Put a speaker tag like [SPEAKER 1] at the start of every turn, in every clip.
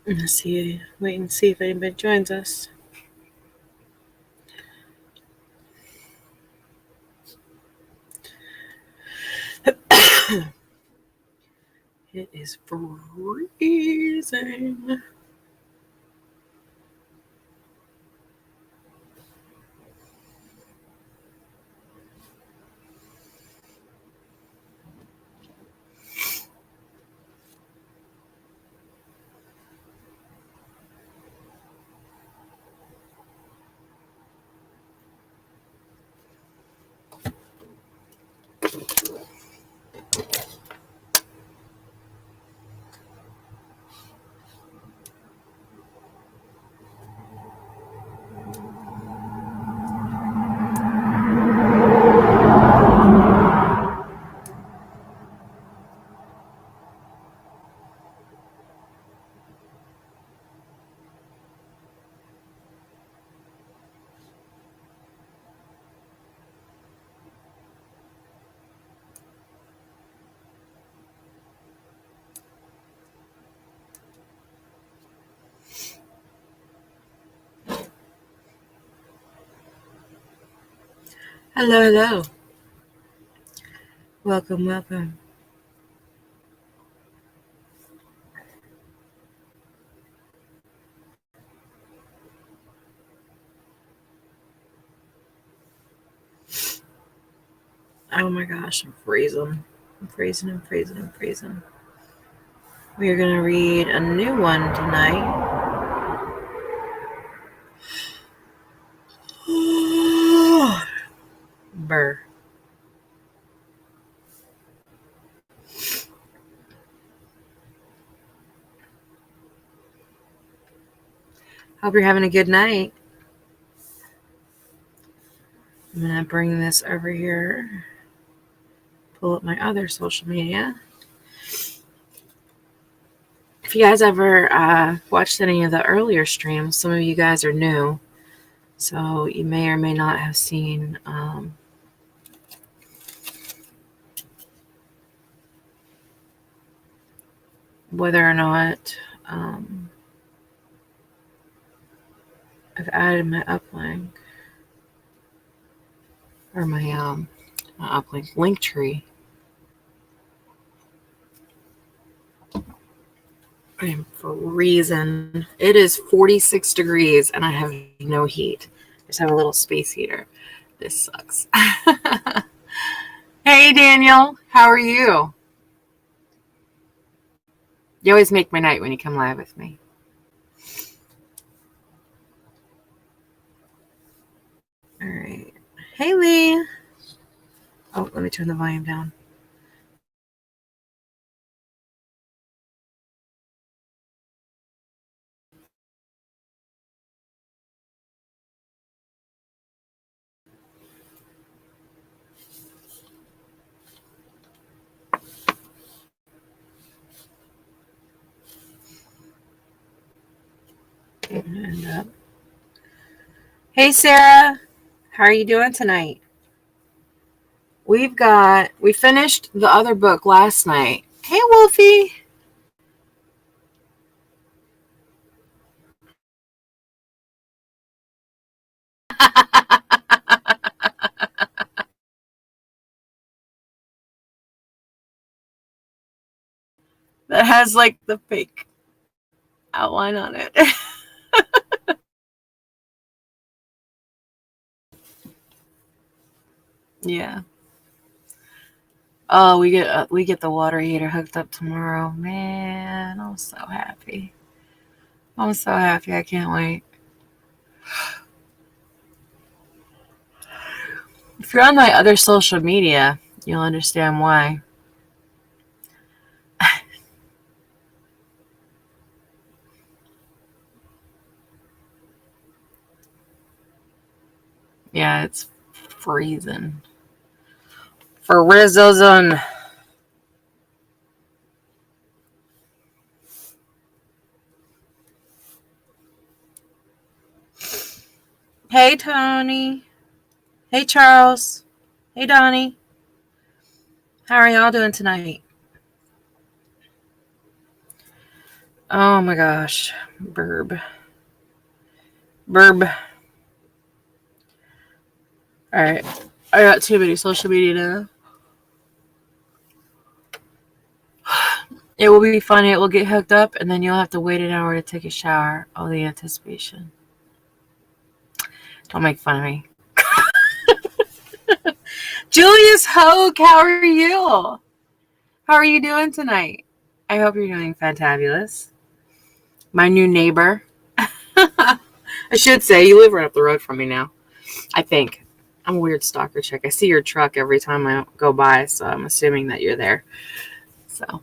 [SPEAKER 1] Let's see. Wait and see if anybody joins us. It is freezing. Hello, hello. Welcome, welcome. Oh my gosh, I'm freezing. I'm freezing. We are going to read a new one tonight. Burr. Hope you're having a good night. I'm going to bring this over here. Pull up my other social media. If you guys ever watched any of the earlier streams, some of you guys are new. So you may or may not have seen whether or not I've added my uplink or my uplink link tree. I am freezing. It is 46 degrees and I have no heat. I just have a little space heater. This sucks. Hey Daniel, how are you? You always make my night when you come live with me. All right. Hey Lee. Oh, let me turn the volume down. Hey Sarah, how are you doing tonight? We finished the other book last night. Hey Wolfie. That has like the fake outline on it. Yeah. Oh, we get the water heater hooked up tomorrow. Man, I'm so happy. I can't wait. If you're on my other social media, you'll understand why. Yeah, it's freezing. For Rizzozon. Hey, Tony. Hey, Charles. Hey, Donnie. How are y'all doing tonight? Oh my gosh. Burb. All right. I got too many social media now. It will be funny. It will get hooked up, and then you'll have to wait an hour to take a shower. Oh, the anticipation. Don't make fun of me. Julius Hogue, how are you? How are you doing tonight? I hope you're doing fantabulous. My new neighbor. I should say, you live right up the road from me now. I think. I'm a weird stalker chick. I see your truck every time I go by, so I'm assuming that you're there. So.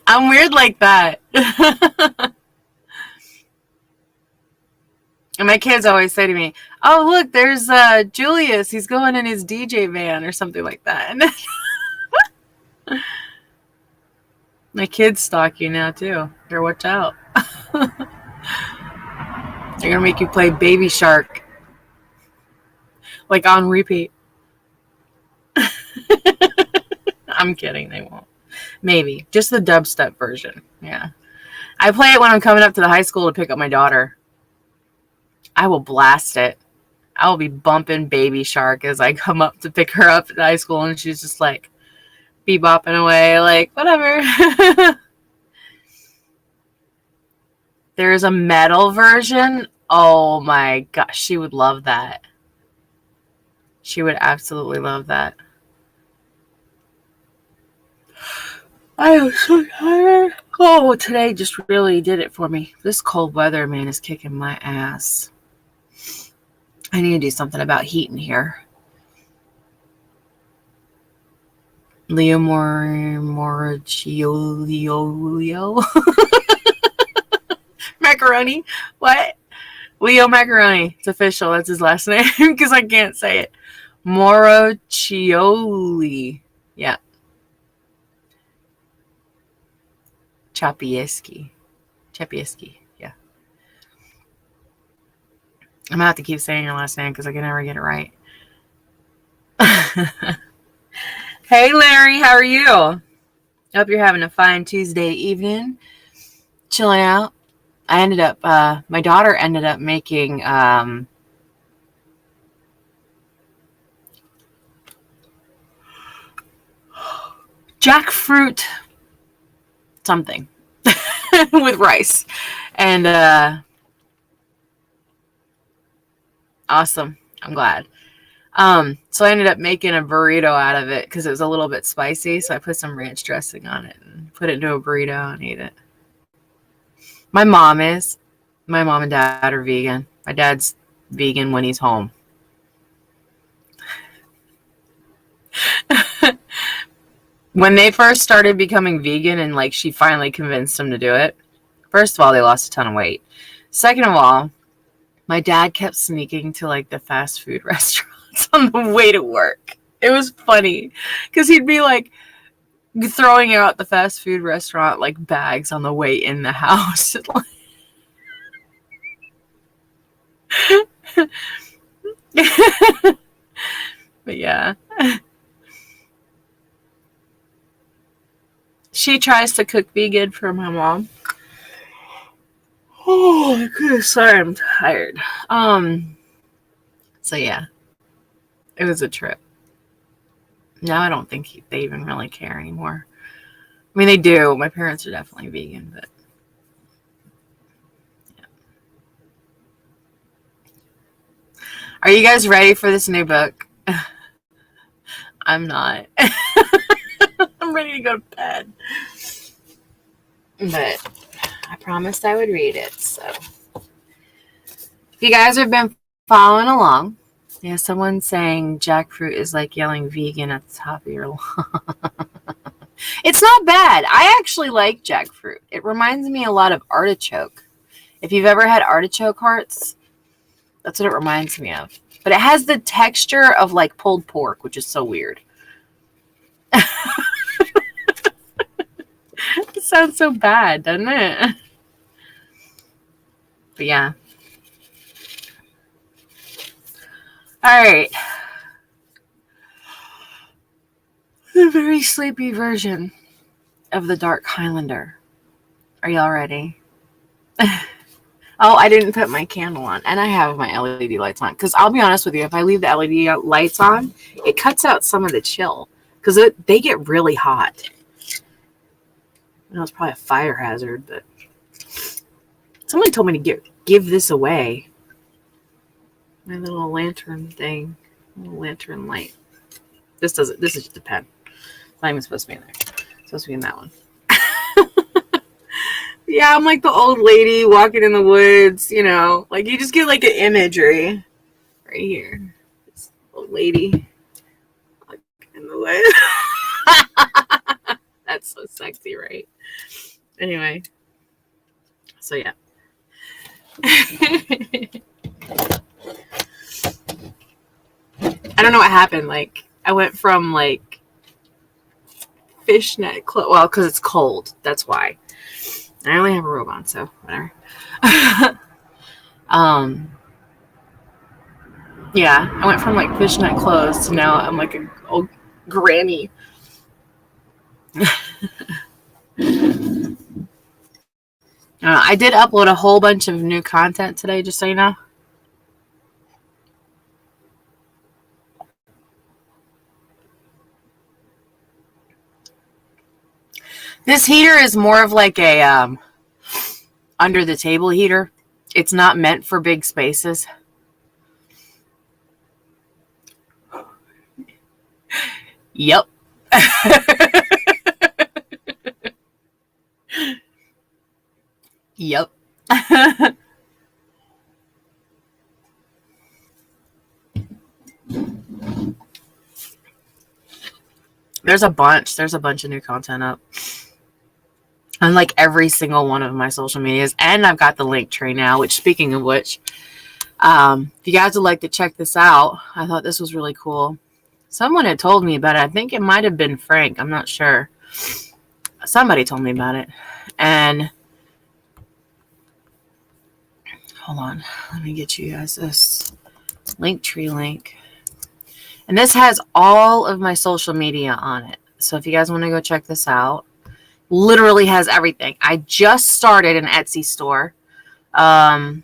[SPEAKER 1] I'm weird like that. And my kids always say to me, oh, look, there's Julius. He's going in his DJ van or something like that. My kids stalk you now, too. Better watch out. They're going to make you play Baby Shark. Like on repeat. I'm kidding. They won't. Maybe. Just the dubstep version. Yeah. I play it when I'm coming up to the high school to pick up my daughter. I will blast it. I will be bumping Baby Shark as I come up to pick her up at high school, and she's just like bebopping away, like, whatever. There's a metal version. Oh my gosh, she would love that. She would absolutely love that. I am so tired. Oh, today just really did it for me. This cold weather, man, is kicking my ass. I need to do something about heat in here. Leo Moracciolio. Macaroni? What? Leo Macaroni. It's official. That's his last name because I can't say it. Moraccioli. Yeah. Chapieski. Yeah. I'm going to have to keep saying your last name because I can never get it right. Hey, Larry. How are you? I hope you're having a fine Tuesday evening. Chilling out. My daughter ended up making jackfruit something with rice. And awesome. I'm glad. So I ended up making a burrito out of it because it was a little bit spicy. So I put some ranch dressing on it and put it into a burrito and ate it. My mom and dad are vegan. My dad's vegan when he's home. When they first started becoming vegan and like she finally convinced them to do it, first of all, they lost a ton of weight. Second of all, my dad kept sneaking to like the fast food restaurants on the way to work. It was funny because he'd be like throwing out the fast food restaurant like bags on the way in the house. But yeah. She tries to cook vegan for my mom. Oh my goodness, sorry, I'm tired. So yeah. It was a trip. Now I don't think they even really care anymore. I mean, they do. My parents are definitely vegan, but yeah. Are you guys ready for this new book? I'm not. I'm ready to go to bed. But I promised I would read it, so. If you guys have been following along, yeah, someone's saying jackfruit is like yelling vegan at the top of your lungs. It's not bad. I actually like jackfruit. It reminds me a lot of artichoke. If you've ever had artichoke hearts, that's what it reminds me of. But it has the texture of like pulled pork, which is so weird. It sounds so bad, doesn't it? But yeah. All right. The very sleepy version of the Dark Highlander. Are y'all ready? Oh, I didn't put my candle on, and I have my LED lights on. Because I'll be honest with you, if I leave the LED lights on, it cuts out some of the chill. Because they get really hot. I know it's probably a fire hazard, but someone told me to give this away. My little lantern thing, little lantern light. This is just a pen. It's not even supposed to be in there. It's supposed to be in that one. Yeah, I'm like the old lady walking in the woods, you know. Like, you just get like an imagery right here. This old lady walking in the woods. That's so sexy, right? Anyway. So, yeah. I don't know what happened. Like, I went from, like, fishnet clothes. Well, because it's cold. That's why. I only have a robe on, so whatever. Yeah, I went from like fishnet clothes to now I'm like an old granny. I did upload a whole bunch of new content today, just so you know. This heater is more of like a under the table heater. It's not meant for big spaces. Yep. Yep. There's a bunch of new content up on like every single one of my social medias, and I've got the link tree now, which, speaking of which, if you guys would like to check this out, I thought this was really cool. Someone had told me about it. I think it might have been Frank. I'm not sure. Somebody told me about it. And hold on, let me get you guys this link tree link. And this has all of my social media on it. So if you guys want to go check this out, literally has everything. I just started an Etsy store. Let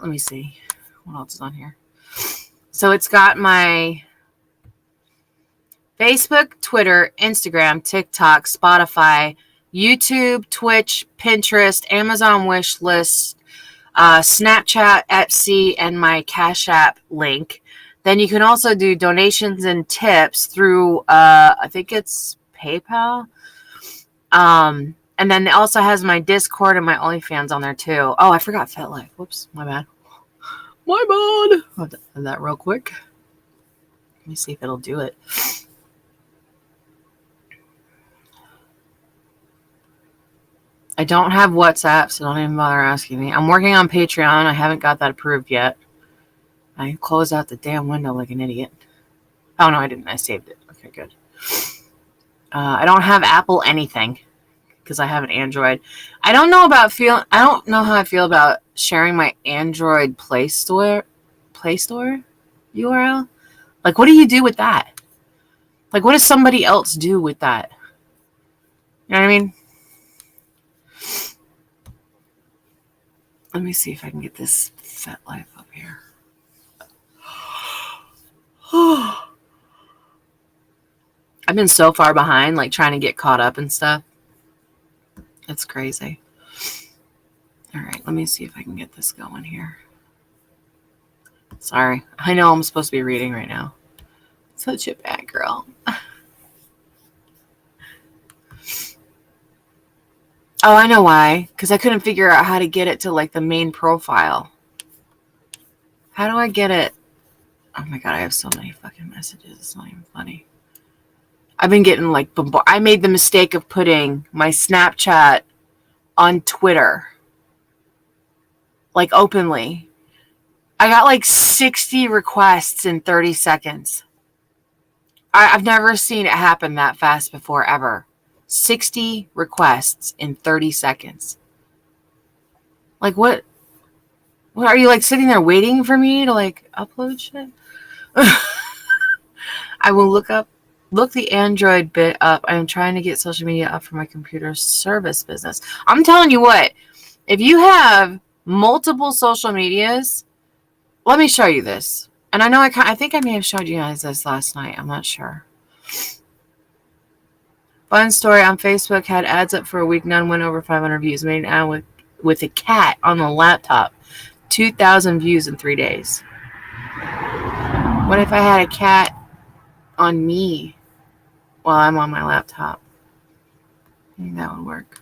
[SPEAKER 1] me see what else is on here. So it's got my Facebook, Twitter, Instagram, TikTok, Spotify, YouTube, Twitch, Pinterest, Amazon wish list, Snapchat, Etsy, and my Cash App link. Then you can also do donations and tips through, I think it's PayPal. And then it also has my Discord and my OnlyFans on there too. Oh, I forgot FetLife. Whoops, my bad. My bad. I'll do that real quick. Let me see if it'll do it. I don't have WhatsApp, so don't even bother asking me. I'm working on Patreon. I haven't got that approved yet. I closed out the damn window like an idiot. Oh, no, I didn't. I saved it. Okay, good. I don't have Apple anything because I have an Android. I don't know how I feel about sharing my Android Play Store URL. Like, what do you do with that? Like, what does somebody else do with that? You know what I mean? Let me see if I can get this FetLife up here. I've been so far behind, like trying to get caught up and stuff. It's crazy. All right, let me see if I can get this going here. Sorry, I know I'm supposed to be reading right now. Such a bad girl. Oh, I know why. Because I couldn't figure out how to get it to like the main profile. How do I get it? Oh my god, I have so many fucking messages. It's not even funny. I've been getting like bombarded. I made the mistake of putting my Snapchat on Twitter, like openly. I got like 60 requests in 30 seconds. I've never seen it happen that fast before, ever. 60 requests in 30 seconds. Like, what are you, like, sitting there waiting for me to, like, upload shit? I will look the Android bit up. I'm trying to get social media up for my computer service business. I'm telling you what, if you have multiple social medias, let me show you this. And I think I may have showed you guys this last night. I'm not sure. Fun story on Facebook, had ads up for a week, none went over 500 views. Made an ad with a cat on the laptop. 2,000 views in 3 days. What if I had a cat on me while I'm on my laptop? I think that would work.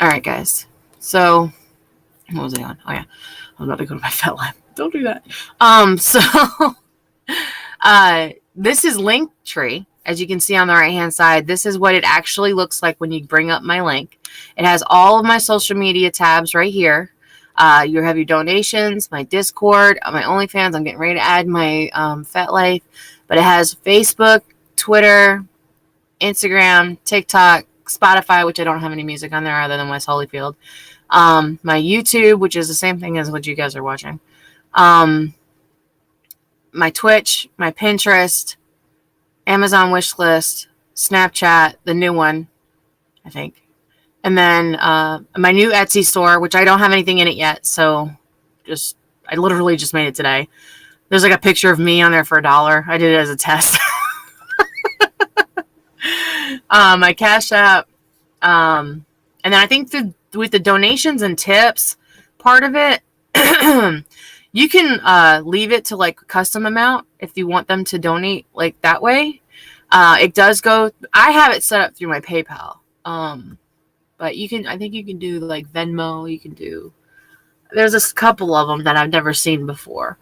[SPEAKER 1] All right, guys. So, what was I on? Oh, yeah. I was about to go to my FetLife. Don't do that. This is Linktree. As you can see on the right-hand side, this is what it actually looks like when you bring up my link. It has all of my social media tabs right here. You have your donations, my Discord, my OnlyFans. I'm getting ready to add my FetLife. But it has Facebook, Twitter, Instagram, TikTok, Spotify, which I don't have any music on there other than Wes Holyfield. My YouTube, which is the same thing as what you guys are watching. My Twitch, my Pinterest, Amazon wishlist, Snapchat, the new one, I think. And then my new Etsy store, which I don't have anything in it yet. So I literally just made it today. There's like a picture of me on there for $1. I did it as a test. My Cash App. And then I think with the donations and tips part of it, you can leave it to like a custom amount if you want them to donate like that way. It does go. I have it set up through my PayPal. But I think you can do like Venmo. You can do. There's a couple of them that I've never seen before,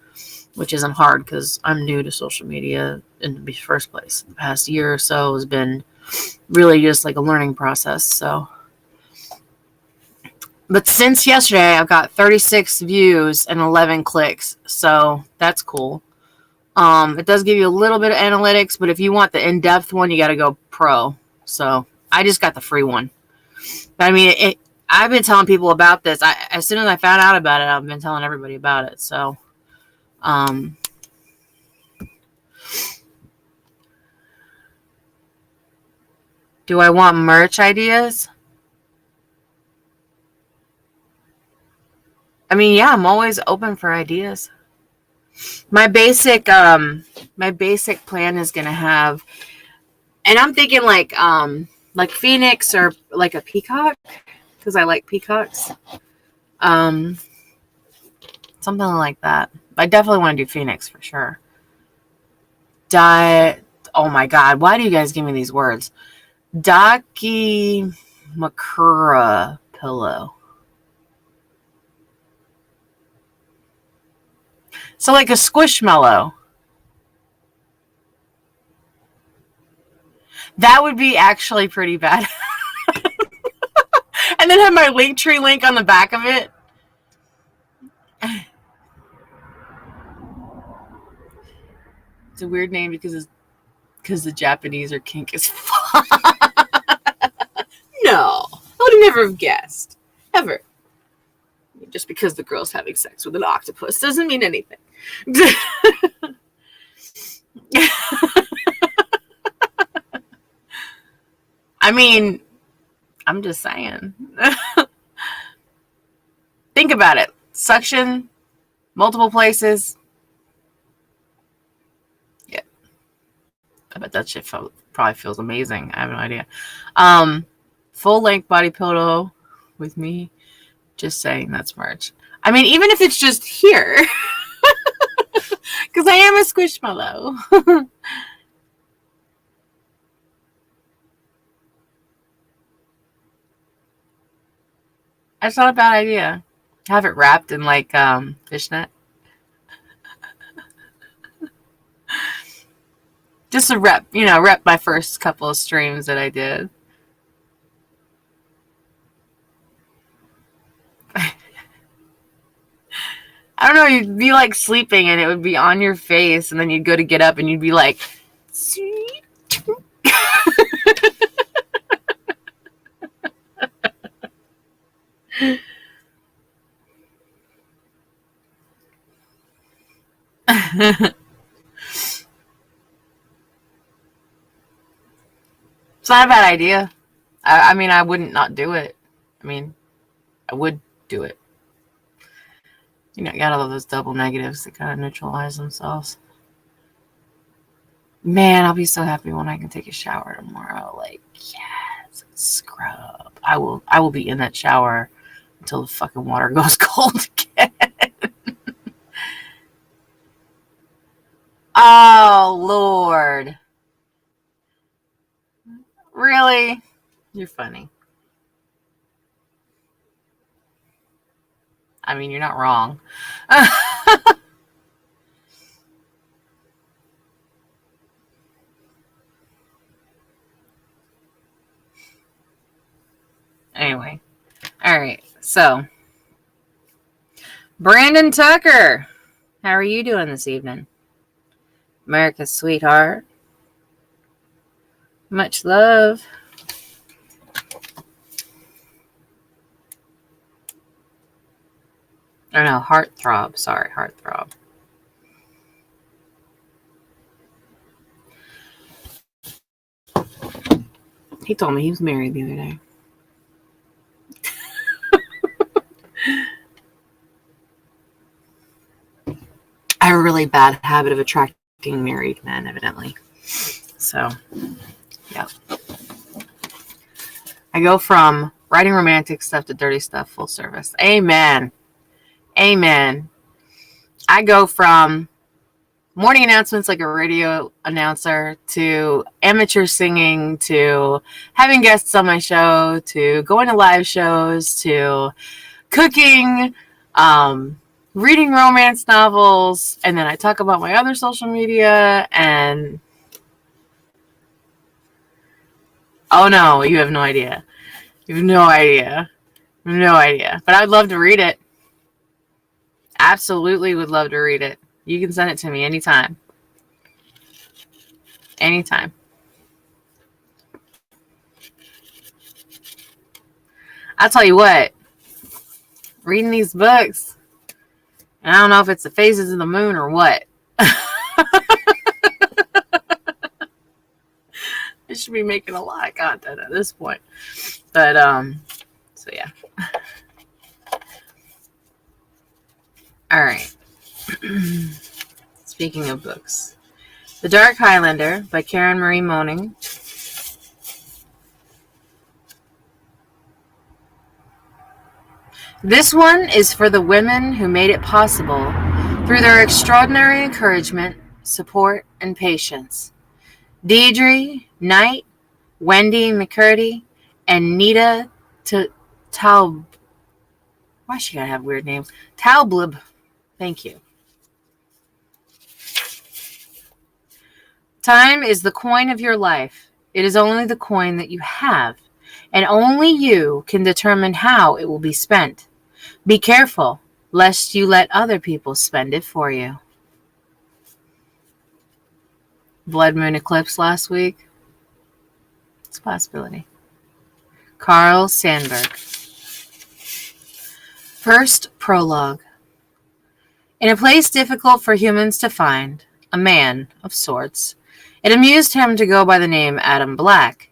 [SPEAKER 1] which isn't hard because I'm new to social media in the first place. The past year or so has been really just like a learning process. So. But since yesterday, I've got 36 views and 11 clicks, so that's cool. It does give you a little bit of analytics, but if you want the in-depth one, you got to go pro. So I just got the free one. But I mean, I've been telling people about this. As soon as I found out about it, I've been telling everybody about it. So, do I want merch ideas? I mean, yeah, I'm always open for ideas. My basic plan is gonna have, and I'm thinking like Phoenix or like a peacock, because I like peacocks. Something like that. I definitely want to do Phoenix for sure. Oh my God, why do you guys give me these words? Dakimakura pillow. So like a squishmallow. That would be actually pretty bad. And then have my Linktree link on the back of it. It's a weird name because the Japanese are kink as fuck. No, I would never have guessed. Ever. Just because the girl's having sex with an octopus doesn't mean anything. I mean, I'm just saying. Think about it. Suction, multiple places. Yeah. I bet that shit probably feels amazing. I have no idea. Full length body pillow with me. Just saying, that's merch. I mean, even if it's just here. Because I am a squishmallow. That's not a bad idea. Have it wrapped in like fishnet. Just to rep my first couple of streams that I did. I don't know, you'd be like sleeping and it would be on your face, and then you'd go to get up and you'd be like, sweet. It's not a bad idea. I mean, I wouldn't not do it. I mean, I would do it. You know, you got all those double negatives that kind of neutralize themselves. Man, I'll be so happy when I can take a shower tomorrow. Like, yes, scrub. I will be in that shower until the fucking water goes cold again. Oh, Lord. Really? You're funny. I mean, you're not wrong. Anyway. All right. So, Brandon Tucker, how are you doing this evening? America's sweetheart. Much love. Oh no, heartthrob. Sorry, heartthrob. He told me he was married the other day. I have a really bad habit of attracting married men, evidently. So, yeah. I go from writing romantic stuff to dirty stuff, full service. Amen. Amen. I go from morning announcements like a radio announcer to amateur singing to having guests on my show to going to live shows to cooking, reading romance novels, and then I talk about my other social media and oh no, you have no idea. You have no idea. No idea. But I'd love to read it. Absolutely would love to read it. You can send it to me anytime. Anytime. I'll tell you what. Reading these books, and I don't know if it's the phases of the moon or what. I should be making a lot of content at this point. But, so yeah. All right. Speaking of books. The Dark Highlander by Karen Marie Moning. This one is for the women who made it possible through their extraordinary encouragement, support, and patience. Deirdre, Knight, Wendy McCurdy, and Nita Taub. Why she gotta have weird names? Talblib. Thank you. Time is the coin of your life. It is only the coin that you have, and only you can determine how it will be spent. Be careful, lest you let other people spend it for you. Blood moon eclipse last week. It's a possibility. Carl Sandburg. First prologue. In a place difficult for humans to find, a man, of sorts, it amused him to go by the name Adam Black,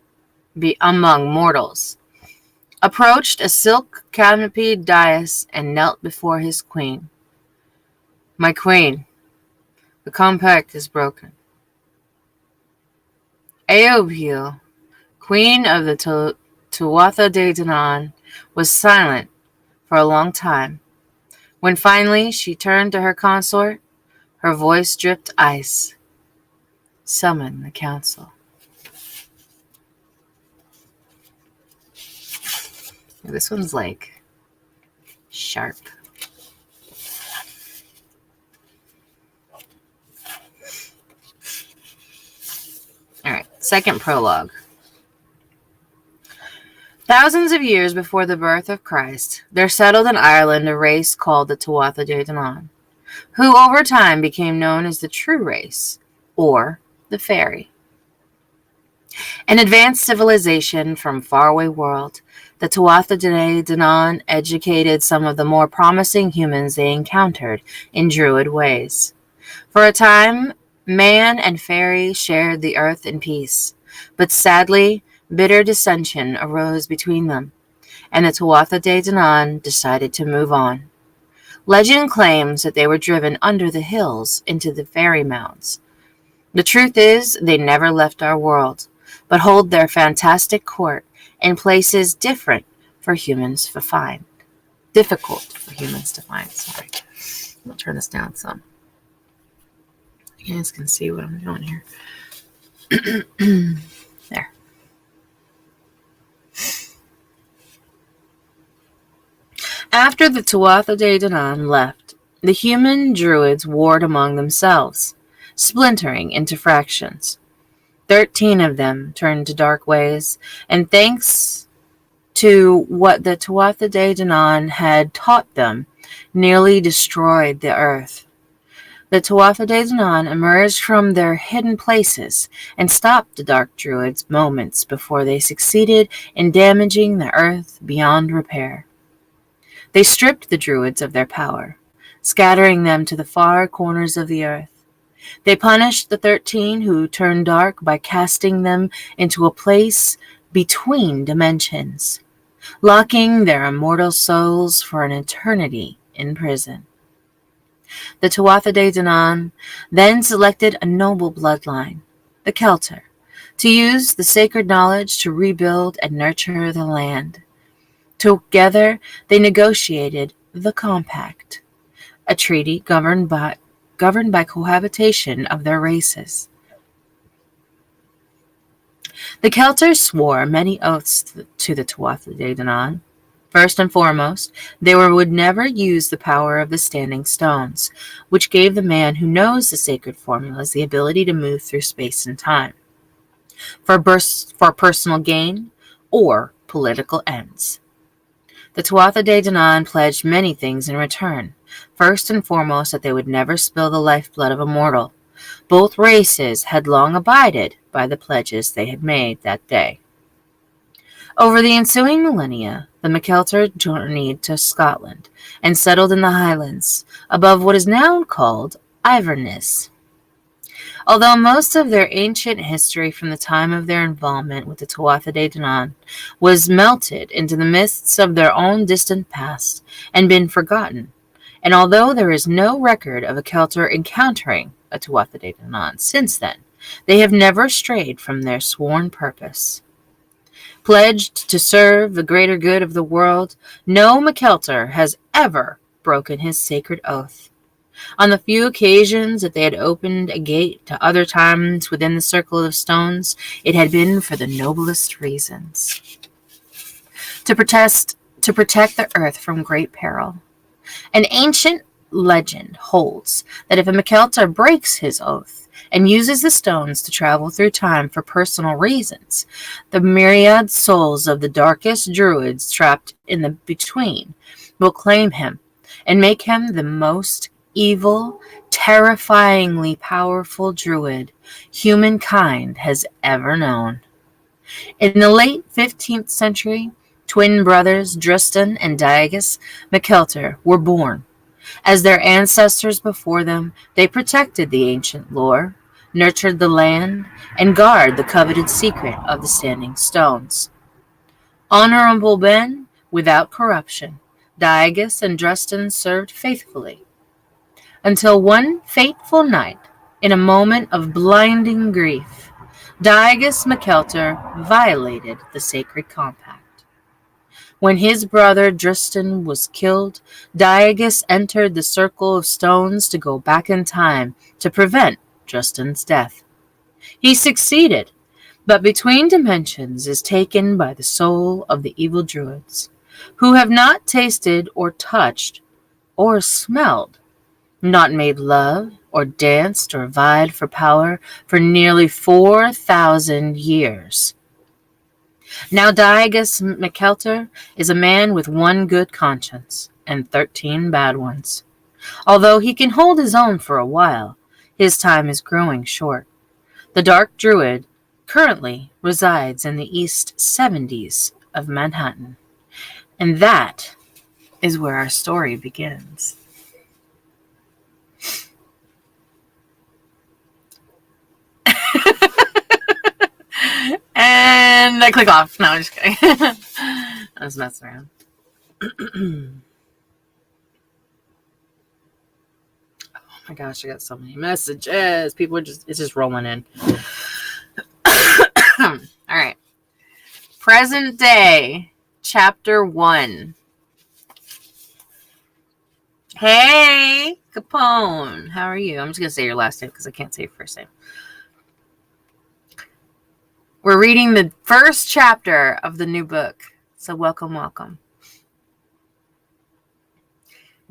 [SPEAKER 1] be among mortals, approached a silk canopied dais and knelt before his queen. My queen, the compact is broken. Eobhil, queen of the Tuatha De Danann, was silent for a long time. When finally she turned to her consort, her voice dripped ice. Summon the council. This one's like sharp. All right, second prologue. Thousands of years before the birth of Christ, there settled in Ireland a race called the Tuatha De Danann. who over time became known as the true race, or the fairy. An advanced civilization from faraway world, the Tuatha De Danann educated some of the more promising humans they encountered in druid ways. For a time, man and fairy shared the earth in peace, but sadly, bitter dissension arose between them, and the Tuatha De Danann decided to move on. Legend claims that they were driven under the hills into the fairy mounds. The truth is, they never left our world, but hold their fantastic court in places different for humans to find. Difficult for humans to find, sorry. I'll turn this down some. You guys can see what I'm doing here. There. After the Tuatha De Danann left, the human druids warred among themselves, splintering into fractions. 13 of them turned to dark ways, and thanks to what the Tuatha De Danann had taught them, nearly destroyed the earth. The Tuatha De Danann emerged from their hidden places and stopped the dark druids moments before they succeeded in damaging the earth beyond repair. They stripped the druids of their power, scattering them to the far corners of the earth. They punished the 13 who turned dark by casting them into a place between dimensions, locking their immortal souls for an eternity in prison. The Tuatha De Danann then selected a noble bloodline, the Kelter, to use the sacred knowledge to rebuild and nurture the land. Together, they negotiated the Compact, a treaty governed by cohabitation of their races. The Kelters swore many oaths to the Tuatha De Danann. First and foremost, they would never use the power of the standing stones, which gave the man who knows the sacred formulas the ability to move through space and time, for personal gain or political ends. The Tuatha De Danann pledged many things in return. First and foremost, that they would never spill the lifeblood of a mortal. Both races had long abided by the pledges they had made that day. Over the ensuing millennia, the Kelter journeyed to Scotland and settled in the Highlands, above what is now called Inverness. Although most of their ancient history from the time of their involvement with the Tuatha De Danann was melted into the mists of their own distant past and been forgotten, and although there is no record of a Kelter encountering a Tuatha De Danann since then, they have never strayed from their sworn purpose. Pledged to serve the greater good of the world, no Kelter has ever broken his sacred oath. On the few occasions that they had opened a gate to other times within the circle of stones, it had been for the noblest reasons. To protect the earth from great peril. An ancient legend holds that if a Kelter breaks his oath and uses the stones to travel through time for personal reasons, the myriad souls of the darkest druids trapped in the between will claim him and make him the most evil, terrifyingly powerful druid humankind has ever known. In the late 15th century, twin brothers Dristan and Daigus MacKeltar were born. As their ancestors before them, they protected the ancient lore, nurtured the land, and guarded the coveted secret of the standing stones. Honorable men without corruption, Daigus and Dristan served faithfully, until one fateful night, in a moment of blinding grief, Daigus MacKeltar violated the sacred compact. When his brother Dristan was killed, Daigus entered the circle of stones to go back in time to prevent Dristan's death. He succeeded, but between dimensions is taken by the soul of the evil druids, who have not tasted or touched or smelled, not made love or danced or vied for power for nearly 4,000 years. Now Daigus MacKeltar is a man with one good conscience and 13 bad ones. Although he can hold his own for a while, his time is growing short. The Dark Druid currently resides in the East 70s of Manhattan. And that is where our story begins. And I click off. No, I'm just kidding. I was messing around. Oh my gosh, I got so many messages. People are it's just rolling in. All right. Present day, chapter 1. Hey, Capone. How are you? I'm just going to say your last name because I can't say your first name. We're reading the first chapter of the new book. So welcome, welcome.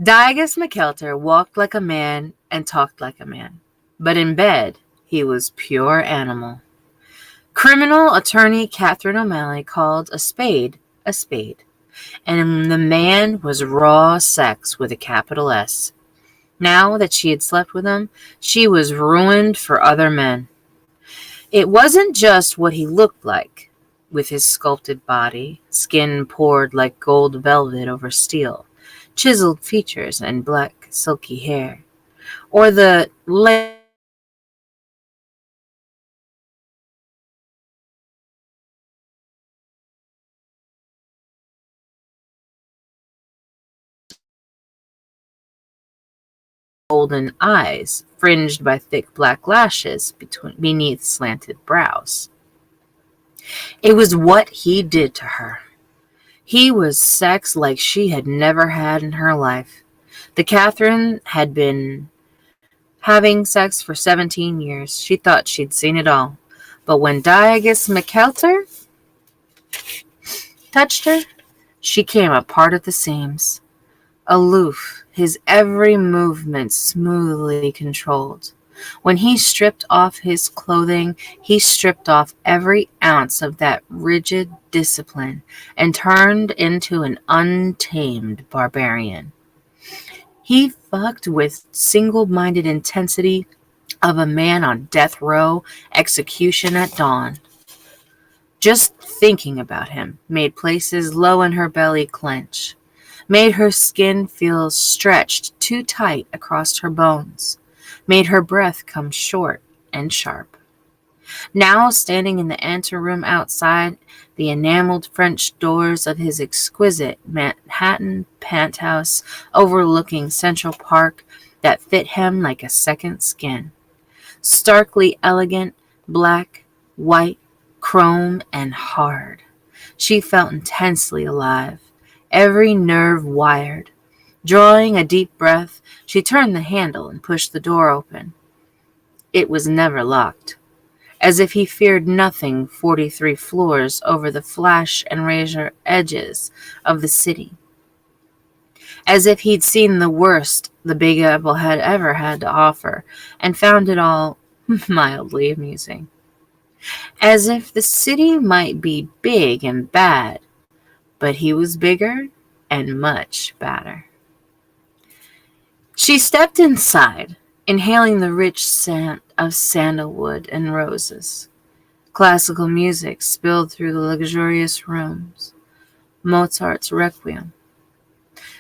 [SPEAKER 1] Diagus McKelter walked like a man and talked like a man. But in bed, he was pure animal. Criminal attorney Catherine O'Malley called a spade, and the man was raw sex with a capital S. Now that she had slept with him, she was ruined for other men. It wasn't just what he looked like, with his sculpted body, skin poured like gold velvet over steel, chiseled features and black silky hair, or the golden eyes, fringed by thick black lashes beneath slanted brows. It was what he did to her. He was sex like she had never had in her life. The Catherine had been having sex for 17 years. She thought she'd seen it all. But when Diagus McKelter touched her, she came apart at the seams. Aloof, his every movement smoothly controlled. When he stripped off his clothing, he stripped off every ounce of that rigid discipline and turned into an untamed barbarian. He fucked with single-minded intensity of a man on death row, execution at dawn. Just thinking about him made places low in her belly clench, made her skin feel stretched too tight across her bones, made her breath come short and sharp. Now, standing in the anteroom outside the enameled French doors of his exquisite Manhattan penthouse overlooking Central Park that fit him like a second skin. Starkly elegant, black, white, chrome, and hard. She felt intensely alive, every nerve wired. Drawing a deep breath, she turned the handle and pushed the door open. It was never locked. As if he feared nothing 43 floors over the flash and razor edges of the city. As if he'd seen the worst the Big Apple had ever had to offer and found it all mildly amusing. As if the city might be big and bad, but he was bigger and much badder. She stepped inside, inhaling the rich scent of sandalwood and roses. Classical music spilled through the luxurious rooms, Mozart's Requiem.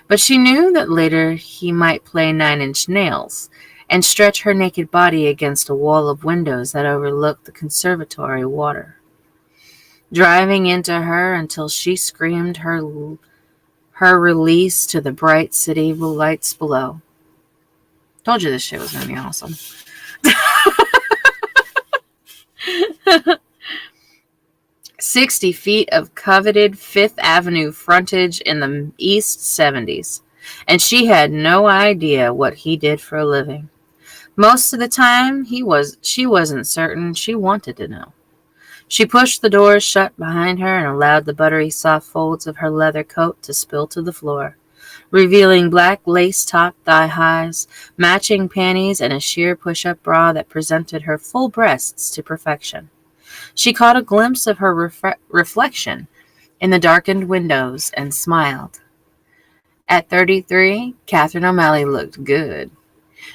[SPEAKER 1] But she knew that later he might play 9 Inch Nails and stretch her naked body against a wall of windows that overlooked the conservatory water, driving into her until she screamed her release to the bright city lights below. Told you this shit was going to be awesome. 60 feet of coveted Fifth Avenue frontage in the East 70s. And she had no idea what he did for a living. Most of the time, she wasn't certain she wanted to know. She pushed the doors shut behind her and allowed the buttery soft folds of her leather coat to spill to the floor, revealing black lace-top thigh-highs, matching panties, and a sheer push-up bra that presented her full breasts to perfection. She caught a glimpse of her reflection in the darkened windows and smiled. At 33, Catherine O'Malley looked good.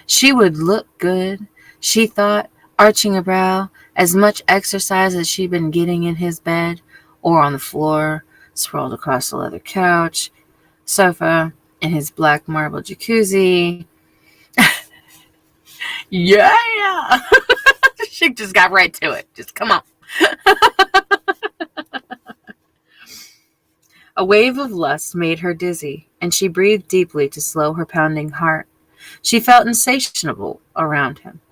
[SPEAKER 1] She would look good, she thought, arching a brow, as much exercise as she'd been getting in his bed, or on the floor, sprawled across the leather couch, sofa, in his black marble jacuzzi. Yeah! She just got right to it. Just come on. A wave of lust made her dizzy, and she breathed deeply to slow her pounding heart. She felt insatiable around him.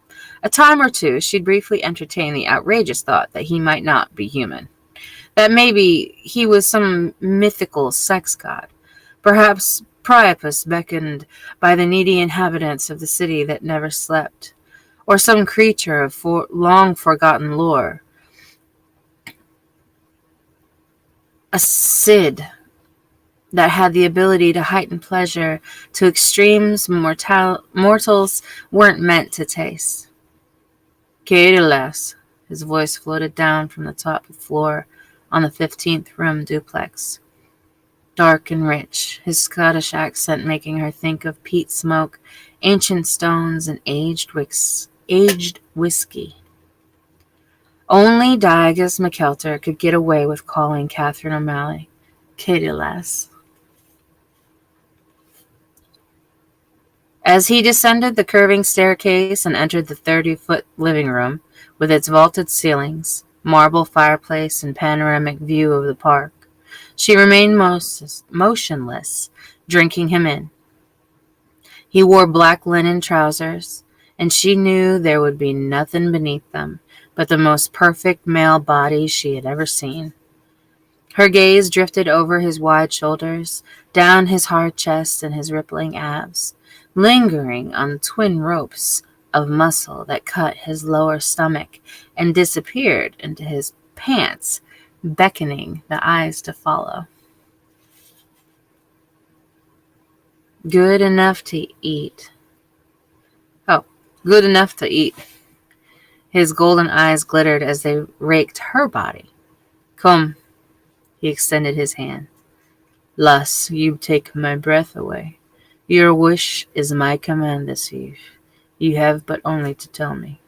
[SPEAKER 1] A time or two she'd briefly entertained the outrageous thought that he might not be human. That maybe he was some mythical sex god. Perhaps Priapus beckoned by the needy inhabitants of the city that never slept, or some creature of long-forgotten lore. A Cid that had the ability to heighten pleasure to extremes mortals weren't meant to taste. Katie lass, his voice floated down from the top floor on the 15th room duplex. Dark and rich, his Scottish accent making her think of peat smoke, ancient stones, and aged whiskey. Only Diagus McKelter could get away with calling Catherine O'Malley Katie lass. As he descended the curving staircase and entered the 30-foot living room with its vaulted ceilings, marble fireplace, and panoramic view of the park, she remained motionless, drinking him in. He wore black linen trousers, and she knew there would be nothing beneath them but the most perfect male body she had ever seen. Her gaze drifted over his wide shoulders, down his hard chest and his rippling abs, lingering on the twin ropes of muscle that cut his lower stomach and disappeared into his pants, beckoning the eyes to follow. Good enough to eat. Oh, good enough to eat. His golden eyes glittered as they raked her body. Come, he extended his hand. Lass, you take my breath away. Your wish is my command this eve. You have but only to tell me.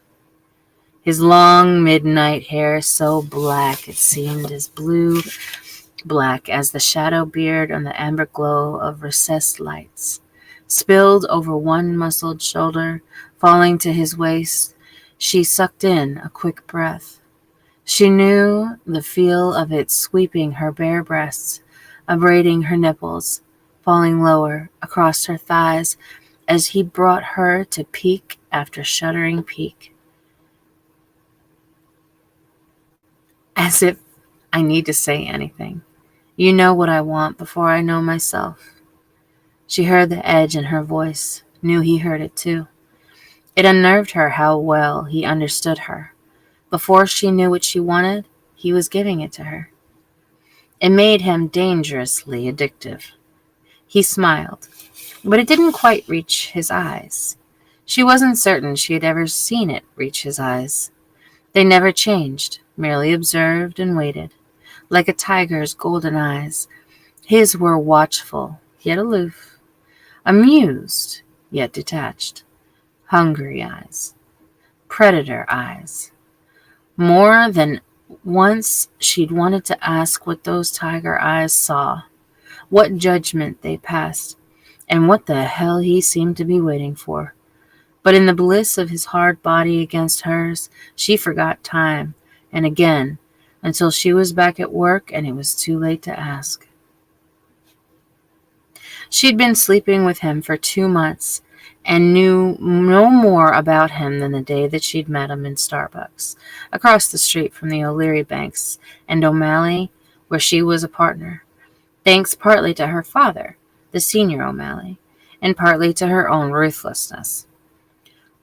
[SPEAKER 1] His long midnight hair so black it seemed as blue-black as the shadow beard on the amber glow of recessed lights, spilled over one muscled shoulder, falling to his waist. She sucked in a quick breath. She knew the feel of it sweeping her bare breasts, abrading her nipples, falling lower across her thighs as he brought her to peak after shuddering peak. As if I need to say anything. You know what I want before I know myself. She heard the edge in her voice, knew he heard it too. It unnerved her how well he understood her. Before she knew what she wanted, he was giving it to her. It made him dangerously addictive. He smiled, but it didn't quite reach his eyes. She wasn't certain she had ever seen it reach his eyes. They never changed, merely observed and waited. Like a tiger's golden eyes, his were watchful, yet aloof, amused, yet detached. Hungry eyes, predator eyes. More than once she'd wanted to ask what those tiger eyes saw, what judgment they passed, and what the hell he seemed to be waiting for. But in the bliss of his hard body against hers, she forgot time, and again, until she was back at work and it was too late to ask. She'd been sleeping with him for 2 months, and knew no more about him than the day that she'd met him in Starbucks, across the street from the O'Leary Banks and O'Malley, where she was a partner, thanks partly to her father, the senior O'Malley, and partly to her own ruthlessness.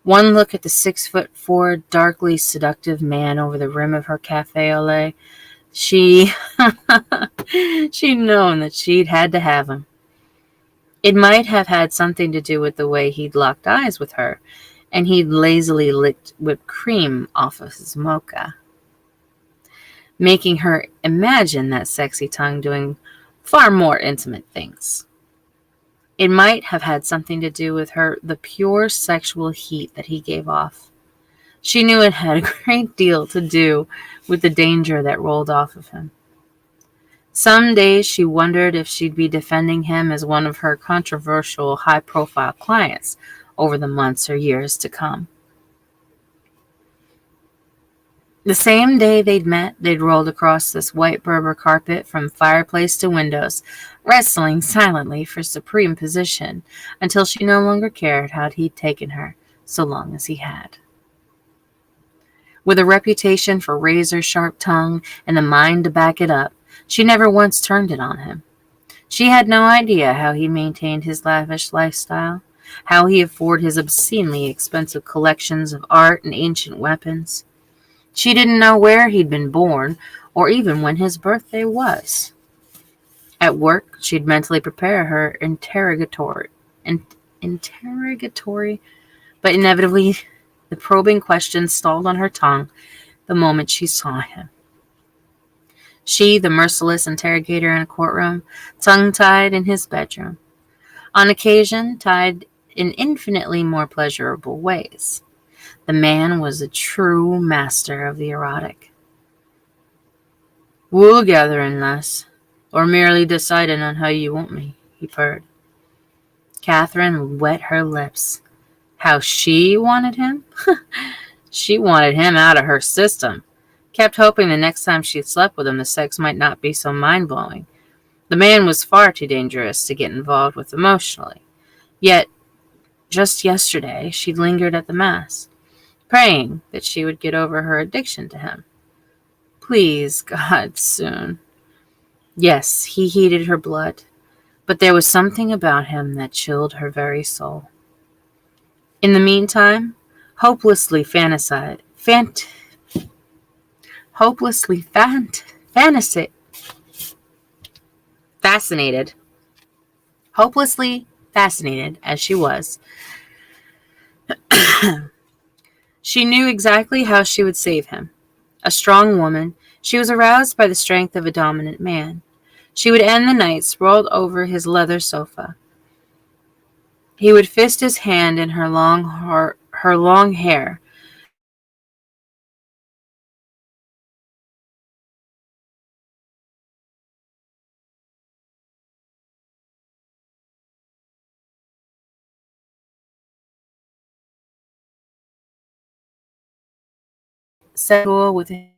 [SPEAKER 1] One look at the 6'4", darkly seductive man over the rim of her cafe au lait, she'd known that she'd had to have him. It might have had something to do with the way he'd locked eyes with her, and he'd lazily licked whipped cream off of his mocha, making her imagine that sexy tongue doing far more intimate things. It might have had something to do with the pure sexual heat that he gave off. She knew it had a great deal to do with the danger that rolled off of him. Some days she wondered if she'd be defending him as one of her controversial, high-profile clients over the months or years to come. The same day they'd met, they'd rolled across this white Berber carpet from fireplace to windows, wrestling silently for supreme position until she no longer cared how he'd taken her, so long as he had. With a reputation for razor-sharp tongue and the mind to back it up, she never once turned it on him. She had no idea how he maintained his lavish lifestyle, how he afforded his obscenely expensive collections of art and ancient weapons. She didn't know where he'd been born, or even when his birthday was. At work, she'd mentally prepare her interrogatory, but inevitably the probing questions stalled on her tongue the moment she saw him. She, the merciless interrogator in a courtroom, tongue-tied in his bedroom. On occasion, tied in infinitely more pleasurable ways. The man was a true master of the erotic. "Wool gathering, lass, or merely deciding on how you want me," he purred. Catherine wet her lips. How she wanted him? She wanted him out of her system. Kept hoping the next time she slept with him the sex might not be so mind-blowing. The man was far too dangerous to get involved with emotionally. Yet, just yesterday, she'd lingered at the Mass, praying that she would get over her addiction to him. Please, God, soon. Yes, he heated her blood, but there was something about him that chilled her very soul. In the meantime, hopelessly fascinated, as she was, she knew exactly how she would save him. A strong woman, she was aroused by the strength of a dominant man. She would end the night sprawled over his leather sofa. He would fist his hand in her long hair. Settle with him.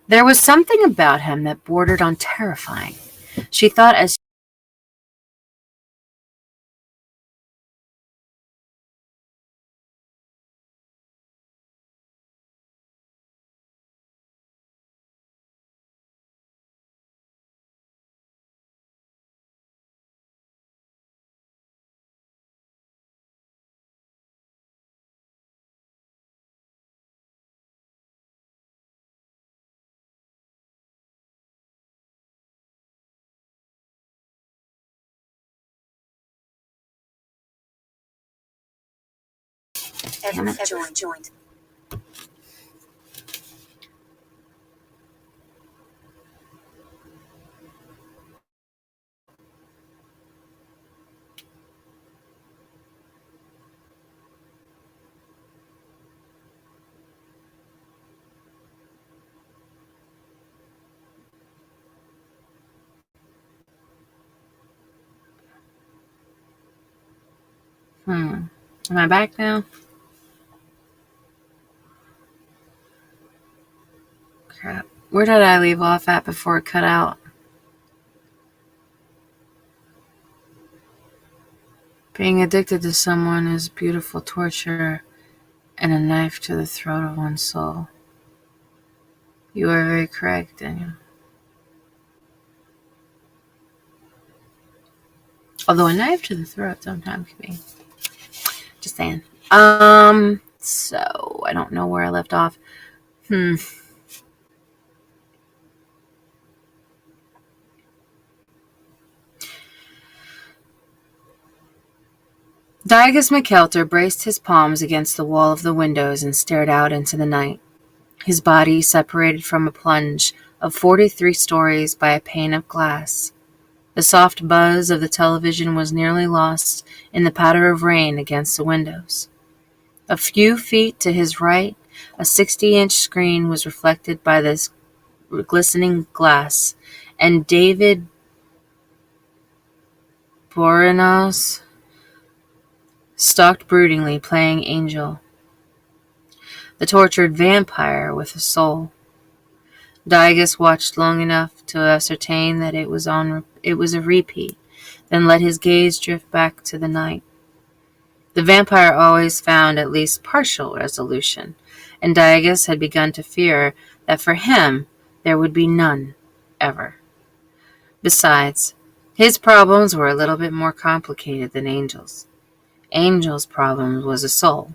[SPEAKER 1] There was something about him that bordered on terrifying. She thought as joined. Am I back now? Crap. Where did I leave off at before it cut out? Being addicted to someone is beautiful torture and a knife to the throat of one's soul. You are very correct, Daniel. Although a knife to the throat sometimes can be. Just saying. So I don't know where I left off. Daigus McKelter braced his palms against the wall of the windows and stared out into the night. his body separated from a plunge of 43 stories by a pane of glass. The soft buzz of the television was nearly lost in the patter of rain against the windows. A few feet to his right, a 60-inch screen was reflected by this glistening glass, and David Boreanaz stalked broodingly, playing Angel, the tortured vampire with a soul. Digus watched long enough to ascertain that it was a repeat, then let his gaze drift back to the night. The vampire always found at least partial resolution, and Digus had begun to fear that for him there would be none, ever. Besides, his problems were a little bit more complicated than Angel's. Angel's problem was a soul.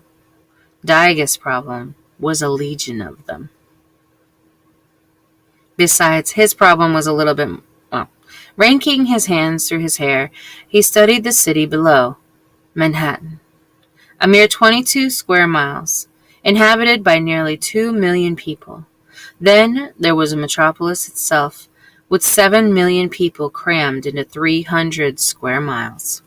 [SPEAKER 1] Digus' problem was a legion of them. Besides, his problem was a little bit, ranking his hands through his hair, he studied the city below, Manhattan, a mere 22 square miles, inhabited by nearly 2 million people. Then there was a metropolis itself, with 7 million people crammed into 300 square miles.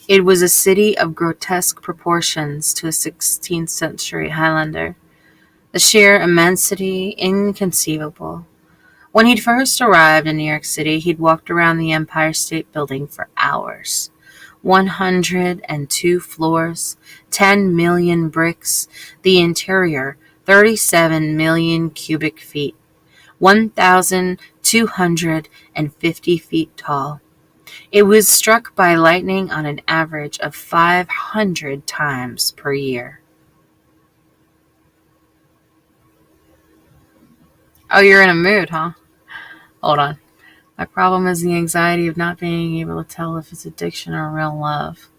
[SPEAKER 1] It was a city of grotesque proportions to a 16th century Highlander, the sheer immensity inconceivable. When he'd first arrived in New York City, he'd walked around the Empire State Building for hours. 102 floors, 10 million bricks, the interior 37 million cubic feet, 1,250 feet tall. It was struck by lightning on an average of 500 times per year. Oh, you're in a mood, huh? Hold on. My problem is the anxiety of not being able to tell if it's addiction or real love.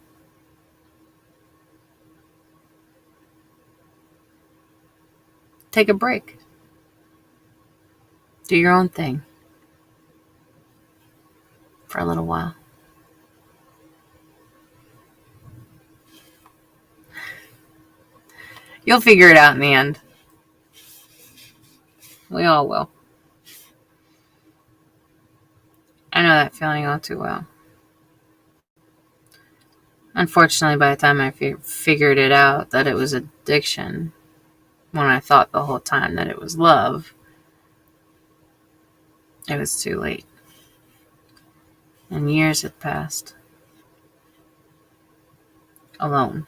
[SPEAKER 1] Take a break. Do your own thing. For a little while. You'll figure it out in the end. We all will. I know that feeling all too well. Unfortunately, by the time I figured it out that it was addiction, when I thought the whole time that it was love, it was too late. And years had passed. Alone.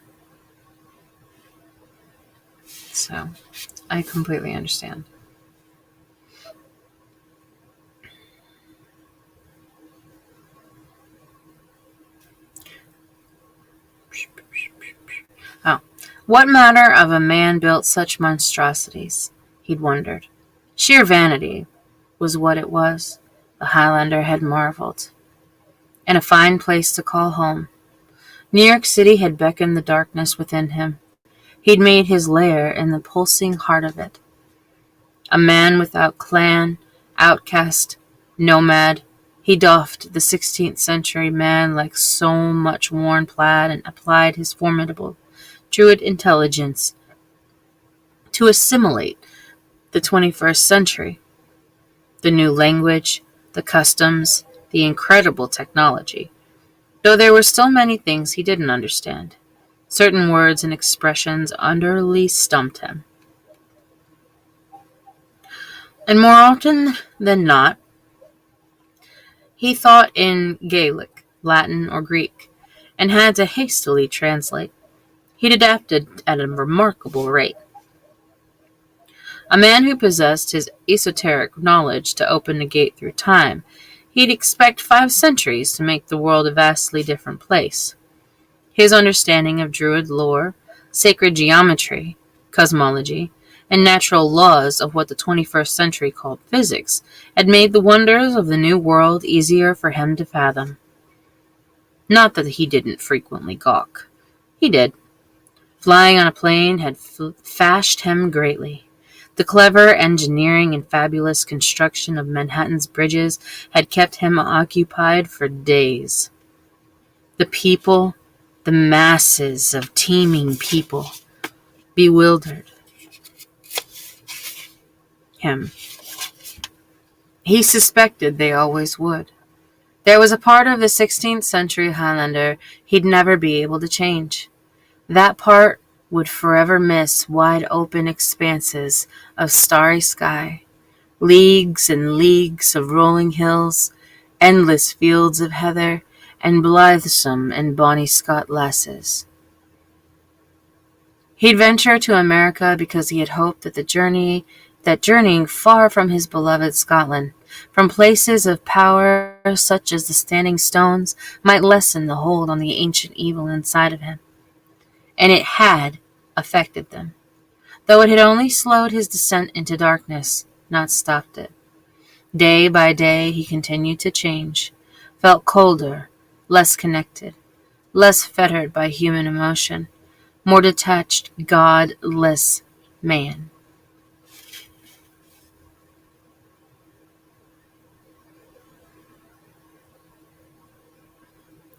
[SPEAKER 1] So, I completely understand. Oh, what matter of a man built such monstrosities? He'd wondered. Sheer vanity was what it was, the Highlander had marveled. And a fine place to call home. New York City had beckoned the darkness within him. He'd made his lair in the pulsing heart of it. A man without clan, outcast, nomad, he doffed the 16th century man like so much worn plaid and applied his formidable Druid intelligence to assimilate the 21st century. The new language, the customs, the incredible technology. Though there were still many things he didn't understand. Certain words and expressions utterly stumped him. And more often than not, he thought in Gaelic, Latin, or Greek, and had to hastily translate. He'd adapted at a remarkable rate. A man who possessed his esoteric knowledge to open a gate through time, he'd expect 5 centuries to make the world a vastly different place. His understanding of Druid lore, sacred geometry, cosmology, and natural laws of what the 21st century called physics had made the wonders of the new world easier for him to fathom. Not that he didn't frequently gawk. He did. Flying on a plane had fashed him greatly. The clever engineering and fabulous construction of Manhattan's bridges had kept him occupied for days. The people, the masses of teeming people, bewildered, him. He suspected they always would. There was a part of the 16th century Highlander he'd never be able to change. That part would forever miss wide open expanses of starry sky, leagues and leagues of rolling hills, endless fields of heather, and blithesome and bonny Scot lasses. He'd venture to America because he had hoped that journeying far from his beloved Scotland, from places of power such as the Standing Stones, might lessen the hold on the ancient evil inside of him. And it had affected them, though it had only slowed his descent into darkness, not stopped it. Day by day he continued to change, felt colder, less connected, less fettered by human emotion, more detached, godless man.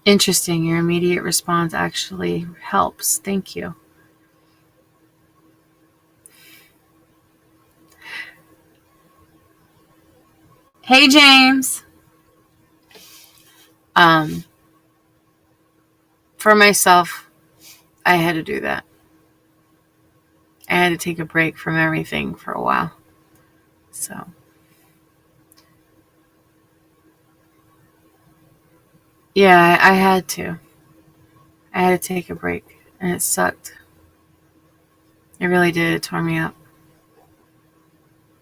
[SPEAKER 1] Interesting, your immediate response actually helps. Thank you. Hey, James. For myself, I had to do that. I had to take a break from everything for a while. So, yeah, I had to. I had to take a break, and it sucked. It really did. It tore me up.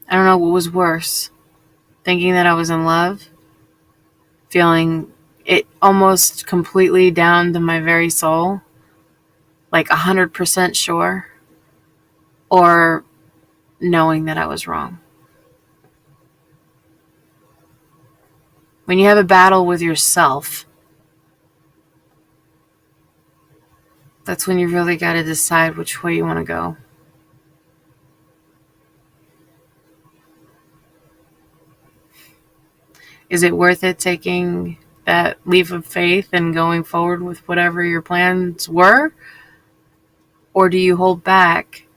[SPEAKER 1] I don't know what was worse. Thinking that I was in love, feeling it almost completely down to my very soul, like 100% sure, or knowing that I was wrong. When you have a battle with yourself, that's when you really got to decide which way you want to go. Is it worth it taking that leap of faith and going forward with whatever your plans were? Or do you hold back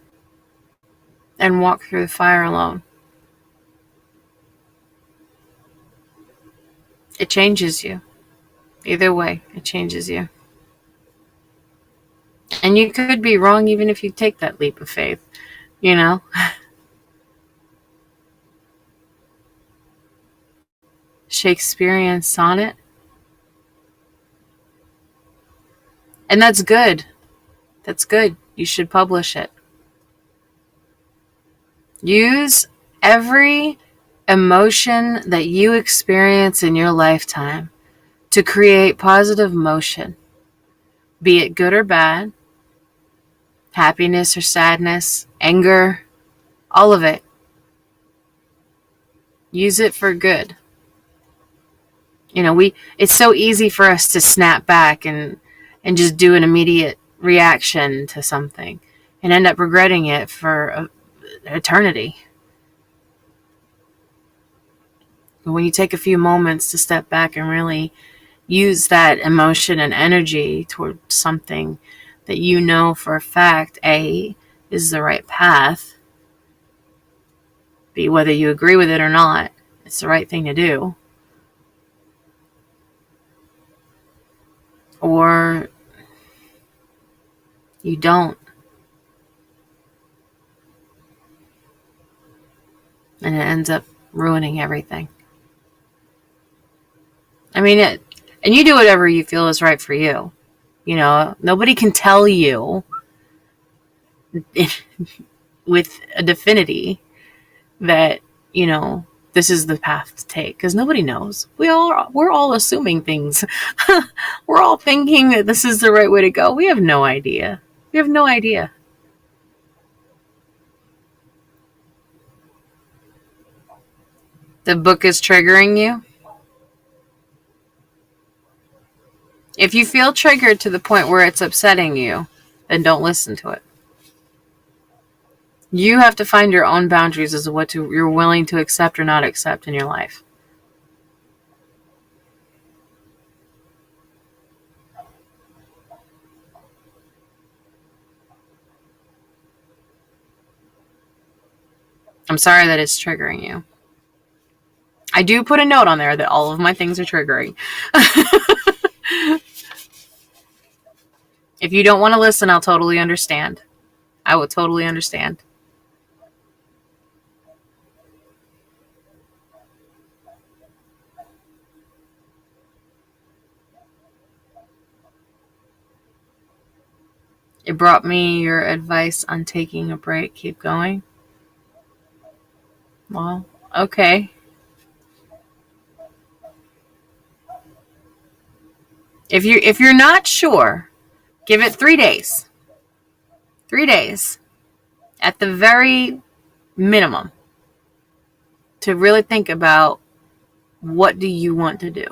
[SPEAKER 1] and walk through the fire alone? It changes you. Either way, it changes you. And you could be wrong even if you take that leap of faith, you know? Shakespearean sonnet. And that's good. That's good. You should publish it. Use every emotion that you experience in your lifetime to create positive motion, be it good or bad, happiness or sadness, anger, all of it. Use it for good. You know, it's so easy for us to snap back and just do an immediate reaction to something and end up regretting it for eternity. But when you take a few moments to step back and really use that emotion and energy toward something that you know for a fact, A, is the right path, B, whether you agree with it or not, it's the right thing to do, or you don't, and it ends up ruining everything. I mean, and you do whatever you feel is right for you. You know, nobody can tell you with a definity that, you know, this is the path to take, because nobody knows. We're all assuming things. We're all thinking that this is the right way to go. We have no idea. We have no idea. The book is triggering you. If you feel triggered to the point where it's upsetting you, then don't listen to it. You have to find your own boundaries as to what you're willing to accept or not accept in your life. I'm sorry that it's triggering you. I do put a note on there that all of my things are triggering. If you don't want to listen, I'll totally understand. I will totally understand. It brought me your advice on taking a break. Keep going. Well, okay. If you're not sure, give it 3 days. 3 days at the very minimum to really think about what do you want to do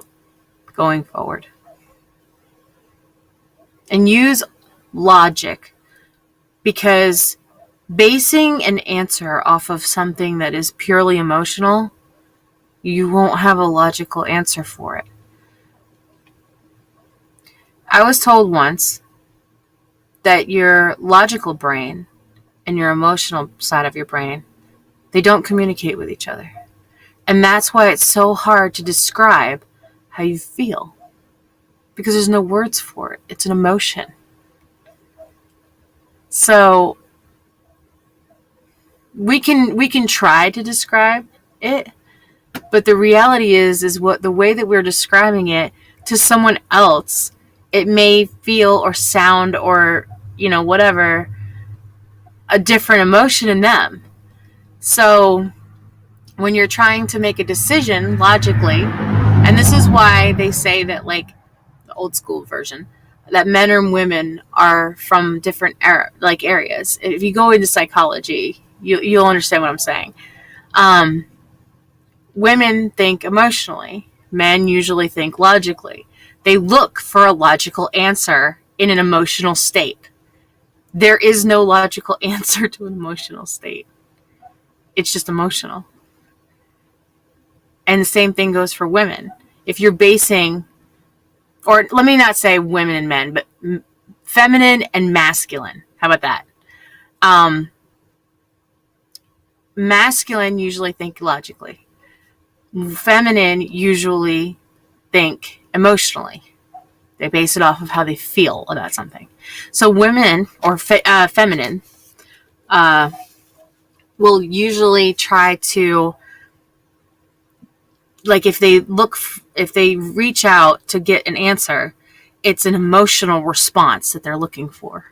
[SPEAKER 1] going forward. And use logic, because basing an answer off of something that is purely emotional, you won't have a logical answer for it. I was told once that your logical brain and your emotional side of your brain, they don't communicate with each other. And that's why it's so hard to describe how you feel, because there's no words for it. It's an emotion. So we can try to describe it, but the reality is what the way that we're describing it to someone else, it may feel or sound or, whatever, a different emotion in them. So when you're trying to make a decision logically, and this is why they say that, like the old school version, that men and women are from different areas. If you go into psychology, you'll understand what I'm saying. Women think emotionally. Men usually think logically. They look for a logical answer in an emotional state. There is no logical answer to an emotional state. It's just emotional. And the same thing goes for women. If you're basing, or let me not say women and men, but feminine and masculine. How about that? Masculine usually think logically. Feminine usually think emotionally. They base it off of how they feel about something. So women, or feminine, will usually try to, like if they reach out to get an answer, it's an emotional response that they're looking for.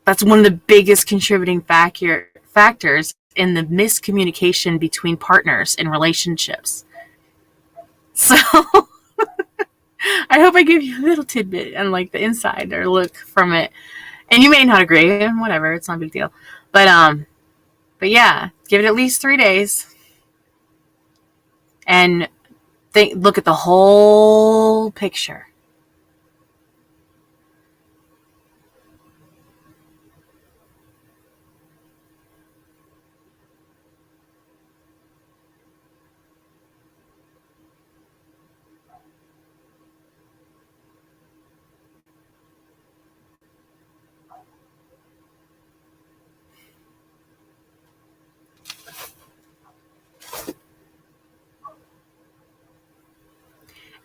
[SPEAKER 1] That's one of the biggest contributing factors in the miscommunication between partners in relationships. So I hope I give you a little tidbit and like the inside or look from it. And you may not agree, and whatever, it's not a big deal. But yeah, give it at least 3 days. And look at the whole picture.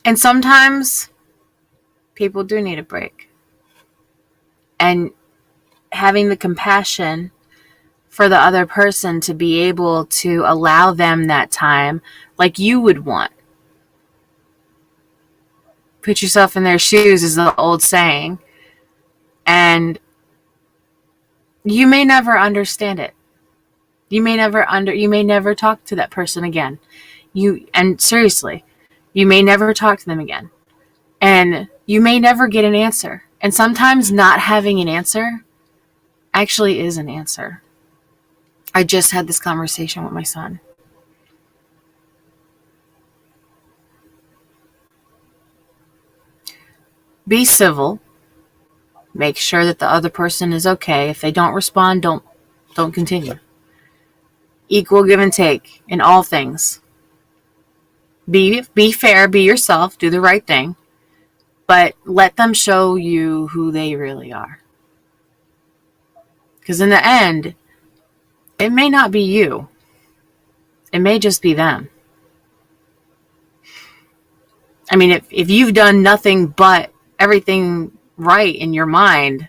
[SPEAKER 1] And sometimes people do need a break. And having the compassion for the other person to be able to allow them that time like you would want. Put yourself in their shoes is the old saying. And you may never understand it. You may never talk to that person again. And seriously, you may never talk to them again. And you may never get an answer. And sometimes not having an answer actually is an answer. I just had this conversation with my son. Be civil. Make sure that the other person is okay. If they don't respond, don't continue. Equal give and take in all things. Be fair, be yourself, do the right thing, but let them show you who they really are. Because in the end, it may not be you. It may just be them. I mean, if you've done nothing but everything right in your mind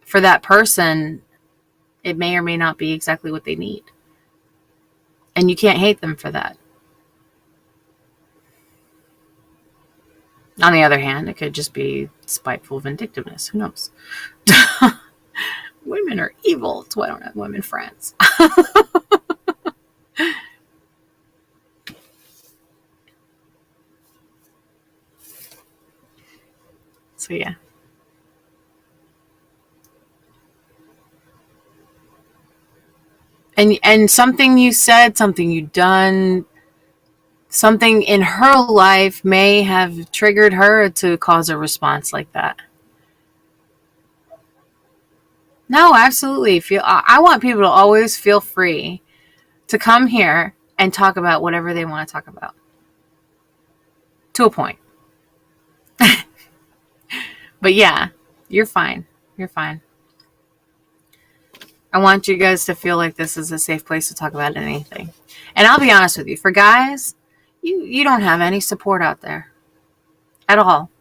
[SPEAKER 1] for that person, it may or may not be exactly what they need. And you can't hate them for that. On the other hand, it could just be spiteful vindictiveness. Who knows? Women are evil. That's why I don't have women friends. So yeah. And something you said, something you done, something in her life may have triggered her to cause a response like that. No, absolutely. I want people to always feel free to come here and talk about whatever they want to talk about. To a point. But yeah, you're fine. You're fine. I want you guys to feel like this is a safe place to talk about anything. And I'll be honest with you, for guys, you don't have any support out there at all.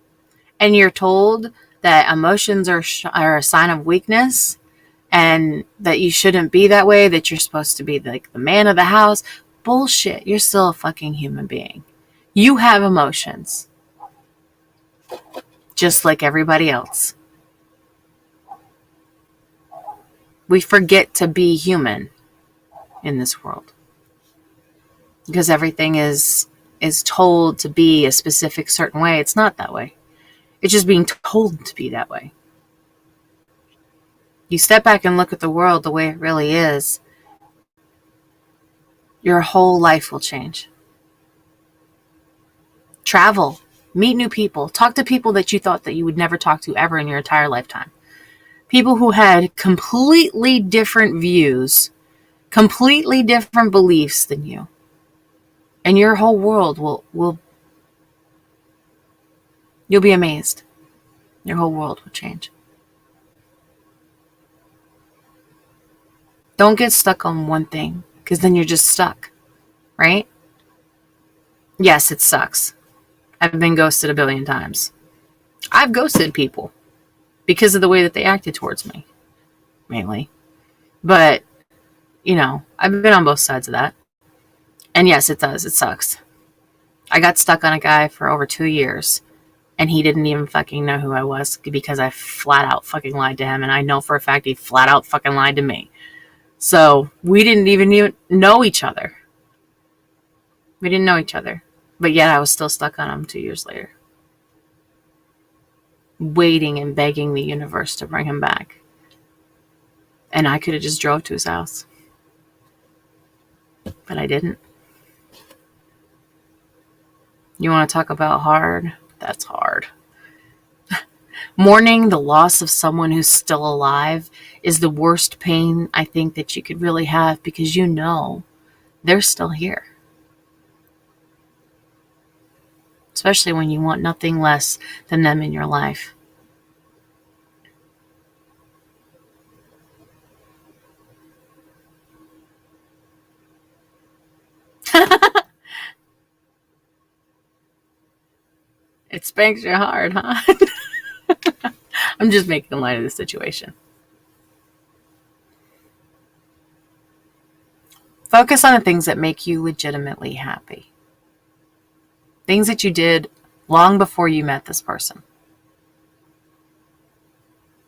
[SPEAKER 1] And you're told that emotions are a sign of weakness and that you shouldn't be that way, that you're supposed to be like the man of the house. Bullshit. You're still a fucking human being. You have emotions. Just like everybody else. We forget to be human in this world. Because everything is told to be a specific certain way. It's not that way. It's just being told to be that way. You step back and look at the world the way it really is, your whole life will change. Travel, meet new people, talk to people that you thought that you would never talk to ever in your entire lifetime. People who had completely different views, completely different beliefs than you. And your whole world will you'll be amazed. Your whole world will change. Don't get stuck on one thing, because then you're just stuck, right? Yes, it sucks. I've been ghosted a billion times. I've ghosted people because of the way that they acted towards me, mainly. But, I've been on both sides of that. And yes, it does. It sucks. I got stuck on a guy for over 2 years, and he didn't even fucking know who I was because I flat out fucking lied to him, and I know for a fact he flat out fucking lied to me. So we didn't even know each other. We didn't know each other. But yet I was still stuck on him 2 years later. Waiting and begging the universe to bring him back. And I could have just drove to his house. But I didn't. You want to talk about hard? That's hard. Mourning the loss of someone who's still alive is the worst pain I think that you could really have, because they're still here. Especially when you want nothing less than them in your life. It spanks your heart, huh? I'm just making light of the situation. Focus on the things that make you legitimately happy. Things that you did long before you met this person.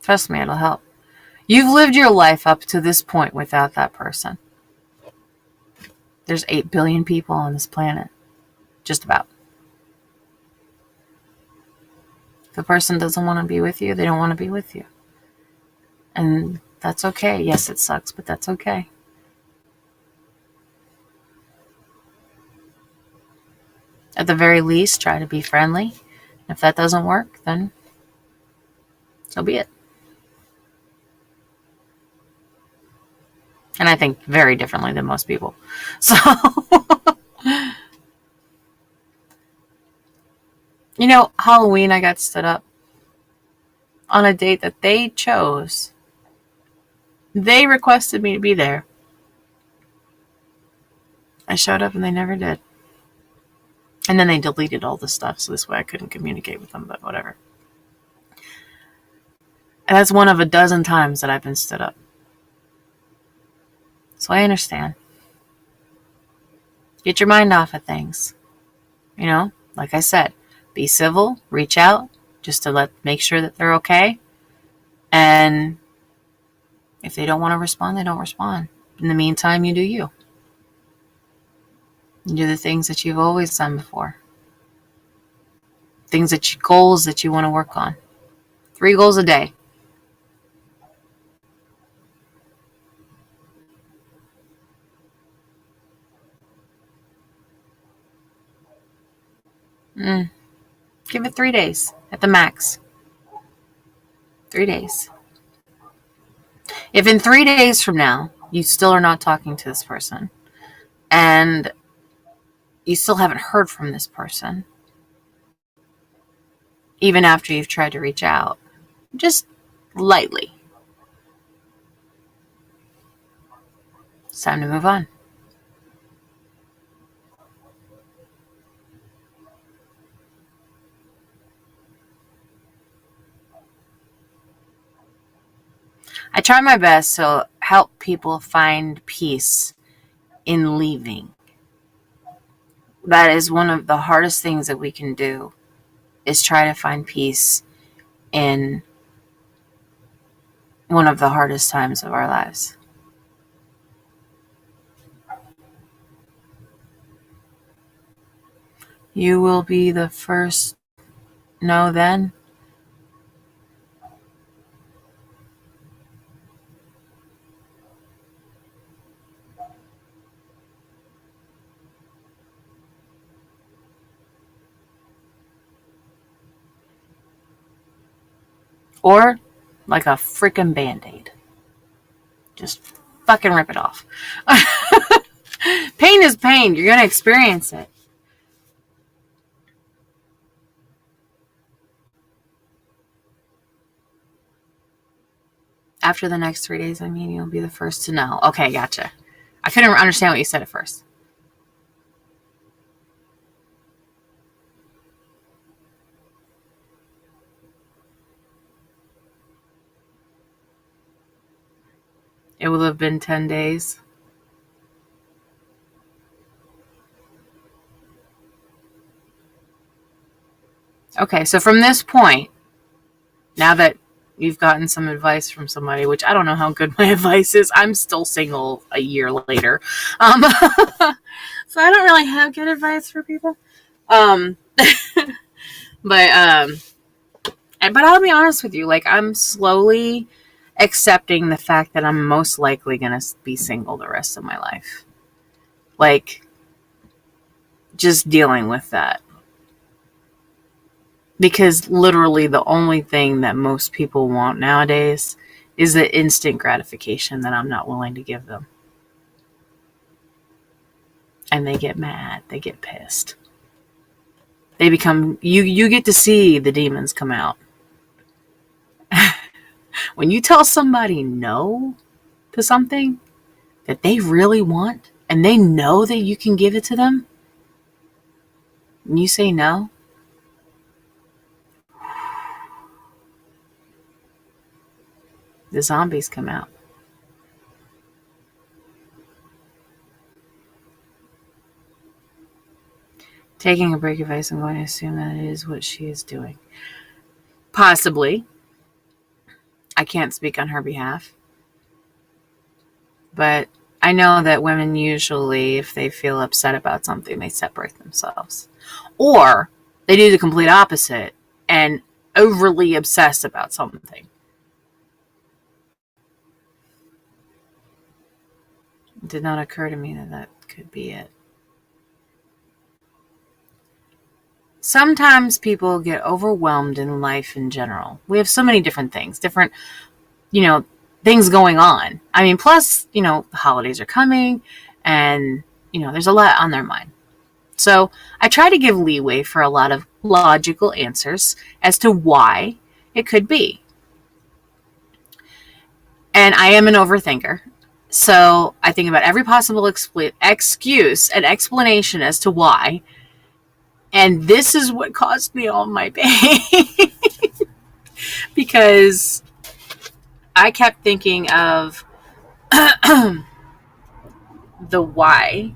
[SPEAKER 1] Trust me, it'll help. You've lived your life up to this point without that person. There's 8 billion people on this planet. Just about. If the person doesn't want to be with you, they don't want to be with you. And that's okay. Yes, it sucks, but that's okay. At the very least, try to be friendly. If that doesn't work, then so be it. And I think very differently than most people. So, Halloween, I got stood up on a date that they chose. They requested me to be there. I showed up and they never did. And then they deleted all the stuff, so this way I couldn't communicate with them, but whatever. And that's one of a dozen times that I've been stood up. So I understand. Get your mind off of things. You know, like I said, be civil, reach out, just to make sure that they're okay. And if they don't want to respond, they don't respond. In the meantime, you do you. You do the things that you've always done before. Goals that you want to work on. 3 goals a day. Give it 3 days at the max. 3 days. If in 3 days from now, you still are not talking to this person, and you still haven't heard from this person, even after you've tried to reach out, just lightly, it's time to move on. I try my best to help people find peace in leaving. That is one of the hardest things that we can do, is try to find peace in one of the hardest times of our lives. You will be the first know then. Or like a freaking Band-Aid. Just fucking rip it off. Pain is pain. You're going to experience it. After the next 3 days, you'll be the first to know. Okay, gotcha. I couldn't understand what you said at first. It will have been 10 days. Okay, so from this point, now that you've gotten some advice from somebody, which I don't know how good my advice is. I'm still single a year later. So I don't really have good advice for people. But I'll be honest with you, like, I'm slowly accepting the fact that I'm most likely going to be single the rest of my life. Like, just dealing with that. Because literally the only thing that most people want nowadays is the instant gratification that I'm not willing to give them. And they get mad. They get pissed. They become... You get to see the demons come out. When you tell somebody no to something that they really want, and they know that you can give it to them, and you say no, the zombies come out. Taking a break advice, I'm going to assume that it is what she is doing. Possibly. I can't speak on her behalf. But I know that women usually, if they feel upset about something, they separate themselves. Or they do the complete opposite and overly obsess about something. It did not occur to me that that could be it. Sometimes people get overwhelmed in life in general. We have so many different things, things going on. Plus, the holidays are coming and, there's a lot on their mind. So I try to give leeway for a lot of logical answers as to why it could be. And I am an overthinker. So I think about every possible excuse and explanation as to why. And this is what caused me all my pain. Because I kept thinking of the why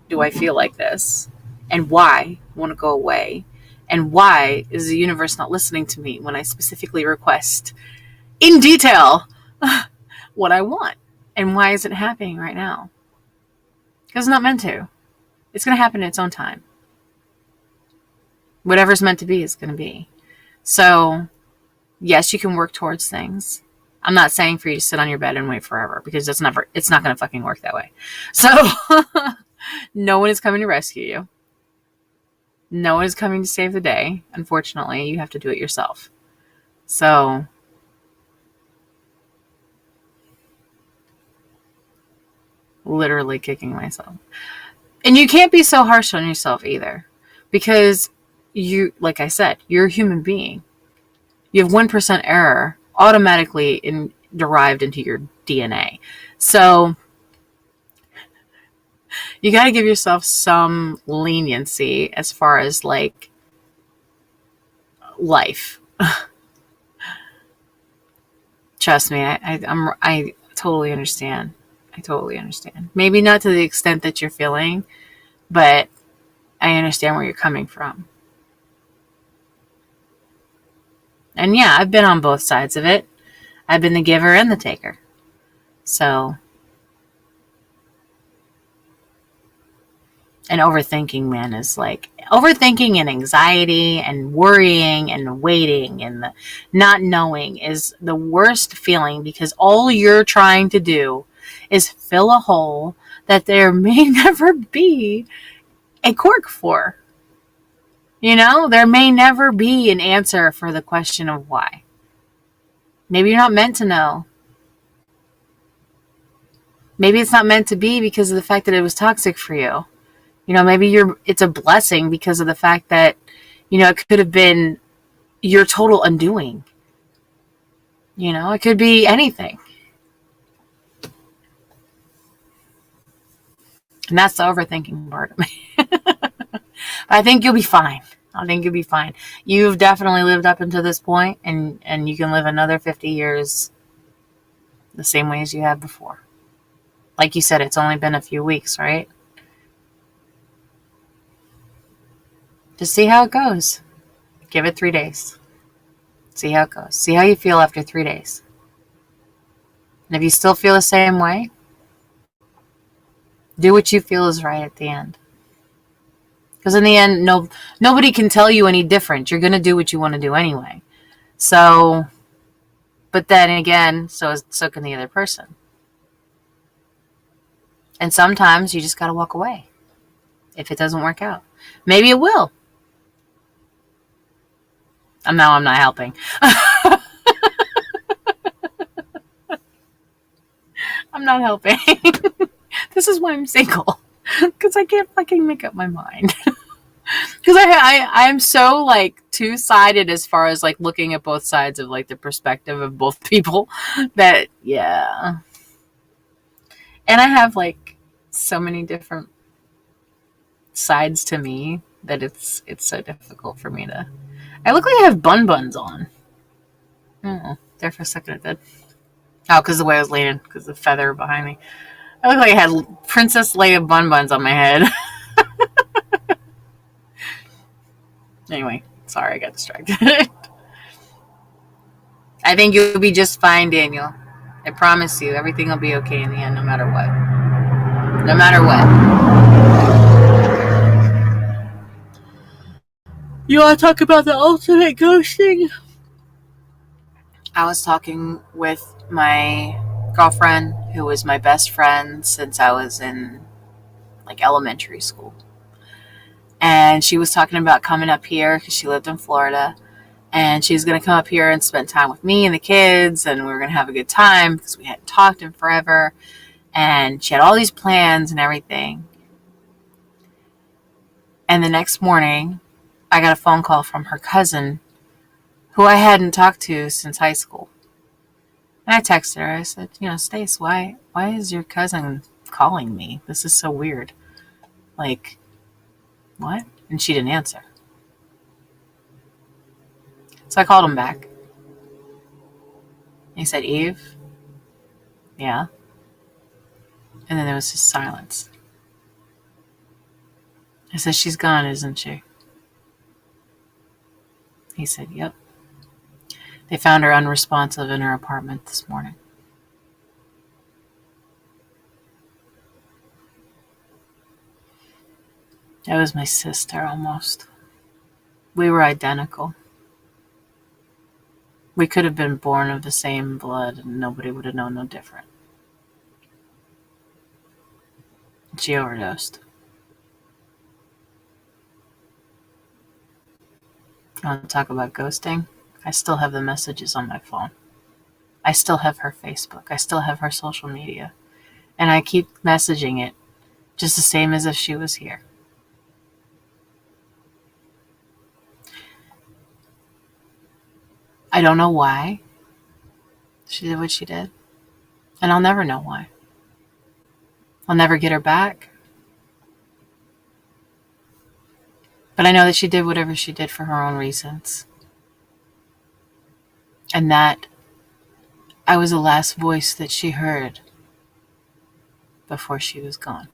[SPEAKER 1] do I feel like this? And why I want to go away? And why is the universe not listening to me when I specifically request in detail what I want? And why is it happening right now? Because it's not meant to. It's going to happen in its own time. Whatever's meant to be is going to be. So, yes, you can work towards things. I'm not saying for you to sit on your bed and wait forever, because it's not going to fucking work that way. So, no one is coming to rescue you. No one is coming to save the day. Unfortunately, you have to do it yourself. So, literally kicking myself. And you can't be so harsh on yourself either, because you, like I said, you're a human being. You have 1% error automatically derived into your DNA. So you got to give yourself some leniency as far as like life. Trust me, I totally understand. I totally understand. Maybe not to the extent that you're feeling, but I understand where you're coming from. And yeah, I've been on both sides of it. I've been the giver and the taker. So, and overthinking, man, is like overthinking and anxiety and worrying and waiting and the not knowing is the worst feeling, because all you're trying to do is fill a hole that there may never be a cork for. You know, there may never be an answer for the question of why. Maybe you're not meant to know. Maybe it's not meant to be because of the fact that it was toxic for you. You know, maybe it's a blessing because of the fact that, you know, it could have been your total undoing. You know, it could be anything. And that's the overthinking part of me. I think you'll be fine. I think you'll be fine. You've definitely lived up until this point, and you can live another 50 years the same way as you have before. Like you said, it's only been a few weeks, right? Just see how it goes. Give it 3 days. See how it goes. See how you feel after 3 days. And if you still feel the same way, do what you feel is right at the end. Because in the end, nobody can tell you any different. You're going to do what you want to do anyway. So, but then again, so can the other person. And sometimes you just got to walk away if it doesn't work out. Maybe it will. I'm not helping. I'm not helping. This is why I'm single. Because I can't fucking make up my mind. Because I'm so like two-sided as far as like looking at both sides of like the perspective of both people that, yeah. And I have like so many different sides to me that it's so difficult for me to. I look like I have buns on. Oh, there for a second it did. Oh, because the way I was laying, because the feather behind me. I look like I had Princess Leia buns on my head. Anyway, sorry, I got distracted. I think you'll be just fine, Daniel. I promise you, everything will be okay in the end, no matter what. No matter what. You want to talk about the ultimate ghosting? I was talking with my girlfriend, who was my best friend since I was in like elementary school. And she was talking about coming up here because she lived in Florida. And she was going to come up here and spend time with me and the kids. And we were going to have a good time because we hadn't talked in forever. And she had all these plans and everything. And the next morning, I got a phone call from her cousin, who I hadn't talked to since high school. And I texted her. I said, Stace, why is your cousin calling me? This is so weird. Like, what? And she didn't answer. So I called him back. He said, Eve? Yeah. And then there was just silence. I said, she's gone, isn't she? He said, yep. They found her unresponsive in her apartment this morning. That was my sister, almost. We were identical. We could have been born of the same blood and nobody would have known no different. She overdosed. You want to talk about ghosting? I still have the messages on my phone. I still have her Facebook. I still have her social media. And I keep messaging it just the same as if she was here. I don't know why she did what she did. And I'll never know why. I'll never get her back. But I know that she did whatever she did for her own reasons. And that I was the last voice that she heard before she was gone.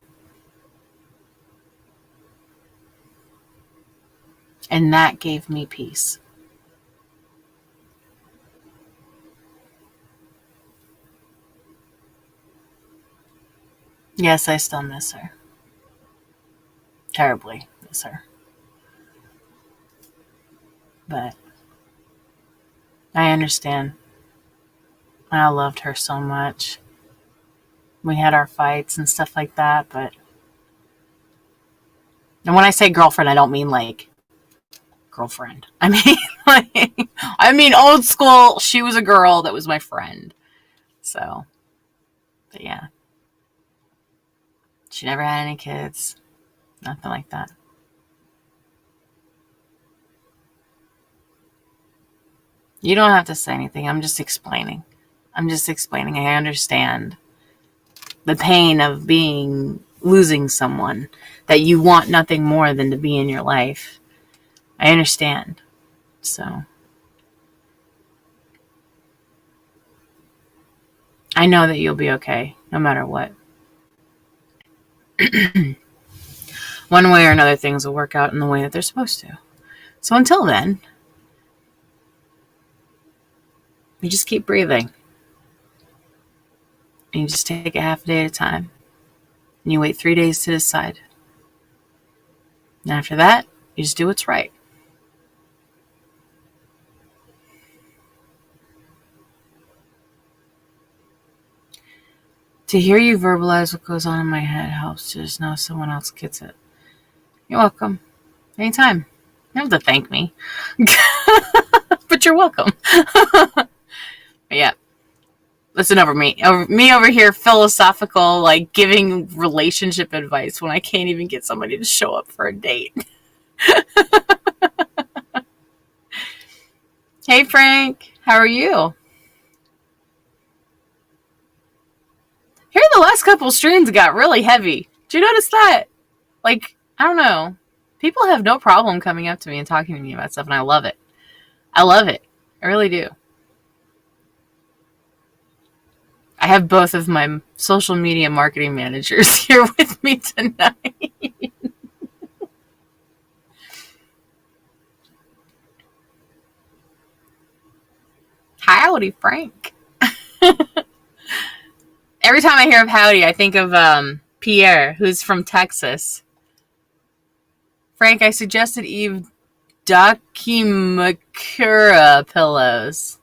[SPEAKER 1] And that gave me peace. Yes, I still miss her. Terribly miss her. But I understand. I loved her so much. We had our fights and stuff like that, but... And when I say girlfriend, I don't mean like girlfriend. I mean I mean old school, she was a girl that was my friend. So, but yeah. She never had any kids. Nothing like that. You don't have to say anything. I'm just explaining. I understand the pain of losing someone that you want nothing more than to be in your life. I understand. So I know that you'll be okay no matter what. One way or another, things will work out in the way that they're supposed to. So until then, you just keep breathing. And you just take it half a day at a time. And you wait 3 days to decide. And after that, you just do what's right. To hear you verbalize what goes on in my head helps to just know someone else gets it. You're welcome. Anytime. You don't have to thank me. But you're welcome. Yeah. Listen over me. Me over here, philosophical, like giving relationship advice when I can't even get somebody to show up for a date. Hey, Frank. How are you? Here, the last couple streams got really heavy. Did you notice that? Like, I don't know. People have no problem coming up to me and talking to me about stuff, and I love it. I love it. I really do. I have both of my social media marketing managers here with me tonight. Howdy, Frank. Every time I hear of Howdy, I think of Pierre, who's from Texas. Frank, I suggested Eve Dakimakura pillows.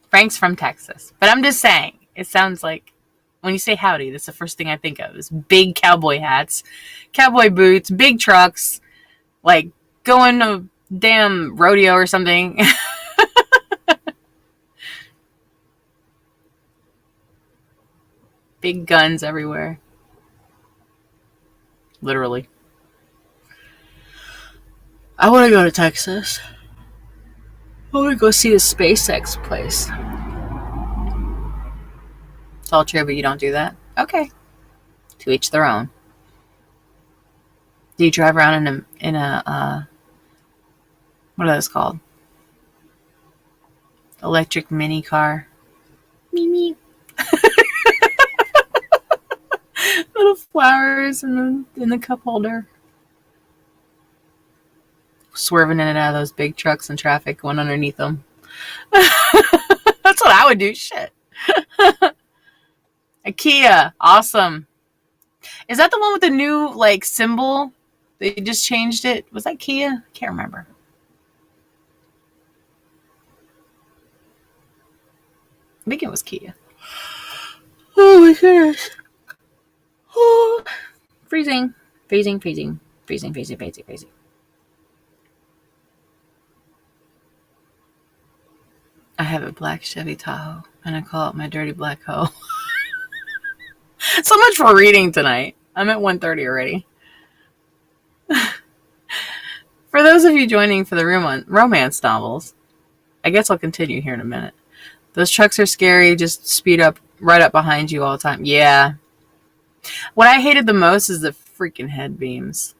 [SPEAKER 1] Frank's from Texas. But I'm just saying, it sounds like, when you say howdy, that's the first thing I think of is big cowboy hats, cowboy boots, big trucks, like going to a damn rodeo or something. Big guns everywhere. Literally. I want to go to Texas. I want to go see the SpaceX place. It's all true, but you don't do that? Okay. To each their own. Do you drive around in a what are those called? Electric mini car. Mimi. Little flowers in the cup holder. Swerving in and out of those big trucks in traffic, going underneath them. That's what I would do. Shit. IKEA. Awesome. Is that the one with the new, like, symbol? They just changed it. Was that Kia? I can't remember. I think it was Kia. Oh my goodness. Oh. Freezing. Freezing. I have a black Chevy Tahoe, and I call it my dirty black hoe. So much for reading tonight. I'm at 1:30 already. For those of you joining for the romance novels, I guess I'll continue here in a minute. Those trucks are scary. Just speed up right up behind you all the time. Yeah. What I hated the most is the freaking head beams.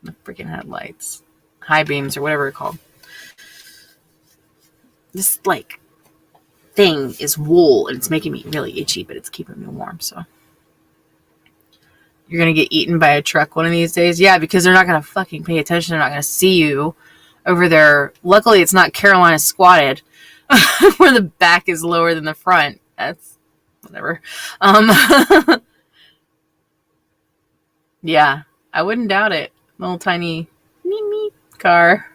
[SPEAKER 1] The freaking headlights. High beams or whatever it's called. This, like, thing is wool, and it's making me really itchy, but it's keeping me warm, so. You're going to get eaten by a truck one of these days? Yeah, because they're not going to fucking pay attention. They're not going to see you over there. Luckily, it's not Carolina squatted, where the back is lower than the front. That's whatever. Yeah, I wouldn't doubt it. Little tiny meep car.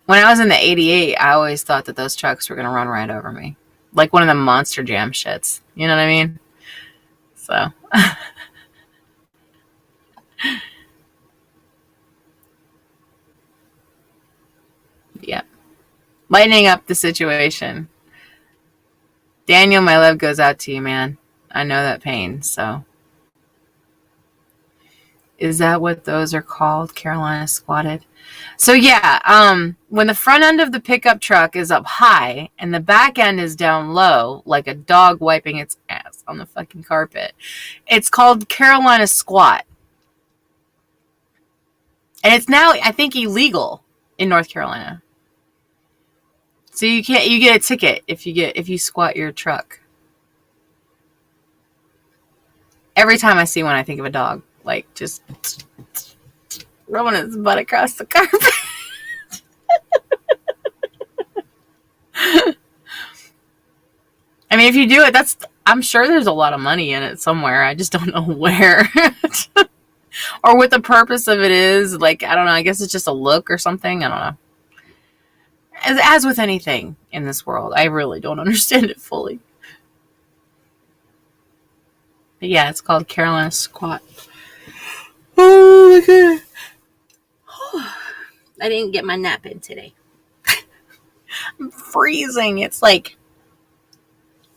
[SPEAKER 1] When I was in the 88, I always thought that those trucks were going to run right over me. Like one of the Monster Jam shits. You know what I mean? So. Yeah. Lightening up the situation. Daniel, my love goes out to you, man. I know that pain, so. Is that what those are called? Carolina squatted? So yeah, when the front end of the pickup truck is up high and the back end is down low, like a dog wiping its ass on the fucking carpet, it's called Carolina squat. And it's now, I think, illegal in North Carolina. So you get a ticket if you squat your truck. Every time I see one, I think of a dog, like just rubbing his butt across the carpet. I mean, if you do it, I'm sure there's a lot of money in it somewhere. I just don't know where. Or what the purpose of it is. Like, I don't know. I guess it's just a look or something. I don't know. As with anything in this world, I really don't understand it fully. But yeah, it's called Carolina squat. Oh my god. I didn't get my nap in today. I'm freezing. It's like,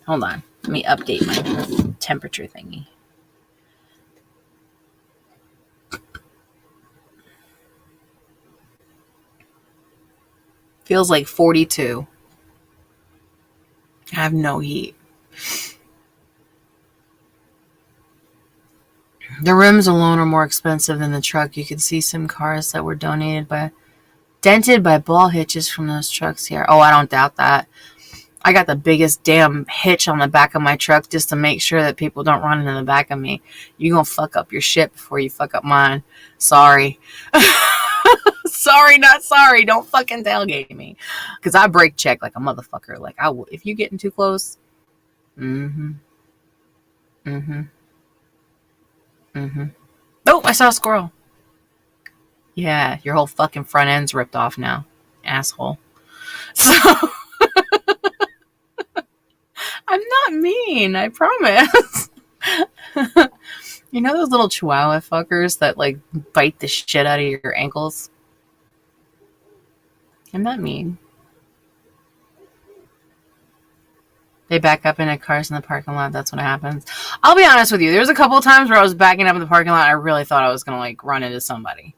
[SPEAKER 1] hold on. Let me update my temperature thingy. Feels like 42. I have no heat. The rims alone are more expensive than the truck. You can see some cars that were dented by ball hitches from those trucks here. Oh, I don't doubt that. I got the biggest damn hitch on the back of my truck just to make sure that people don't run into the back of me. You gonna fuck up your shit before you fuck up mine. Sorry. Sorry, not sorry. Don't fucking tailgate me. Because I brake check like a motherfucker. Like, if you getting too close. Oh, I saw a squirrel. Yeah, your whole fucking front end's ripped off now. Asshole. So, I'm not mean, I promise. You know those little chihuahua fuckers that, like, bite the shit out of your ankles? I'm not mean. They back up into cars in the parking lot. That's what happens. I'll be honest with you. There was a couple of times where I was backing up in the parking lot. I really thought I was going to, like, run into somebody.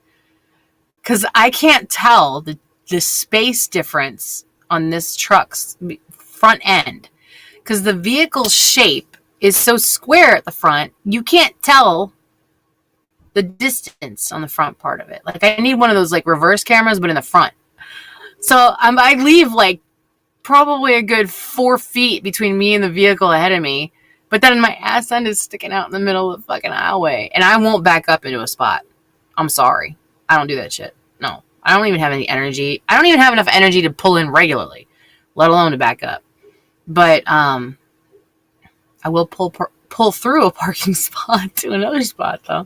[SPEAKER 1] because I can't tell the space difference on this truck's front end, because the vehicle's shape is so square at the front, you can't tell the distance on the front part of it. Like, I need one of those like reverse cameras, but in the front. So I leave like probably a good 4 feet between me and the vehicle ahead of me, but then my ass end is sticking out in the middle of the fucking aisleway, and I won't back up into a spot. I'm sorry. I don't do that shit. No. I don't even have any energy. I don't even have enough energy to pull in regularly, let alone to back up. But I will pull through a parking spot to another spot, though.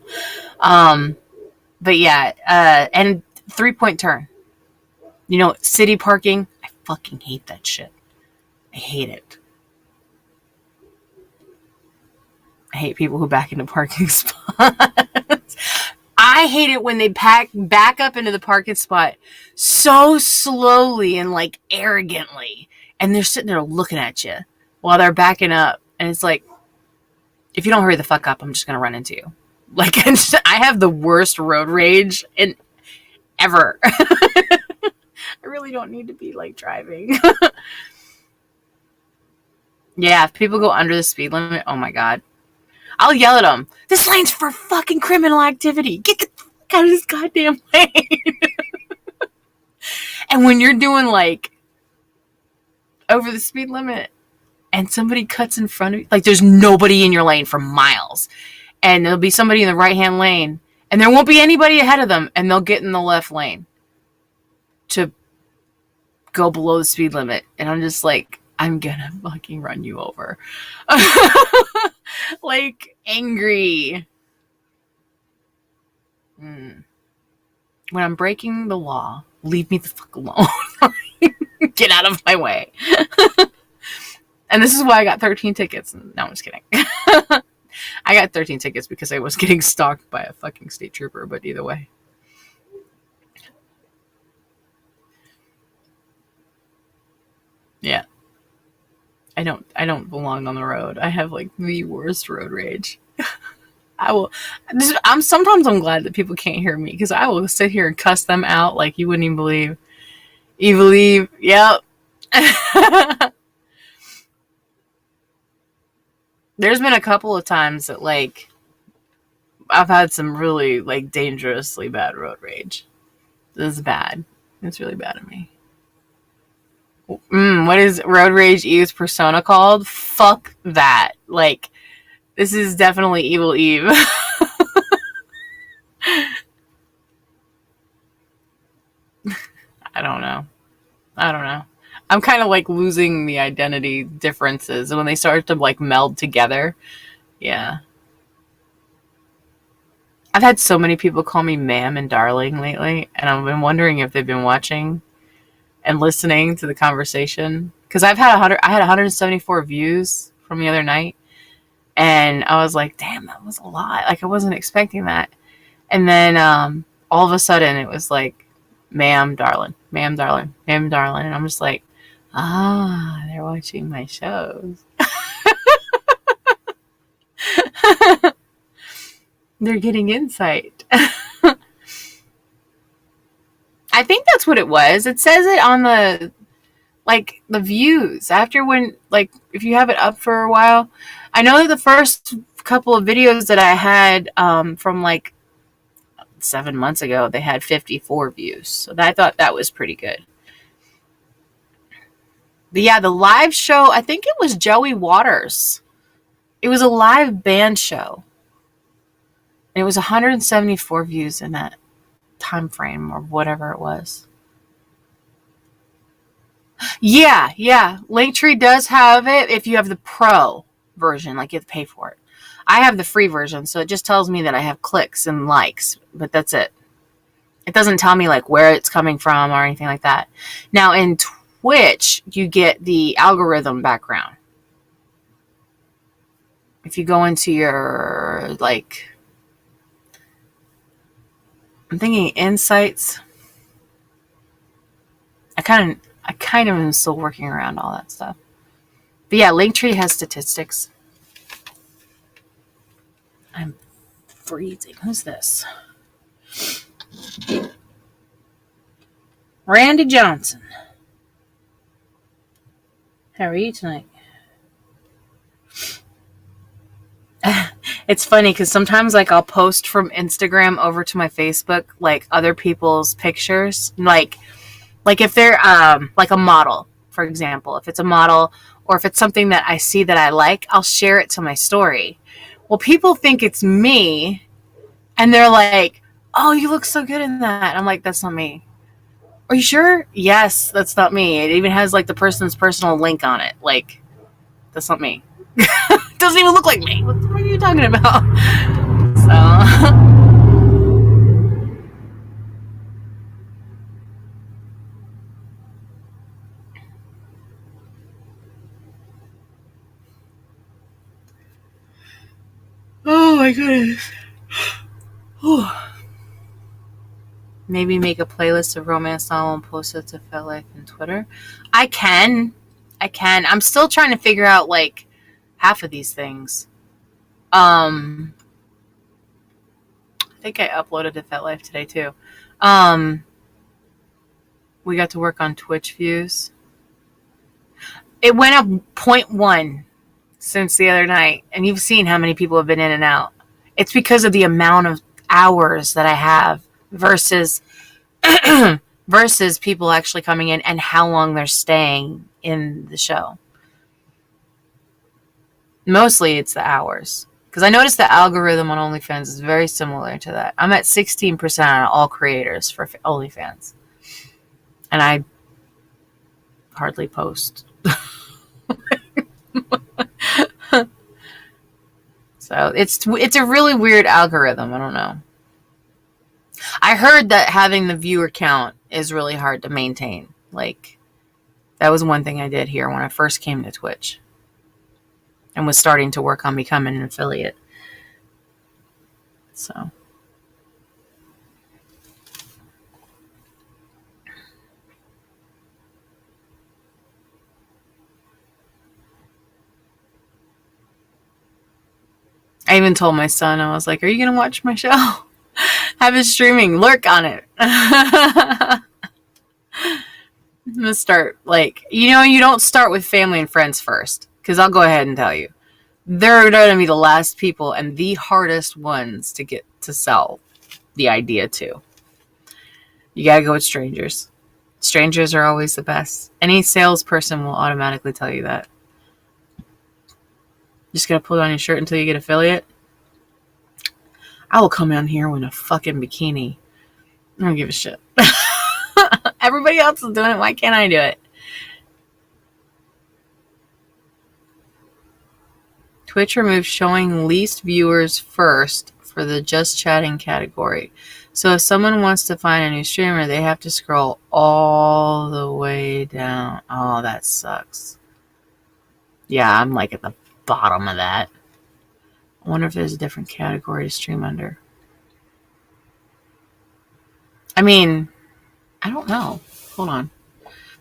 [SPEAKER 1] But yeah, and 3-point turn. You know, city parking, I fucking hate that shit. I hate it. I hate people who back into parking spots. I hate it when they back up into the parking spot so slowly and like arrogantly, and they're sitting there looking at you while they're backing up, and it's like, if you don't hurry the fuck up, I'm just gonna run into you. Like, I have the worst road rage ever. I really don't need to be like driving. Yeah, if people go under the speed limit, oh my god. I'll yell at them. This lane's for fucking criminal activity. Get the fuck out of this goddamn lane. And when you're doing like over the speed limit and somebody cuts in front of you, like there's nobody in your lane for miles, and there'll be somebody in the right-hand lane, and there won't be anybody ahead of them, and they'll get in the left lane to go below the speed limit. And I'm just like, I'm gonna fucking run you over. Like, angry. When I'm breaking the law, leave me the fuck alone. Get out of my way. And this is why I got 13 tickets. No, I'm just kidding. I got 13 tickets because I was getting stalked by a fucking state trooper, but either way. Yeah. I don't belong on the road. I have like the worst road rage. Sometimes I'm glad that people can't hear me, because I will sit here and cuss them out like you wouldn't even believe. You believe? Yep. There's been a couple of times that like I've had some really like dangerously bad road rage. This is bad. It's really bad at me. What is road rage Eve's persona called? Fuck that. Like, this is definitely Evil Eve. I don't know. I'm kind of like losing the identity differences when they start to like meld together. Yeah. I've had so many people call me ma'am and darling lately, and I've been wondering if they've been watching and listening to the conversation, because I had 174 views from the other night, and I was like, damn, that was a lot. Like, I wasn't expecting that. And then all of a sudden it was like, ma'am, darling, ma'am, darling, ma'am, darling, and I'm just like, they're watching my shows. They're getting insight. I think that's what it was. It says it on the views after, when, like, if you have it up for a while. I know that the first couple of videos that I had from like 7 months ago, they had 54 views. So I thought that was pretty good. But yeah, the live show, I think it was Joey Waters. It was a live band show. And it was 174 views in that time frame or whatever it was. Yeah. Linktree does have it if you have the pro version, like you have to pay for it. I have the free version, so it just tells me that I have clicks and likes, but that's it. It doesn't tell me like where it's coming from or anything like that. Now in Twitch, you get the algorithm background. If you go into your, like, I'm thinking insights. I kind of am still working around all that stuff. But yeah, Linktree has statistics. I'm freezing. Who's this? Randy Johnson. How are you tonight? It's funny because sometimes like I'll post from Instagram over to my Facebook like other people's pictures, like if they're like a model, for example, if it's a model or if it's something that I see that I like, I'll share it to my story. Well, people think it's me and they're like, "Oh, you look so good in that." I'm like, "That's not me." Are you sure? Yes, that's not me. It even has like the person's personal link on it. Like, that's not me. It doesn't even look like me. What are you talking about? So, oh my goodness. Whew. Maybe make a playlist of romance novel and post it to FetLife and Twitter. I can. I'm still trying to figure out like half of these things. I think I uploaded to FetLife today too. We got to work on Twitch views. It went up 0.1 since the other night, and you've seen how many people have been in and out. It's because of the amount of hours that I have versus versus people actually coming in and how long they're staying in the show. Mostly it's the hours. Because I noticed the algorithm on OnlyFans is very similar to that. I'm at 16% on all creators for OnlyFans. And I hardly post. So it's a really weird algorithm. I don't know. I heard that having the viewer count is really hard to maintain. Like, that was one thing I did here when I first came to Twitch and was starting to work on becoming an affiliate. So, I even told my son, I was like, "Are you going to watch my show? Have it streaming, lurk on it." I'm going to start, like, you don't start with family and friends first. Because I'll go ahead and tell you, they're going to be the last people and the hardest ones to get to sell the idea to. You got to go with strangers. Strangers are always the best. Any salesperson will automatically tell you that. Just got to put on your shirt until you get affiliate. I will come in here in a fucking bikini. I don't give a shit. Everybody else is doing it. Why can't I do it? Twitch removed showing least viewers first for the just chatting category. So if someone wants to find a new streamer, they have to scroll all the way down. Oh, that sucks. Yeah, I'm like at the bottom of that. I wonder if there's a different category to stream under. I mean, I don't know. Hold on.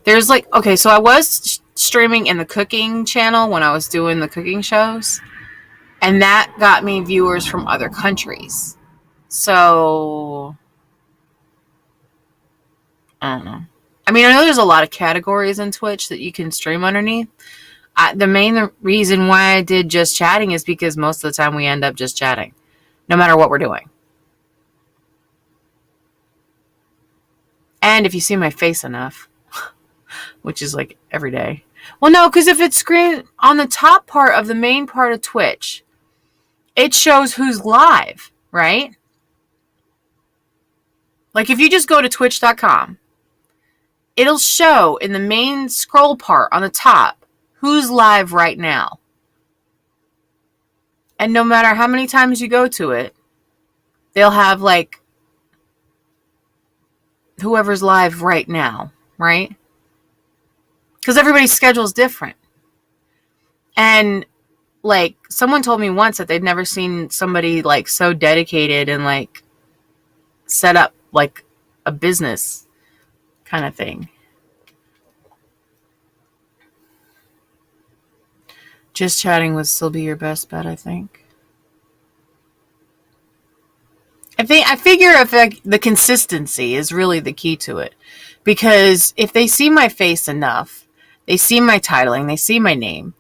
[SPEAKER 1] There's like, okay, so I was streaming in the cooking channel when I was doing the cooking shows, and that got me viewers from other countries. So, I don't know. I mean, I know there's a lot of categories in Twitch that you can stream underneath. The main reason why I did just chatting is because most of the time we end up just chatting, no matter what we're doing. And if you see my face enough, which is like every day. Well, no, because if it's screen on the top part of the main part of Twitch, it shows who's live, right? Like if you just go to twitch.com, it'll show in the main scroll part on the top who's live right now. And no matter how many times you go to it, they'll have like whoever's live right now, right? Because everybody's schedule is different. And like someone told me once that they'd never seen somebody like so dedicated and like set up like a business kind of thing. Just chatting would still be your best bet, I think. I figure if the consistency is really the key to it, Because if they see my face enough, they see my titling, they see my name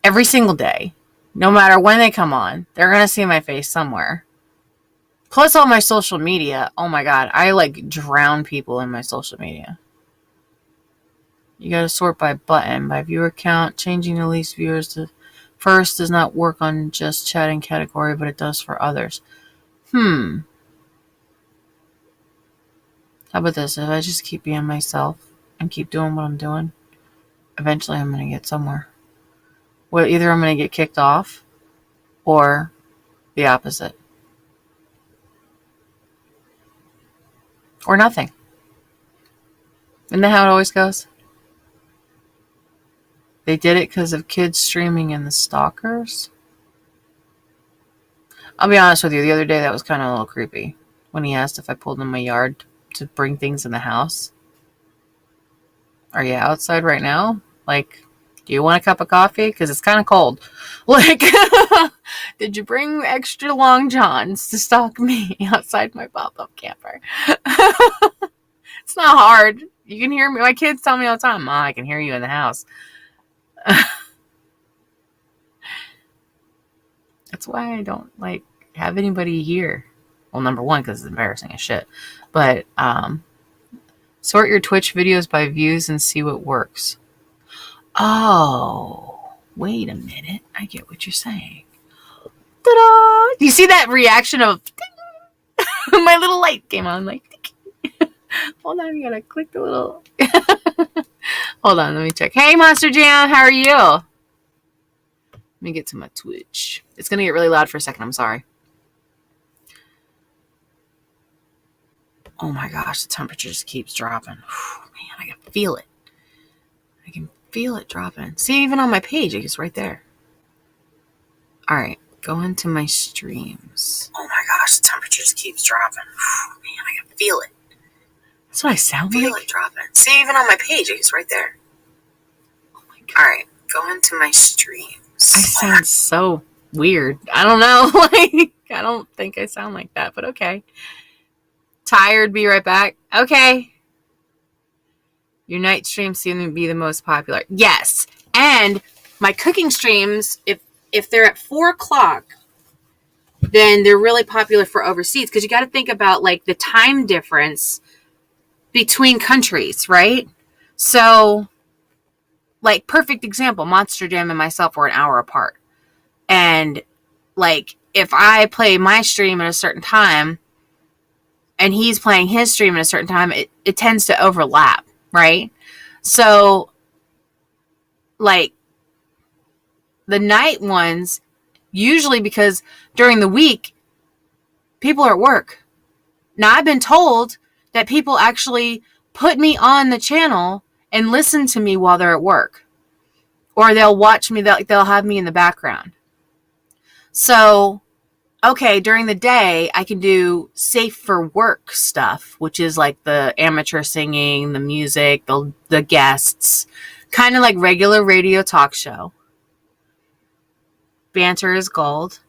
[SPEAKER 1] every single day, no matter when they come on, they're going to see my face somewhere. Plus all my social media. Oh my God. I like drown people in my social media. You got to sort by button, by viewer count. Changing the least viewers to first does not work on just chatting category, but it does for others. How about this? If I just keep being myself and keep doing what I'm doing, eventually I'm going to get somewhere. Well, either I'm going to get kicked off or the opposite. Or nothing. Isn't that how it always goes? They did it because of kids streaming and the stalkers. I'll be honest with you. The other day that was kind of a little creepy. When he asked if I pulled in my yard to bring things in the house. Are you outside right now? Like, do you want a cup of coffee? Because it's kind of cold. Like, did you bring extra long johns to stalk me outside my pop-up camper? It's not hard. You can hear me. My kids tell me all the time, Ma, I can hear you in the house. That's why I don't like have anybody here. Well, number one, because it's embarrassing as shit. But sort your Twitch videos by views and see what works. Oh, wait a minute. I get what you're saying. Ta-da! Do you see that reaction of my little light came on? Like, hold on, you gotta click the little. Hold on, let me check. Hey, Monster Jam, how are you? Let me get to my Twitch. It's gonna get really loud for a second. I'm sorry. Oh my gosh, the temperature just keeps dropping. Man, I can feel it. I can feel it dropping. See, even on my page, it's right there. All right, go into my streams. Oh my gosh, the temperature just keeps dropping. Man, I can feel it. That's what I sound like. Feel it dropping. See, even on my page, it's right there. Oh my God. All right, go into my streams. I sound so weird. I don't know. Like, I don't think I sound like that, but okay. Tired, be right back. Okay. Your night streams seem to be the most popular. Yes. And my cooking streams, if they're at 4 o'clock, then they're really popular for overseas. Because you got to think about, like, the time difference between countries, right? So, like, perfect example, Monster Jam and myself were an hour apart. And, like, if I play my stream at a certain time, and he's playing his stream at a certain time, it tends to overlap, right? So, like, the night ones, usually because during the week, people are at work. Now, I've been told that people actually put me on the channel and listen to me while they're at work. Or they'll watch me, they'll have me in the background. So, okay, during the day, I can do safe for work stuff, which is like the amateur singing, the music, the guests, kind of like regular radio talk show. Banter is gold.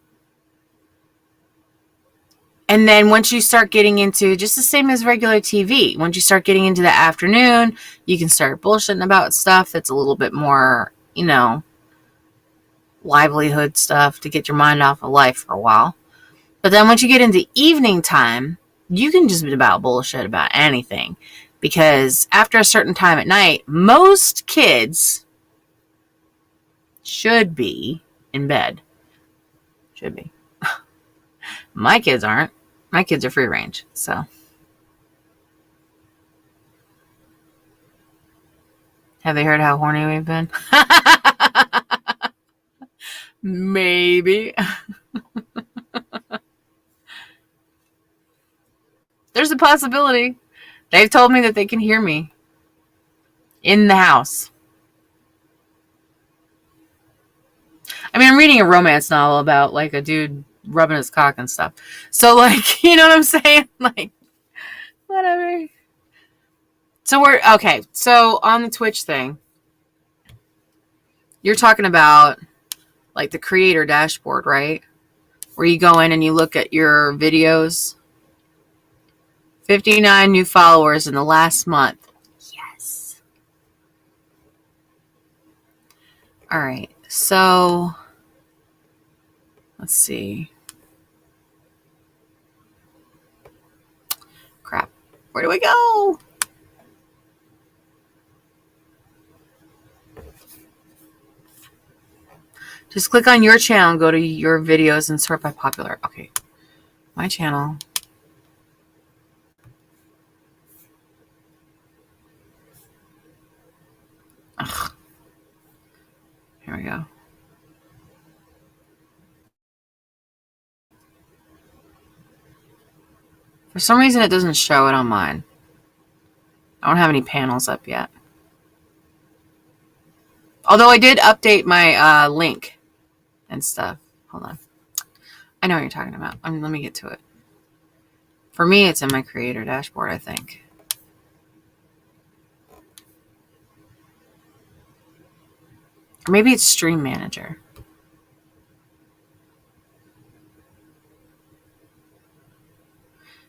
[SPEAKER 1] And then once you start getting into, just the same as regular TV, once you start getting into the afternoon, you can start bullshitting about stuff that's a little bit more, you know, livelihood stuff to get your mind off of life for a while. But then once you get into evening time, you can just be about bullshit about anything. Because after a certain time at night, most kids should be in bed. Should be. My kids aren't. My kids are free range, so. Have they heard how horny we've been? Maybe. There's a possibility. They've told me that they can hear me in the house. I mean, I'm reading a romance novel about, like, a dude rubbing his cock and stuff. So, like, you know what I'm saying? Like, whatever. So, okay. So, on the Twitch thing, you're talking about, like, the creator dashboard, right? Where you go in and you look at your videos. 59 new followers in the last month. Yes. All right. So let's see. Crap. Where do we go? Just click on your channel and go to your videos and sort by popular. Okay. My channel. Ugh. Here we go. For some reason, it doesn't show it on mine. I don't have any panels up yet. Although I did update my link and stuff. Hold on. I know what you're talking about. Let me get to it. For me, it's in my creator dashboard, I think. Or maybe it's Stream Manager.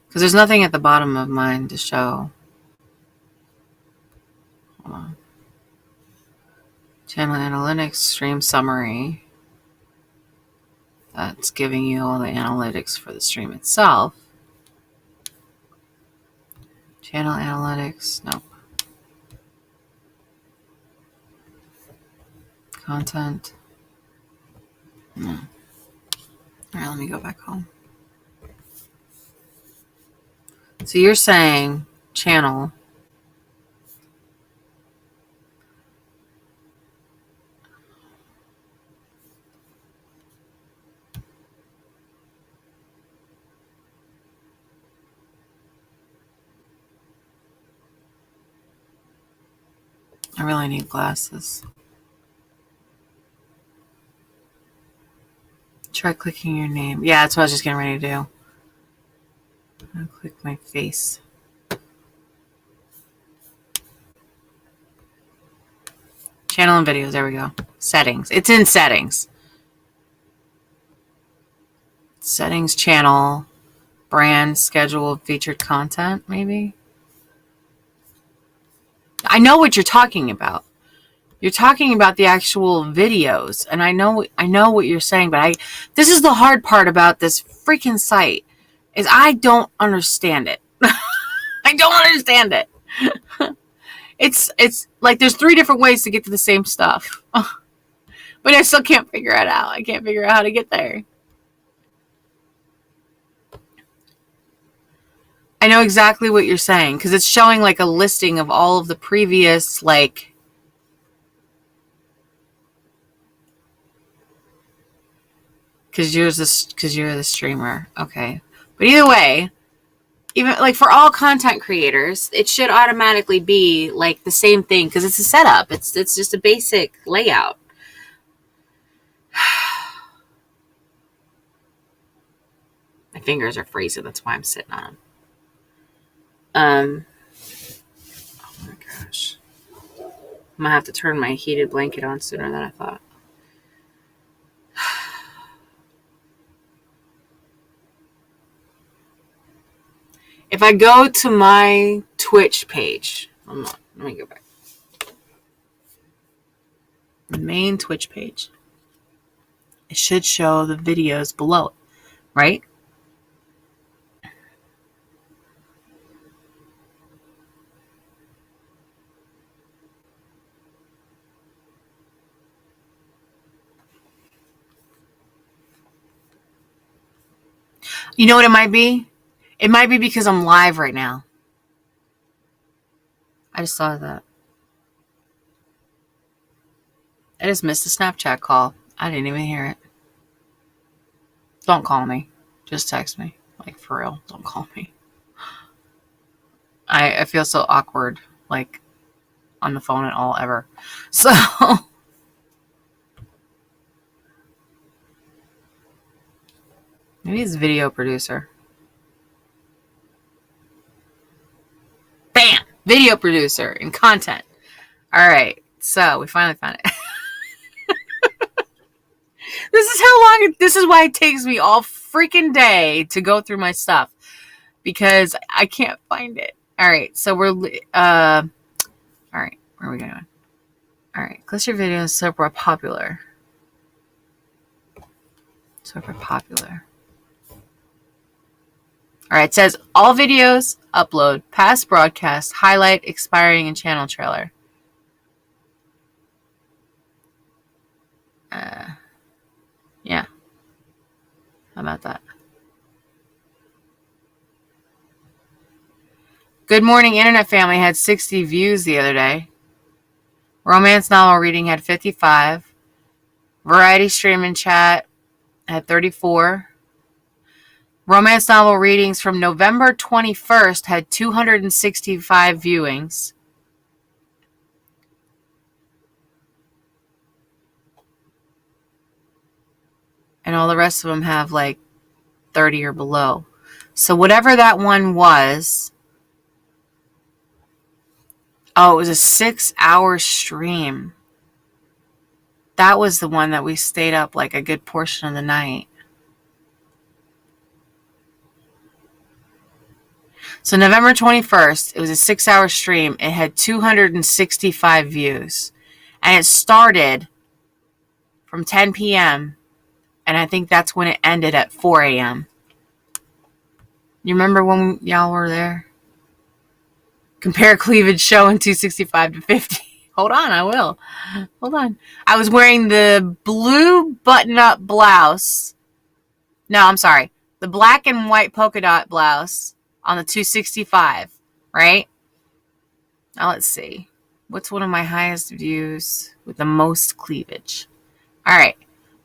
[SPEAKER 1] Because there's nothing at the bottom of mine to show. Hold on. Channel Analytics, Stream Summary. That's giving you all the analytics for the stream itself. Channel Analytics, nope. Content. No. All right, let me go back home. So you're saying channel. I really need glasses. Try clicking your name. Yeah, that's what I was just getting ready to do. I'll click my face. Channel and videos. There we go. Settings. It's in settings. Settings, channel, brand, schedule, featured content, maybe. I know what you're talking about. You're talking about the actual videos, and I know what you're saying, but this is the hard part about this freaking site is I don't understand it. I don't understand it. It's like there's 3 different ways to get to the same stuff. But I still can't figure it out. I can't figure out how to get there. I know exactly what you're saying because it's showing like a listing of all of the previous like because you're the streamer. Okay. But either way, even like for all content creators, it should automatically be like the same thing because it's a setup. It's just a basic layout. My fingers are freezing. That's why I'm sitting on them. Oh my gosh. I'm gonna have to turn my heated blanket on sooner than I thought. If I go to my Twitch page, let me go back. The main Twitch page. It should show the videos below it, right? You know what it might be? It might be because I'm live right now. I just saw that. I just missed a Snapchat call. I didn't even hear it. Don't call me. Just text me. Like, for real. Don't call me. I feel so awkward, like, on the phone at all, ever. So... maybe it's video producer. Bam! Video producer and content. All right. So we finally found it. This is why it takes me all freaking day to go through my stuff. because I can't find it. All right, so we're all right. Where are we going? All right, cluster videos super popular. Super popular. All right, it says all videos upload, past broadcast, highlight, expiring, and channel trailer. Yeah. How about that? Good Morning Internet Family had 60 views the other day. Romance Novel Reading had 55. Variety Stream and Chat had 34. Romance Novel Readings from November 21st had 265 viewings. And all the rest of them have like 30 or below. So whatever that one was, it was a 6-hour stream. That was the one that we stayed up like a good portion of the night. So November 21st, it was a 6-hour stream. It had 265 views. And it started from 10 p.m. And I think that's when it ended at 4 a.m. You remember when y'all were there? Compare cleavage show in 265 to 50. Hold on, I will. Hold on. I was wearing the blue button-up blouse. No, I'm sorry. The black and white polka dot blouse on the 265, right? Now let's see. What's one of my highest views with the most cleavage? All right.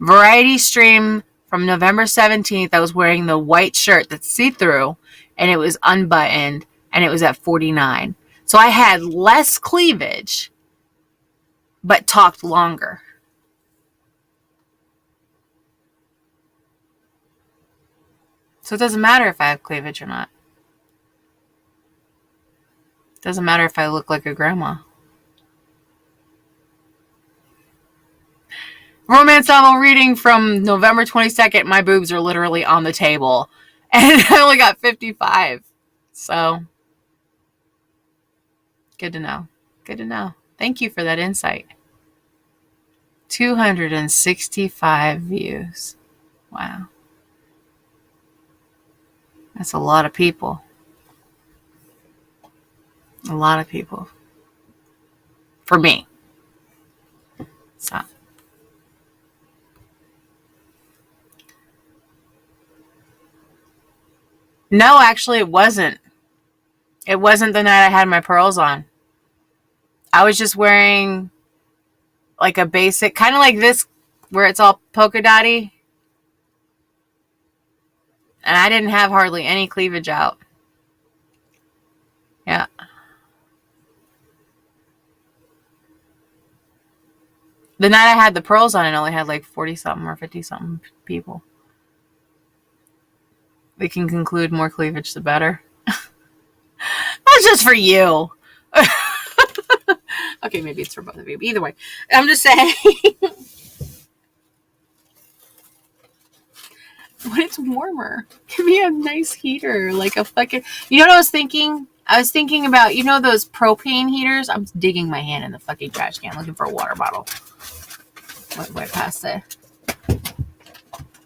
[SPEAKER 1] Variety Stream from November 17th. I was wearing the white shirt that's see-through, and it was unbuttoned, and it was at 49. So I had less cleavage, but talked longer. So it doesn't matter if I have cleavage or not. It doesn't matter if I look like a grandma. Romance Novel Reading from November 22nd. My boobs are literally on the table. And I only got 55. So, good to know. Good to know. Thank you for that insight. 265 views. Wow. That's a lot of people. A lot of people. For me. So. No, actually, it wasn't. It wasn't the night I had my pearls on. I was just wearing like a basic, kind of like this, where it's all polka dotty. And I didn't have hardly any cleavage out. Yeah. The night I had the pearls on, it only had like 40-something or 50-something people. We can conclude more cleavage, the better. That's just for you. Okay, maybe it's for both of you. Either way, I'm just saying. When it's warmer, give me a nice heater, like a fucking. You know what I was thinking? I was thinking about, those propane heaters. I'm digging my hand in the fucking trash can, looking for a water bottle. Went way past it. A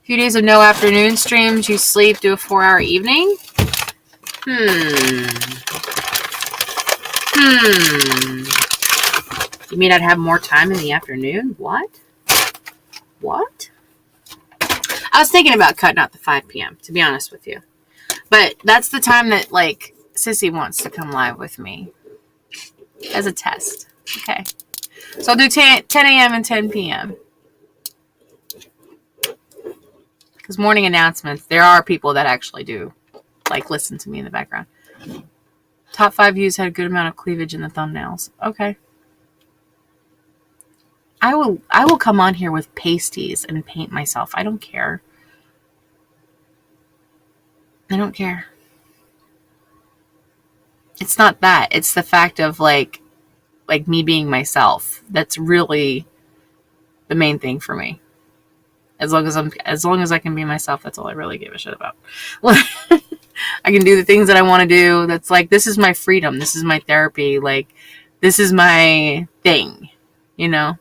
[SPEAKER 1] few days of no afternoon streams. You sleep, do a 4-hour evening. You mean I'd have more time in the afternoon? What? I was thinking about cutting out the 5 p.m., to be honest with you. But that's the time that, like, Sissy wants to come live with me. As a test. Okay. So I'll do 10 a.m. and 10 p.m. Because morning announcements, there are people that actually do, like, listen to me in the background. Top 5 views had a good amount of cleavage in the thumbnails. Okay. I will come on here with pasties and paint myself. I don't care. I don't care. It's not that. It's the fact of like me being myself. That's really the main thing for me. As long as I can be myself, that's all I really give a shit about. I can do the things that I want to do. That's like, this is my freedom. This is my therapy. Like, this is my thing, you know?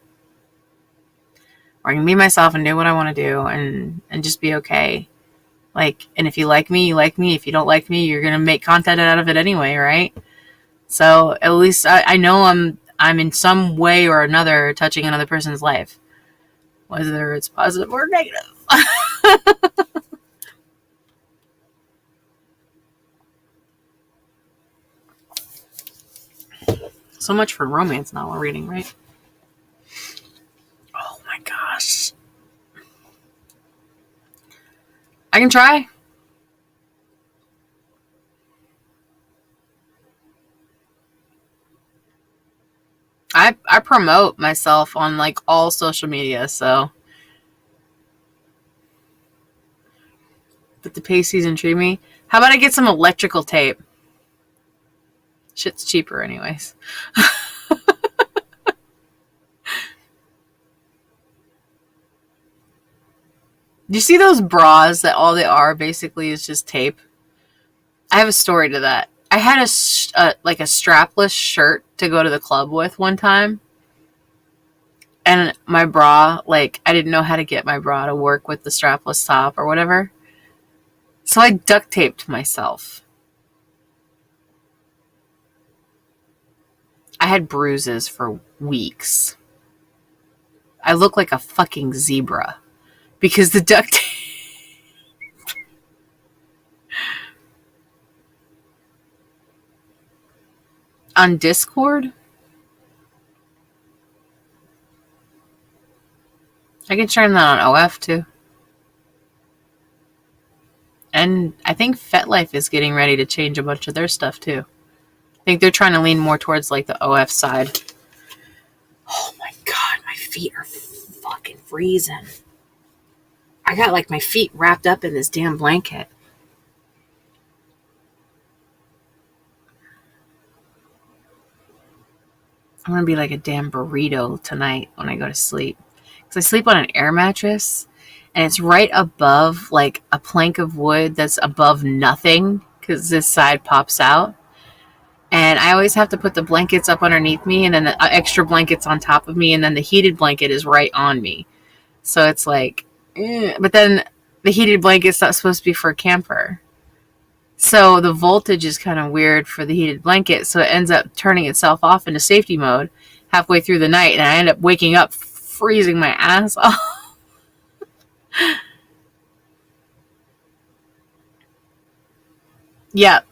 [SPEAKER 1] Or I can be myself and do what I want to do and just be okay. Like, and if you like me, you like me. If you don't like me, you're going to make content out of it anyway, right? So at least I know I'm in some way or another touching another person's life, whether it's positive or negative. So much for romance novel reading, right? Oh my gosh. I can try. I promote myself on like all social media, so. But the pasties intrigue me. How about I get some electrical tape? Shit's cheaper anyways. Do you see those bras that all they are basically is just tape? I have a story to that. I had like a strapless shirt to go to the club with one time. And my bra, like, I didn't know how to get my bra to work with the strapless top or whatever. So I duct taped myself. I had bruises for weeks. I look like a fucking zebra because the duct tape. On Discord? I can turn that on OF too. And I think FetLife is getting ready to change a bunch of their stuff too. I think they're trying to lean more towards like the OF side. Oh my god, my feet are fucking freezing. I got like my feet wrapped up in this damn blanket. I'm gonna be like a damn burrito tonight when I go to sleep. Because I sleep on an air mattress and it's right above like a plank of wood that's above nothing because this side pops out. And I always have to put the blankets up underneath me and then the extra blankets on top of me, and then the heated blanket is right on me. So it's like, but then the heated blanket's not supposed to be for a camper. So the voltage is kind of weird for the heated blanket, so it ends up turning itself off into safety mode halfway through the night, and I end up waking up freezing my ass off. Yep.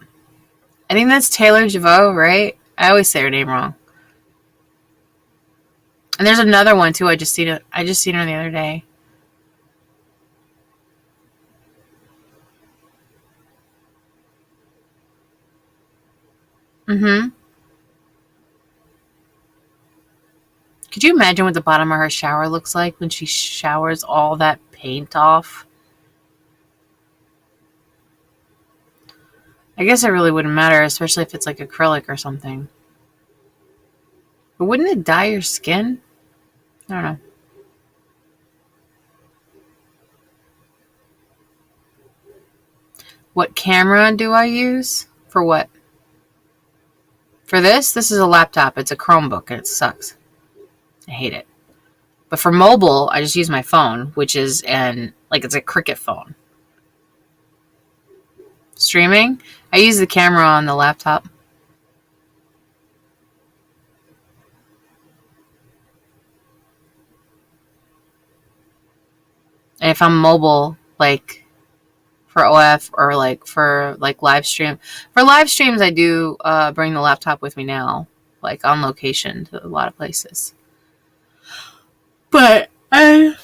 [SPEAKER 1] I think that's Taylor Javot, right? I always say her name wrong. And there's another one too. I just seen her the other day. Mm-hmm. Could you imagine what the bottom of her shower looks like when she showers all that paint off? I guess it really wouldn't matter, especially if it's like acrylic or something. But wouldn't it dye your skin? I don't know. What camera do I use? For what? For this? This is a laptop. It's a Chromebook and it sucks. I hate it. But for mobile, I just use my phone, which is it's a Cricket phone. Streaming? I use the camera on the laptop. And if I'm mobile, like for OF or like for like live stream. For live streams, I do bring the laptop with me now, like on location to a lot of places. But I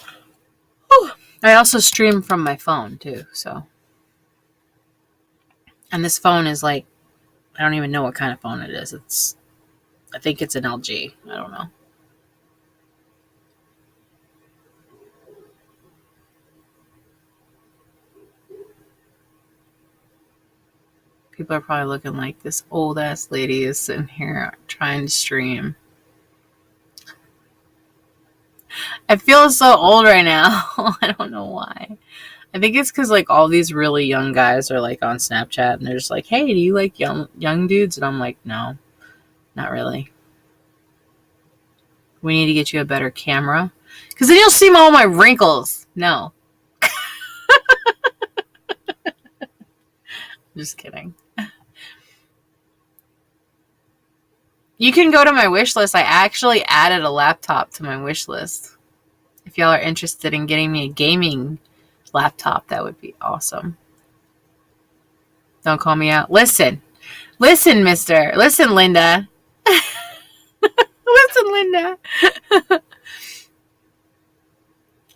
[SPEAKER 1] also stream from my phone too, so. And this phone is like, I don't even know what kind of phone it is. I think it's an LG. I don't know. People are probably looking like this old ass lady is sitting here trying to stream. I feel so old right now. I don't know why. I think it's because like all these really young guys are like on Snapchat and they're just like, hey, do you like young dudes? And I'm like, no, not really. We need to get you a better camera because then you'll see all my wrinkles. No. Just kidding. You can go to my wish list. I actually added a laptop to my wish list. If y'all are interested in getting me a gaming laptop, that would be awesome. Don't call me out. Listen, mister. Listen, Linda. Listen, Linda.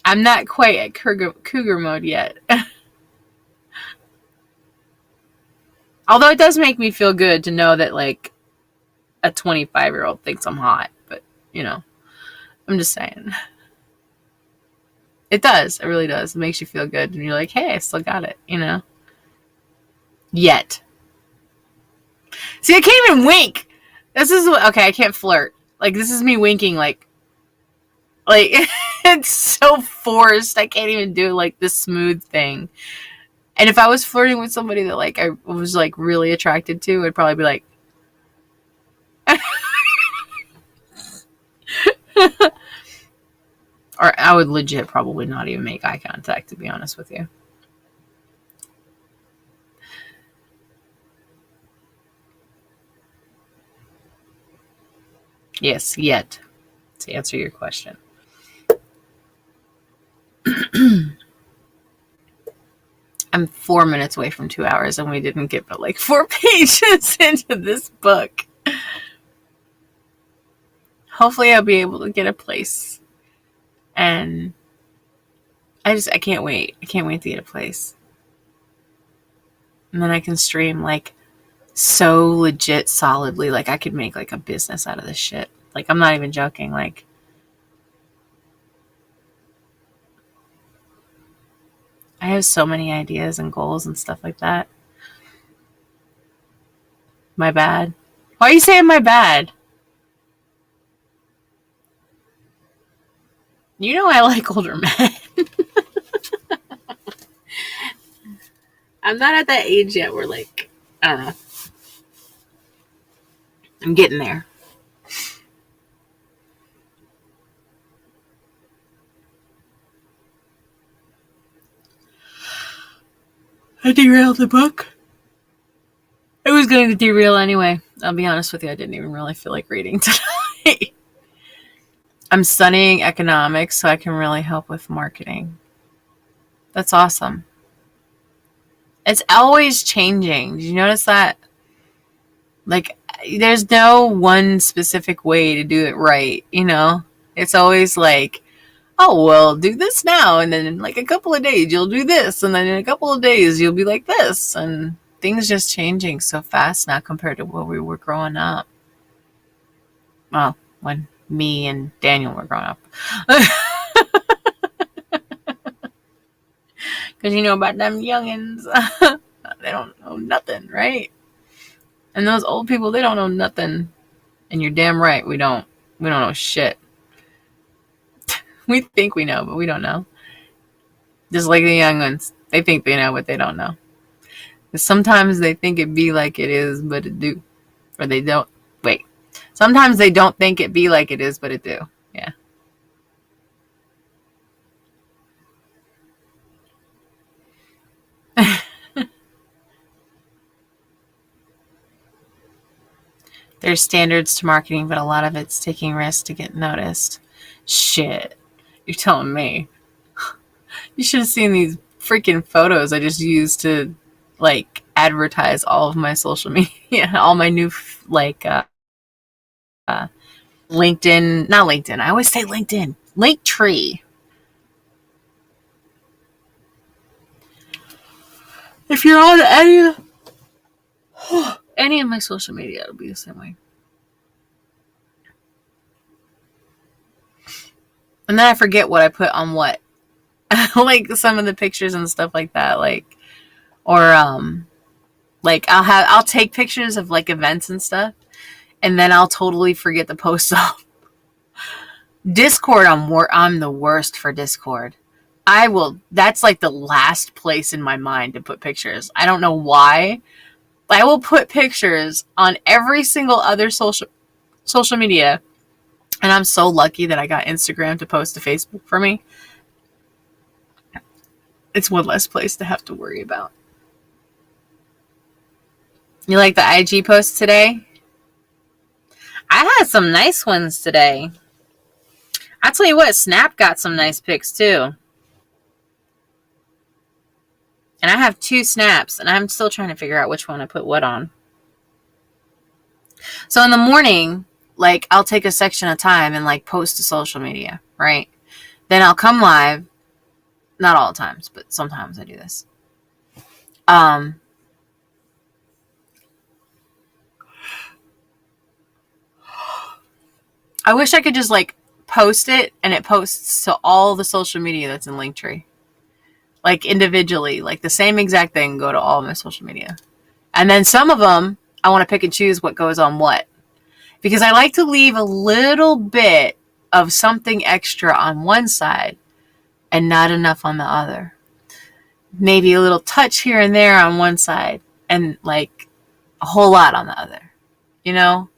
[SPEAKER 1] I'm not quite at cougar mode yet. Although it does make me feel good to know that, like, a 25-year-old thinks I'm hot. But, you know, I'm just saying. It does. It really does. It makes you feel good. And you're like, hey, I still got it, you know? Yet. See, I can't even wink. This is, okay, I can't flirt. Like, this is me winking, like, it's so forced. I can't even do, like, the smooth thing. And if I was flirting with somebody that, like, I was, like, really attracted to, I'd probably be like, or I would legit probably not even make eye contact, to be honest with you. Yes, yet, to answer your question. I'm 4 minutes away from 2 hours, and we didn't get but like 4 pages into this book. Hopefully I'll be able to get a place. And I can't wait. I can't wait to get a place. And then I can stream, like, so legit solidly. Like, I could make, like, a business out of this shit. Like, I'm not even joking. Like, I have so many ideas and goals and stuff like that. My bad. Why are you saying my bad? You know I like older men. I'm not at that age yet where, like, I don't know. I'm getting there. I derailed the book. I was going to derail anyway. I'll be honest with you, I didn't even really feel like reading tonight. I'm studying economics so I can really help with marketing. That's awesome. It's always changing. Did you notice that? Like, there's no one specific way to do it right, you know? It's always like, oh, well, do this now, and then in like a couple of days you'll do this, and then in a couple of days you'll be like this, and things just changing so fast now compared to when we were growing up. Well, when me and Daniel were growing up. Because you know about them youngins. They don't know nothing, right? And those old people, they don't know nothing. And you're damn right, we don't. We don't know shit. We think we know, but we don't know. Just like the young ones. They think they know, but they don't know. Sometimes they think it be like it is, but it do. Or they don't. Wait. Sometimes they don't think it be like it is, but it do. Yeah. There's standards to marketing, but a lot of it's taking risks to get noticed. Shit. You're telling me. You should have seen these freaking photos I just used to, like, advertise all of my social media, all my new, like, LinkedIn, not LinkedIn. I always say LinkedIn. Linktree. If you're on any of my social media, it'll be the same way. And then I forget what I put on what. Like some of the pictures and stuff like that. Like, or, like I'll take pictures of like events and stuff, and then I'll totally forget to post them. Discord, I'm the worst for Discord. That's like the last place in my mind to put pictures. I don't know why. I will put pictures on every single other social media. And I'm so lucky that I got Instagram to post to Facebook for me. It's one less place to have to worry about. You like the IG post today? I had some nice ones today. I'll tell you what, Snap got some nice pics too. And I have 2 snaps, and I'm still trying to figure out which one I put what on. So in the morning, like, I'll take a section of time and, like, post to social media, right? Then I'll come live. Not all the times, but sometimes I do this. I wish I could just, like, post it, and it posts to all the social media that's in Linktree. Like, individually, like the same exact thing go to all of my social media. And then some of them, I want to pick and choose what goes on what. Because I like to leave a little bit of something extra on one side and not enough on the other. Maybe a little touch here and there on one side and like a whole lot on the other. You know?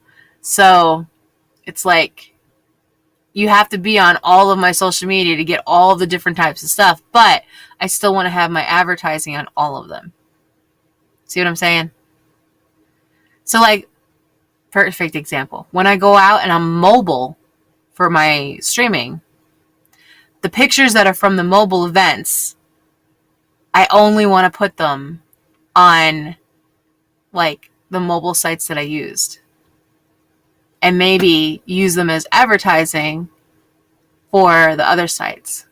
[SPEAKER 1] So it's like you have to be on all of my social media to get all the different types of stuff, but I still want to have my advertising on all of them. See what I'm saying? So, like, perfect example. When I go out and I'm mobile for my streaming, the pictures that are from the mobile events, I only want to put them on, like, the mobile sites that I used. And maybe use them as advertising for the other sites.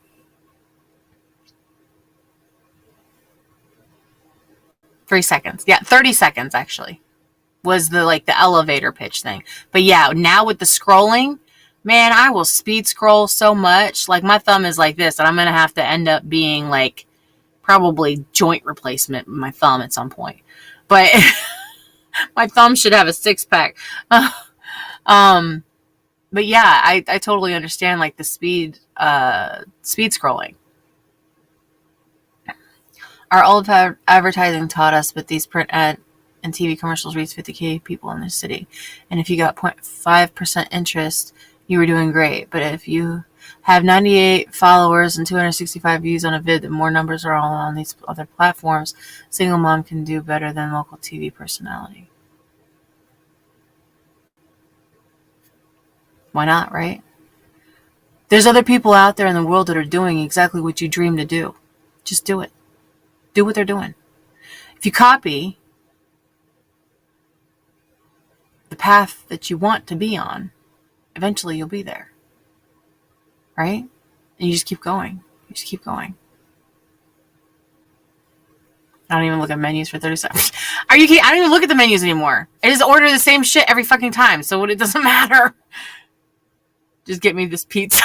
[SPEAKER 1] Three seconds. Yeah, 30 seconds actually was the elevator pitch thing. But yeah, now with the scrolling, man, I will speed scroll so much. Like, my thumb is like this, and I'm going to have to end up being like probably joint replacement with my thumb at some point. But my thumb should have a 6-pack. But yeah, I totally understand like the speed scrolling. Our old advertising taught us, but these print ad and TV commercials reach 50K people in the city. And if you got 0.5% interest, you were doing great. But if you have 98 followers and 265 views on a vid, the more numbers are all on these other platforms, single mom can do better than local TV personality. Why not, right? There's other people out there in the world that are doing exactly what you dream to do. Just do it. Do what they're doing. If you copy the path that you want to be on, eventually you'll be there. Right? And you just keep going. You just keep going. I don't even look at menus for 30 seconds. Are you kidding? I don't even look at the menus anymore. I just order the same shit every fucking time. So it doesn't matter. Just get me this pizza.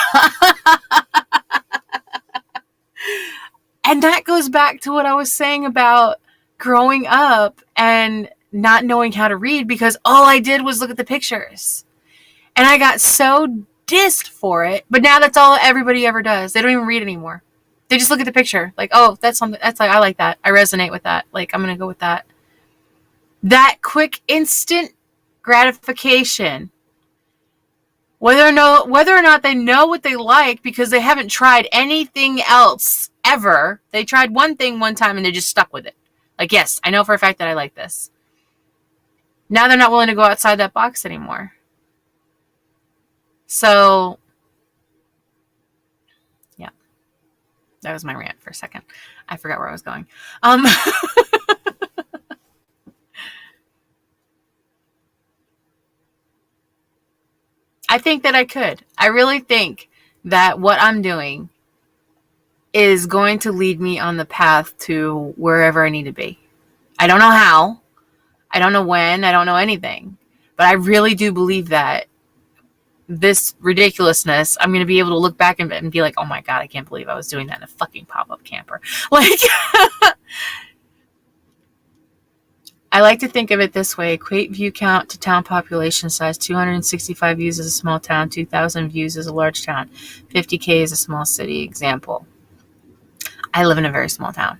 [SPEAKER 1] And that goes back to what I was saying about growing up and not knowing how to read, because all I did was look at the pictures. And I got so dissed for it. But now that's all everybody ever does. They don't even read anymore. They just look at the picture. Like, oh, that's something. That's like, I like that. I resonate with that. Like, I'm going to go with that. That quick, instant gratification. Whether or not they know what they like because they haven't tried anything else ever. They tried one thing one time and they just stuck with it. Like, yes, I know for a fact that I like this. Now they're not willing to go outside that box anymore. So, yeah. That was my rant for a second. I forgot where I was going. I think that I could. I really think that what I'm doing is going to lead me on the path to wherever I need to be. I don't know how. I don't know when. I don't know anything. But I really do believe that this ridiculousness, I'm going to be able to look back and be like, oh my God, I can't believe I was doing that in a fucking pop-up camper. Like, I like to think of it this way. Equate view count to town population size. 265 views is a small town. 2,000 views is a large town. 50K is a small city. Example. I live in a very small town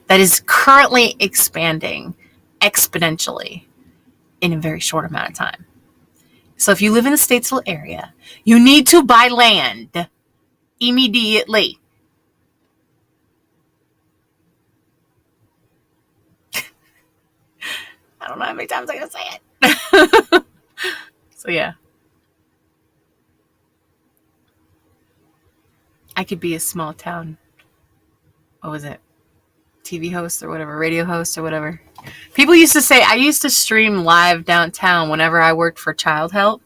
[SPEAKER 1] that is currently expanding exponentially in a very short amount of time. So if you live in the Statesville area, you need to buy land immediately. I don't know how many times I'm going to say it. So yeah. I could be a small town, what was it? TV host or whatever, radio host or whatever. People used to say, I used to stream live downtown whenever I worked for Child Help.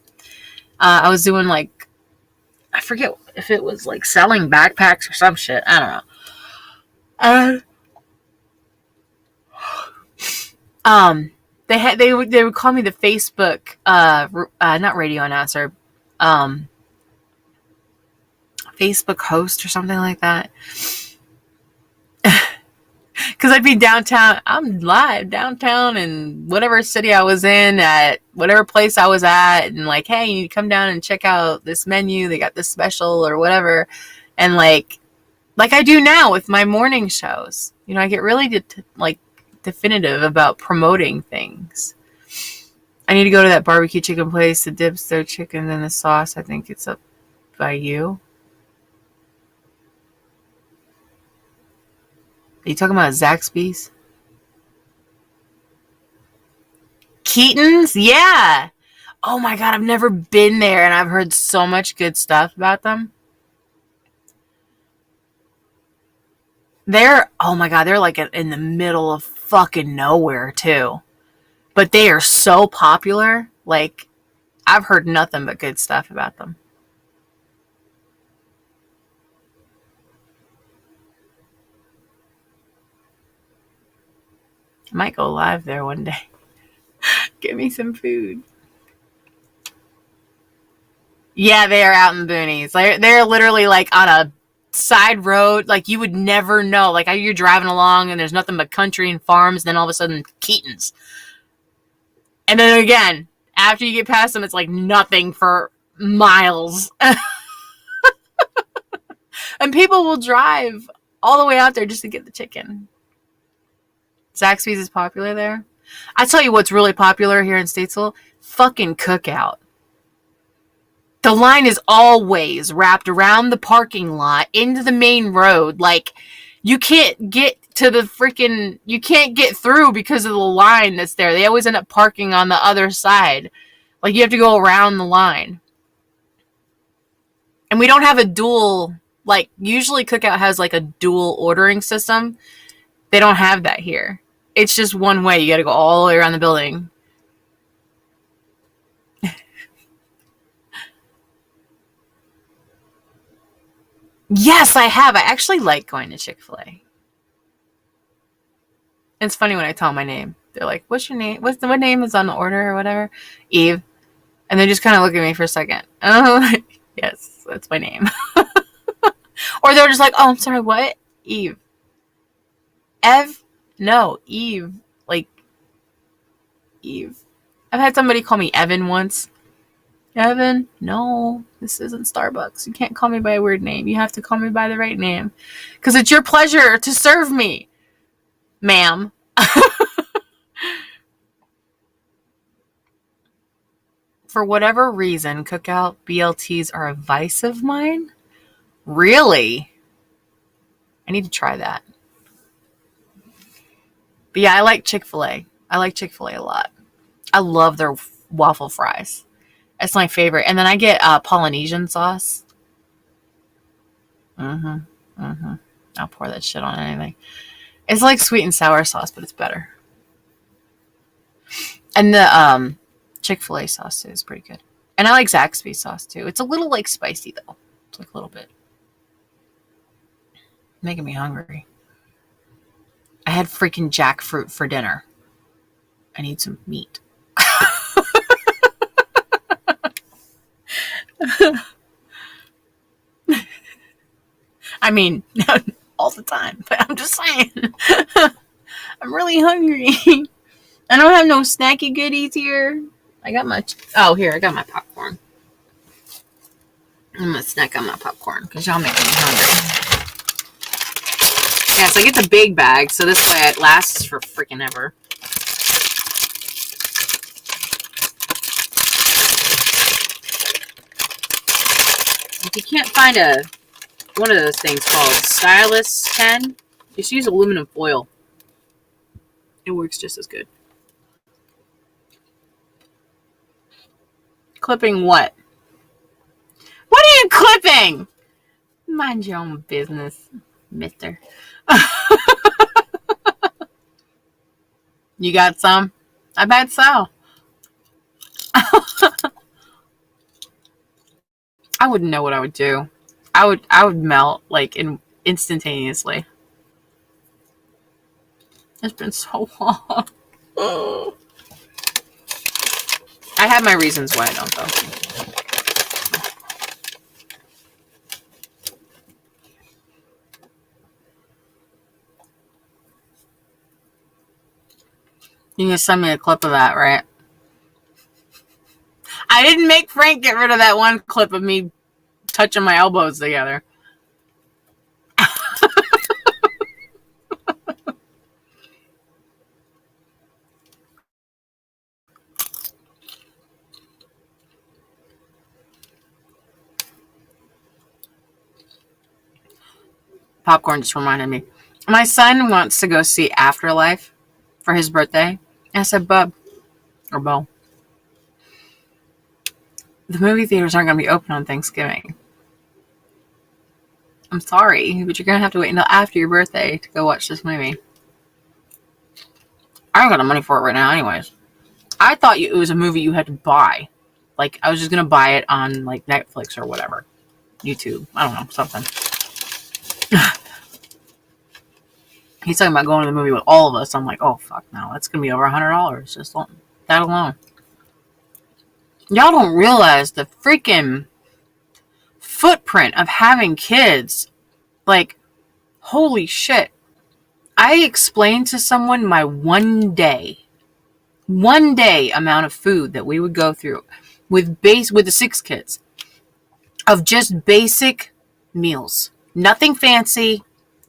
[SPEAKER 1] I was doing like, I forget if it was like selling backpacks or some shit. I don't know. They would call me the Facebook, not radio announcer, Facebook host or something like that. Because I'd be downtown. I'm live downtown in whatever city I was in, at whatever place I was at, and like, hey, you need to come down and check out this menu. They got this special or whatever. And like I do now with my morning shows. You know, I get really definitive about promoting things. I need to go to that barbecue chicken place, the dips, their chicken, and the sauce. I think it's up by you. Are you talking about Zaxby's? Keaton's? Yeah. Oh my God, I've never been there, and I've heard so much good stuff about them. Oh my God, they're like in the middle of fucking nowhere too. But they are so popular. Like, I've heard nothing but good stuff about them. I might go live there one day. Give me some food. Yeah, they are out in the boonies. They're literally like on a side road. Like, you would never know. Like, you're driving along and there's nothing but country and farms. And then all of a sudden, Keaton's. And then again, after you get past them, it's like nothing for miles. And people will drive all the way out there just to get the chicken. Zaxby's is popular there. I tell you what's really popular here in Statesville. Fucking Cookout. The line is always wrapped around the parking lot into the main road. Like, you can't get to the freaking... You can't get through because of the line that's there. They always end up parking on the other side. Like, you have to go around the line. And we don't have a dual... Like, usually Cookout has like a dual ordering system. They don't have that here. It's just one way. You got to go all the way around the building. Yes, I have. I actually like going to Chick-fil-A. It's funny when I tell them my name. They're like, what's your name? What name is on the order or whatever? Eve. And they just kind of look at me for a second. Oh, yes, that's my name. Or they're just like, oh, I'm sorry, what? Eve. Ev? No, Eve. Like, Eve. I've had somebody call me Evan once. Evan? No, this isn't Starbucks. You can't call me by a weird name. You have to call me by the right name. Because it's your pleasure to serve me, ma'am. For whatever reason, Cookout BLTs are a vice of mine. Really? I need to try that. But yeah, I like Chick-fil-A. I like Chick-fil-A a lot. I love their waffle fries. That's my favorite. And then I get Polynesian sauce. I'll pour that shit on anything. It's like sweet and sour sauce, but it's better. And the Chick-fil-A sauce too is pretty good. And I like Zaxby's sauce too. It's a little like spicy though. It's like a little bit. Making me hungry. I had freaking jackfruit for dinner. I need some meat. I mean, all the time, but I'm just saying. I'm really hungry. I don't have no snacky goodies here. I got my popcorn. I'm gonna snack on my popcorn because y'all make me hungry. Yeah, so I get the big bag, so this way it lasts for freaking ever. If you can't find one of those things called Stylus 10, just use aluminum foil. It works just as good. Clipping what? What are you clipping? Mind your own business, mister. You got some? I bet so. I wouldn't know what I would do. I would melt like instantaneously. It's been so long. I have my reasons why I don't though. You can send me a clip of that, right? I didn't make Frank get rid of that one clip of me touching my elbows together. Popcorn just reminded me. My son wants to go see Afterlife for his birthday. And I said, Bub, or Bo, the movie theaters aren't going to be open on Thanksgiving. I'm sorry, but you're going to have to wait until after your birthday to go watch this movie. I don't got the money for it right now anyways. I thought it was a movie you had to buy. Like, I was just going to buy it on, like, Netflix or whatever. YouTube. I don't know, something. He's talking about going to the movie with all of us. I'm like, oh, fuck no. That's going to be over $100. Just that alone. Y'all don't realize the freaking footprint of having kids. Like, holy shit. I explained to someone my one day amount of food that we would go through with the 6 kids of just basic meals. Nothing fancy,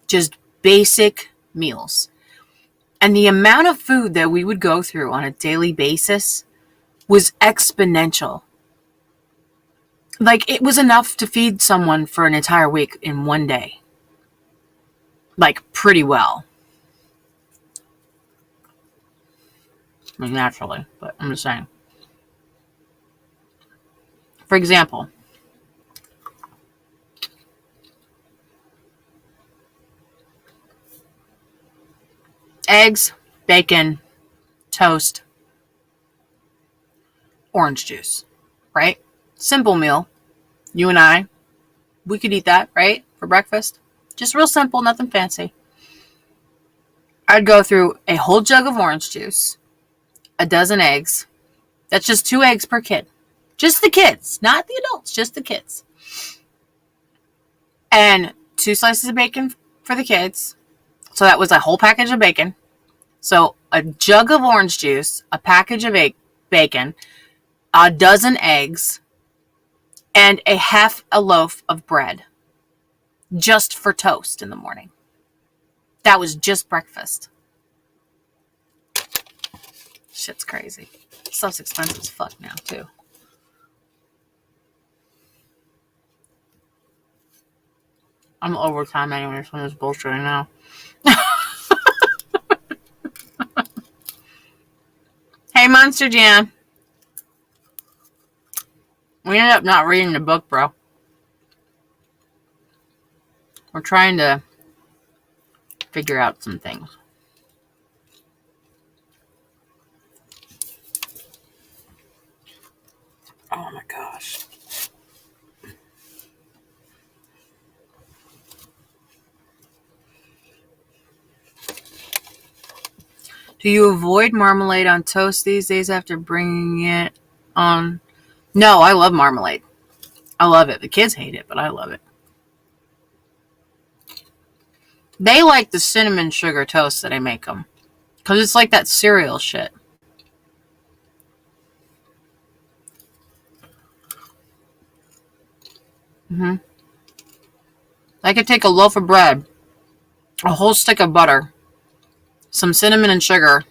[SPEAKER 1] just basic meals. And the amount of food that we would go through on a daily basis was exponential. Like, it was enough to feed someone for an entire week in one day. Like, pretty well. I mean, naturally, but I'm just saying. For example, eggs, bacon, toast, orange juice, right? Simple meal. You and I, we could eat that, right? For breakfast. Just real simple, nothing fancy. I'd go through a whole jug of orange juice, a dozen eggs. That's just 2 eggs per kid. Just the kids, not the adults, just the kids. And 2 slices of bacon for the kids. So that was a whole package of bacon. So a jug of orange juice, a package of bacon, a dozen eggs, and a half a loaf of bread. Just for toast in the morning. That was just breakfast. Shit's crazy. Stuff's expensive as fuck now, too. I'm overtime anyway, so I'm just bullshitting now. Hey, Monster Jam. We ended up not reading the book, bro. We're trying to figure out some things. Oh my gosh. Do you avoid marmalade on toast these days after bringing it on? No, I love marmalade. I love it. The kids hate it, but I love it. They like the cinnamon sugar toast that I make them. Because it's like that cereal shit. I could take a loaf of bread a whole stick of butter, some cinnamon and sugar,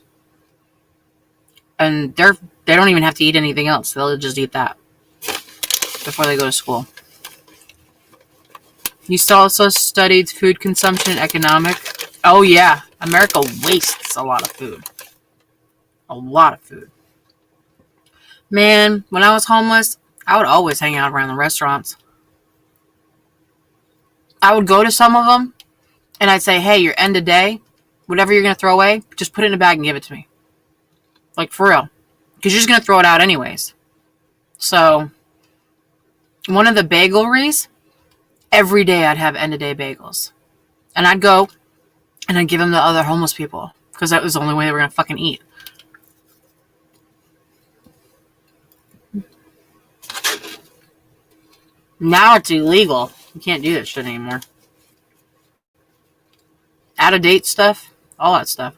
[SPEAKER 1] and they don't even have to eat anything else. They'll just eat that before they go to school. You also studied food consumption and economic. Oh yeah, America wastes a lot of food. A lot of food. Man, when I was homeless, I would always hang out around the restaurants. I would go to some of them, and I'd say, hey, your end of day, whatever you're going to throw away, just put it in a bag and give it to me. Like, for real. Because you're just going to throw it out anyways. So, one of the bageleries, every day I'd have end of day bagels. And I'd go, and I'd give them to other homeless people. Because that was the only way they were going to fucking eat. Now it's illegal. You can't do that shit anymore. Out of date stuff, all that stuff.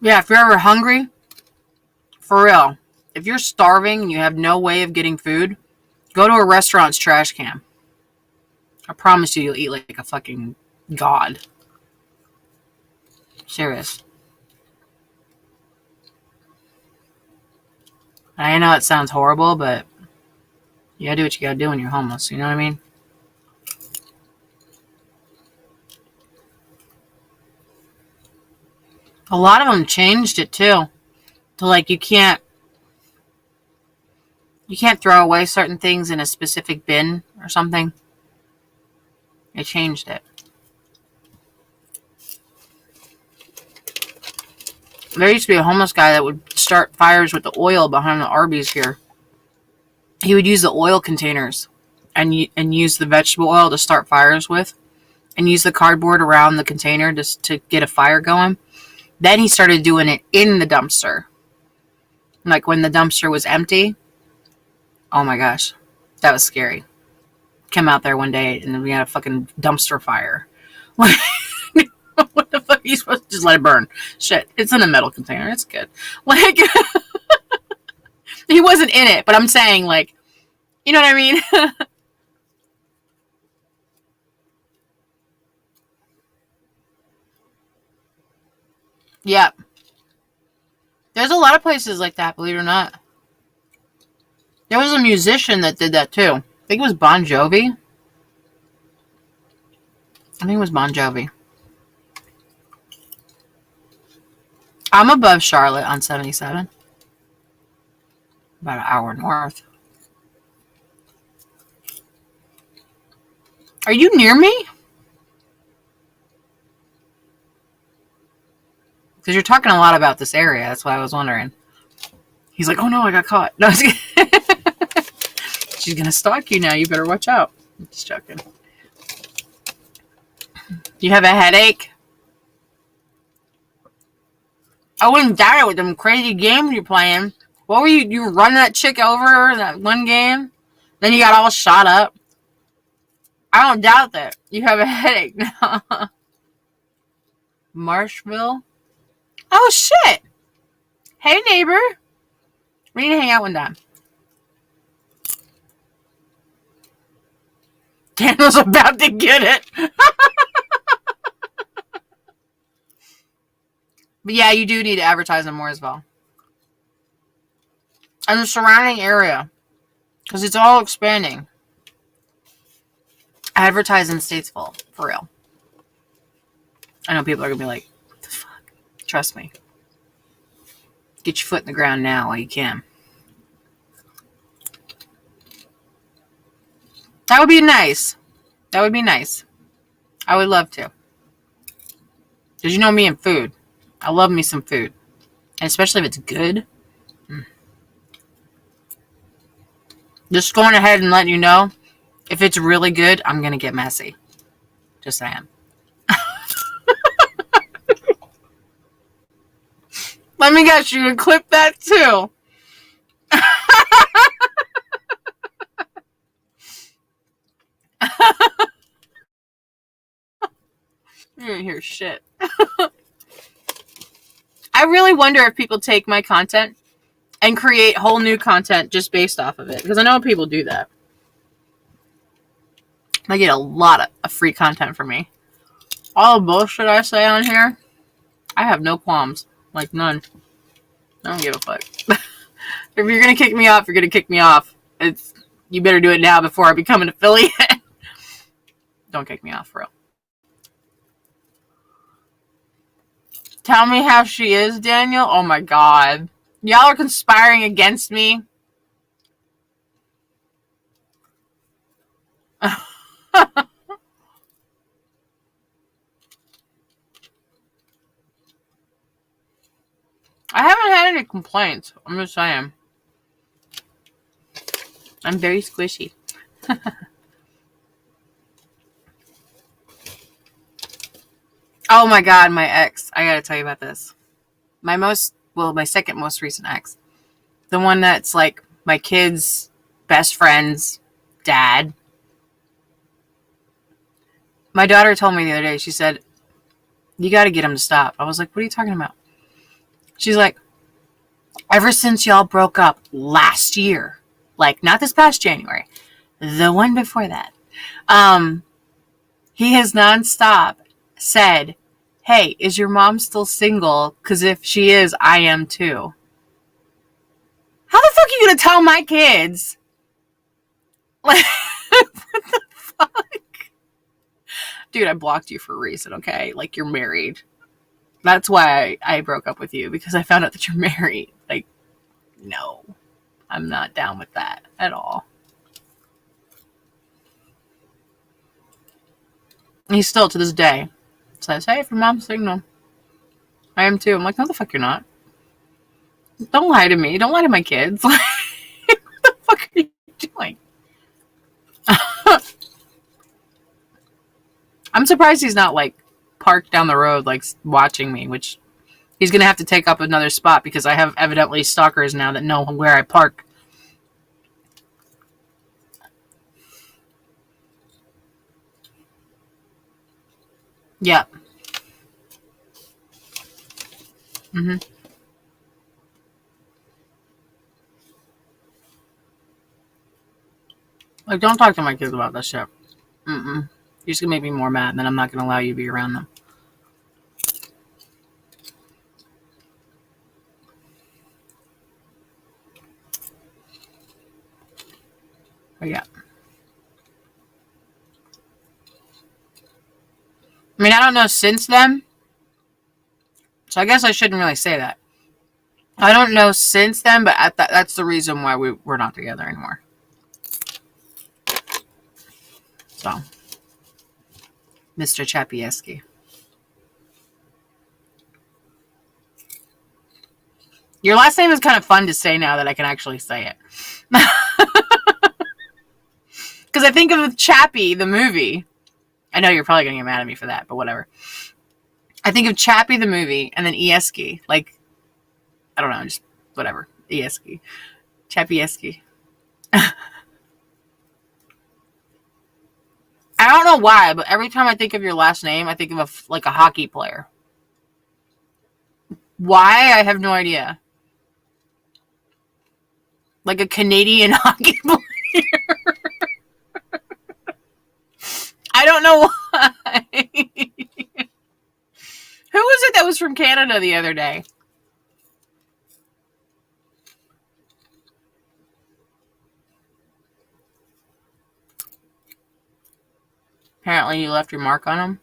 [SPEAKER 1] Yeah, if you're ever hungry, for real, if you're starving and you have no way of getting food, go to a restaurant's trash can. I promise you, you'll eat like a fucking god. Serious. I know it sounds horrible, but you gotta do what you gotta do when you're homeless. You know what I mean? A lot of them changed it too. To like you can't throw away certain things in a specific bin or something. They changed it. There used to be a homeless guy that would start fires with the oil behind the Arby's here. He would use the oil containers and use the vegetable oil to start fires with, and use the cardboard around the container just to get a fire going. Then he started doing it in the dumpster. Like when the dumpster was empty. Oh my gosh. That was scary. Came out there one day and we had a fucking dumpster fire. What the fuck are you supposed to just let it burn? Shit. It's in a metal container. It's good. Like, he wasn't in it, but I'm saying, like, you know what I mean? Yeah. There's a lot of places like that, believe it or not. There was a musician that did that too. I think it was Bon Jovi. I think it was Bon Jovi. I'm above Charlotte on 77. About an hour north. Are you near me? Because you're talking a lot about this area. That's why I was wondering. He's like, oh no, I got caught. No, she's going to stalk you now. You better watch out. I'm just joking. You have a headache? I wouldn't doubt it with them crazy games you're playing. What were you? You were running that chick over that one game? Then you got all shot up? I don't doubt that. You have a headache now. Marshville? Oh, shit. Hey, neighbor. We need to hang out one time. Daniel's about to get it. But yeah, you do need to advertise in Mooresville. And the surrounding area. Because it's all expanding. Advertise in Statesville. For real. I know people are going to be like, what the fuck? Trust me. Get your foot in the ground now while you can. That would be nice. That would be nice. I would love to. Because you know me and food. I love me some food. And especially if it's good. Just going ahead and letting you know, if it's really good, I'm going to get messy. Just saying. Let me guess, you can clip that too. You didn't hear shit. I really wonder if people take my content and create whole new content just based off of it. Because I know people do that. I get a lot of free content from me. All the bullshit I say on here, I have no qualms. Like, none. I don't give a fuck. If you're going to kick me off, you're going to kick me off. You better do it now before I become an affiliate. Don't kick me off, for real. Tell me how she is, Daniel. Oh my god. Y'all are conspiring against me. I haven't had any complaints. I'm just saying. I'm very squishy. Oh my god, my ex. I gotta tell you about this. My second most recent ex. The one that's like my kid's best friend's dad. My daughter told me the other day, she said, you gotta get him to stop. I was like, what are you talking about? She's like, ever since y'all broke up last year, like not this past January, the one before that, he has nonstop said, hey, is your mom still single? Because if she is, I am too. How the fuck are you going to tell my kids? Like, what the fuck? Dude, I blocked you for a reason, okay? Like, you're married. That's why I broke up with you, because I found out that you're married. Like, no. I'm not down with that at all. He still, to this day, says, hey, if your mom's single, I am too. I'm like, no, the fuck you're not. Don't lie to me. Don't lie to my kids. What the fuck are you doing? I'm surprised he's not, like, parked down the road, like, watching me, which he's going to have to take up another spot because I have evidently stalkers now that know where I park. Yeah. Mm-hmm. Like, don't talk to my kids about that shit. Mm-mm. You're just going to make me more mad, and then I'm not going to allow you to be around them. But yeah. I mean, I don't know since then. So I guess I shouldn't really say that. I don't know since then, but that's the reason why we're not together anymore. So, Mr. Chapieski. Your last name is kind of fun to say now that I can actually say it. Because I think of Chappie, the movie. I know you're probably going to get mad at me for that, but whatever. I think of Chappie, the movie, and then Eski. Like, I don't know, just whatever. Eski. Chapieski. I don't know why, but every time I think of your last name, I think of a hockey player. Why? I have no idea. Like a Canadian hockey player. I don't know why. Who was it that was from Canada the other day? Apparently you left your mark on him.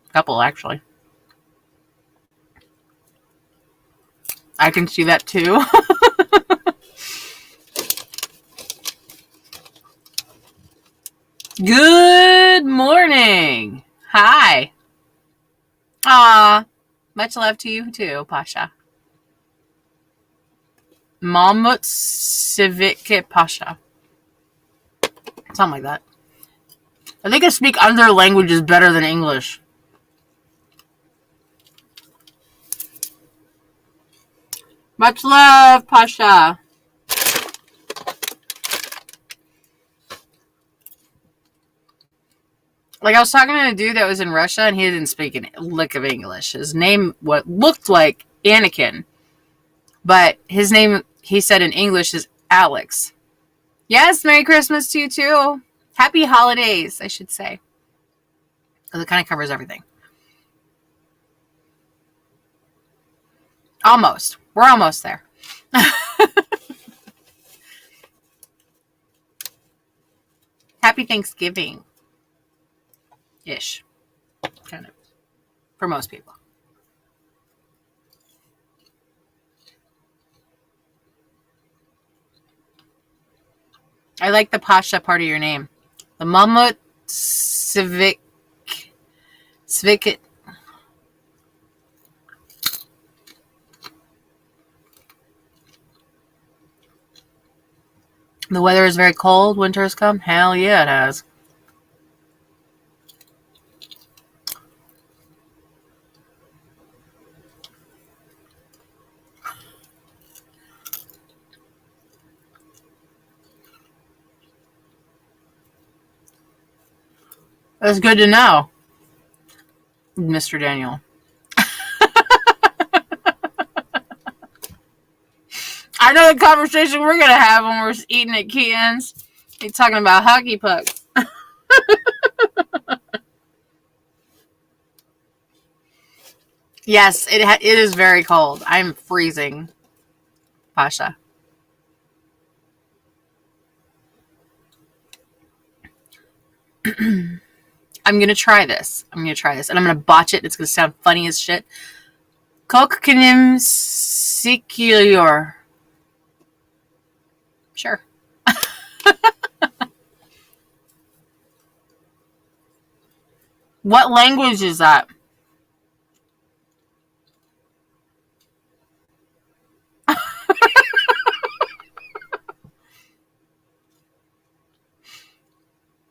[SPEAKER 1] A couple, actually. I can see that too. Good morning. Hi. Aw. Much love to you too, Pasha. Mahmut Sivike Pasha. Something like that. I think I speak other languages better than English. Much love, Pasha. Like, I was talking to a dude that was in Russia, and he didn't speak a lick of English. His name, what looked like Anakin, But his name, he said in English, is Alex. Yes, Merry Christmas to you too. Happy holidays, I should say. Because it kind of covers everything. Almost. We're almost there. Happy Thanksgiving. Ish. Kind of. For most people. I like the Pasha part of your name. The Mamut Civic. The weather is very cold. Winter has come. Hell yeah, it has. That's good to know, Mr. Daniel. I know the conversation we're going to have when we're eating at Keaton's. He's talking about hockey pucks. Yes, it is very cold. I'm freezing, Pasha. I'm going to try this. And I'm going to botch it. It's going to sound funny as shit. Kokkanim Sikilior. Sure. What language is that?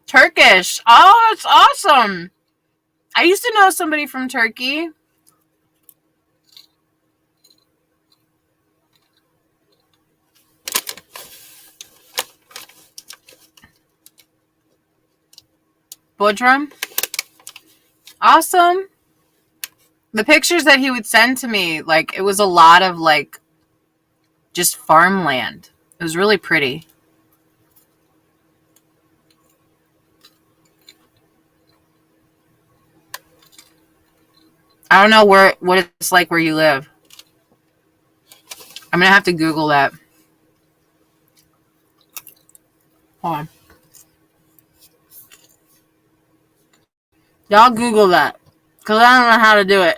[SPEAKER 1] Turkish. Oh, that's awesome. I used to know somebody from Turkey. Bodrum. Awesome. The pictures that he would send to me, like, it was a lot of, like, just farmland. It was really pretty. I don't know what it's like where you live. I'm going to have to Google that. Hold on. Y'all Google that. Because I don't know how to do it.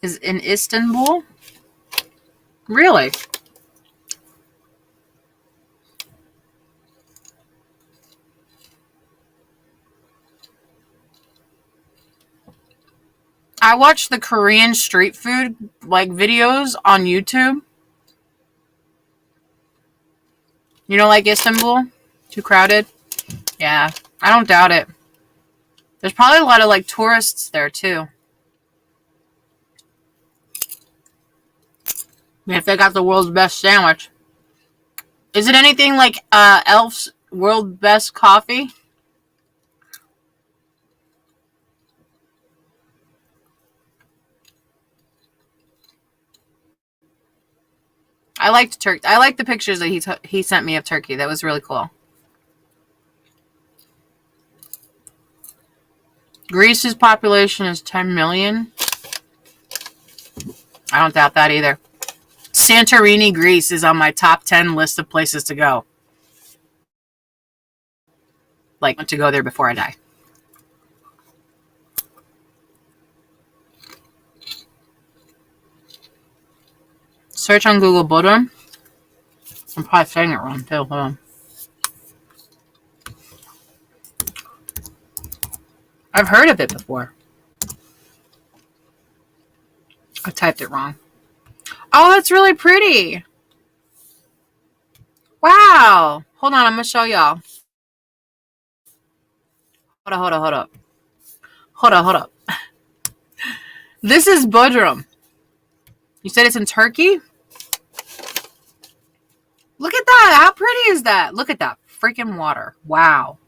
[SPEAKER 1] Is in Istanbul? Really? I watch the Korean street food like videos on YouTube. You know, like Istanbul? Too crowded? Yeah, I don't doubt it. There's probably a lot of like tourists there too. If they got the world's best sandwich. Is it anything like Elf's world best coffee? I liked Turkey. I liked the pictures that he sent me of Turkey. That was really cool. Greece's population is 10 million. I don't doubt that either. Santorini, Greece is on my top 10 list of places to go. Like, to go there before I die. Search on Google Bodrum. I'm probably saying it wrong too. Hold on. I've heard of it before. I typed it wrong. Oh, that's really pretty. Wow. Hold on, I'm going to show y'all. Hold up. This is Bodrum. You said it's in Turkey? Look at that. How pretty is that? Look at that freaking water. Wow.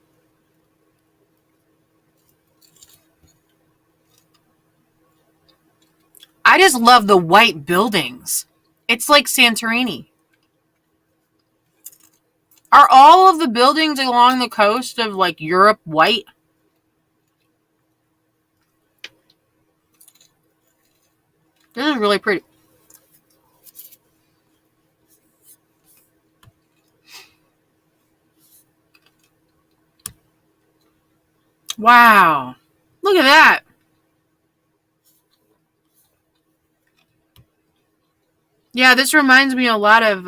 [SPEAKER 1] I just love the white buildings. It's like Santorini. Are all of the buildings along the coast of like Europe white? This is really pretty. Wow. Look at that. Yeah, this reminds me a lot of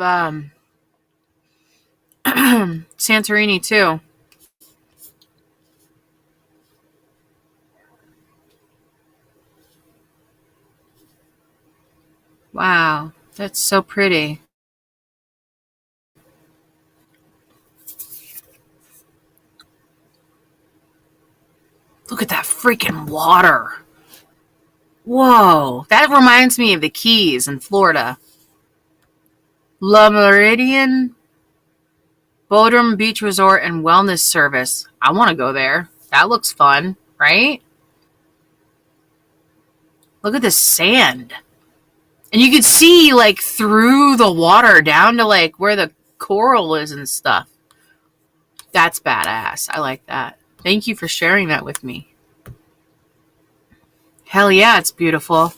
[SPEAKER 1] Santorini too. Wow, that's so pretty. Look at that freaking water. Whoa, that reminds me of the Keys in Florida. La Meridian Bodrum Beach Resort and Wellness Service. I want to go there. That looks fun, right? Look at the sand. And you can see like through the water down to like where the coral is and stuff. That's badass. I like that. Thank you for sharing that with me. Hell yeah, it's beautiful.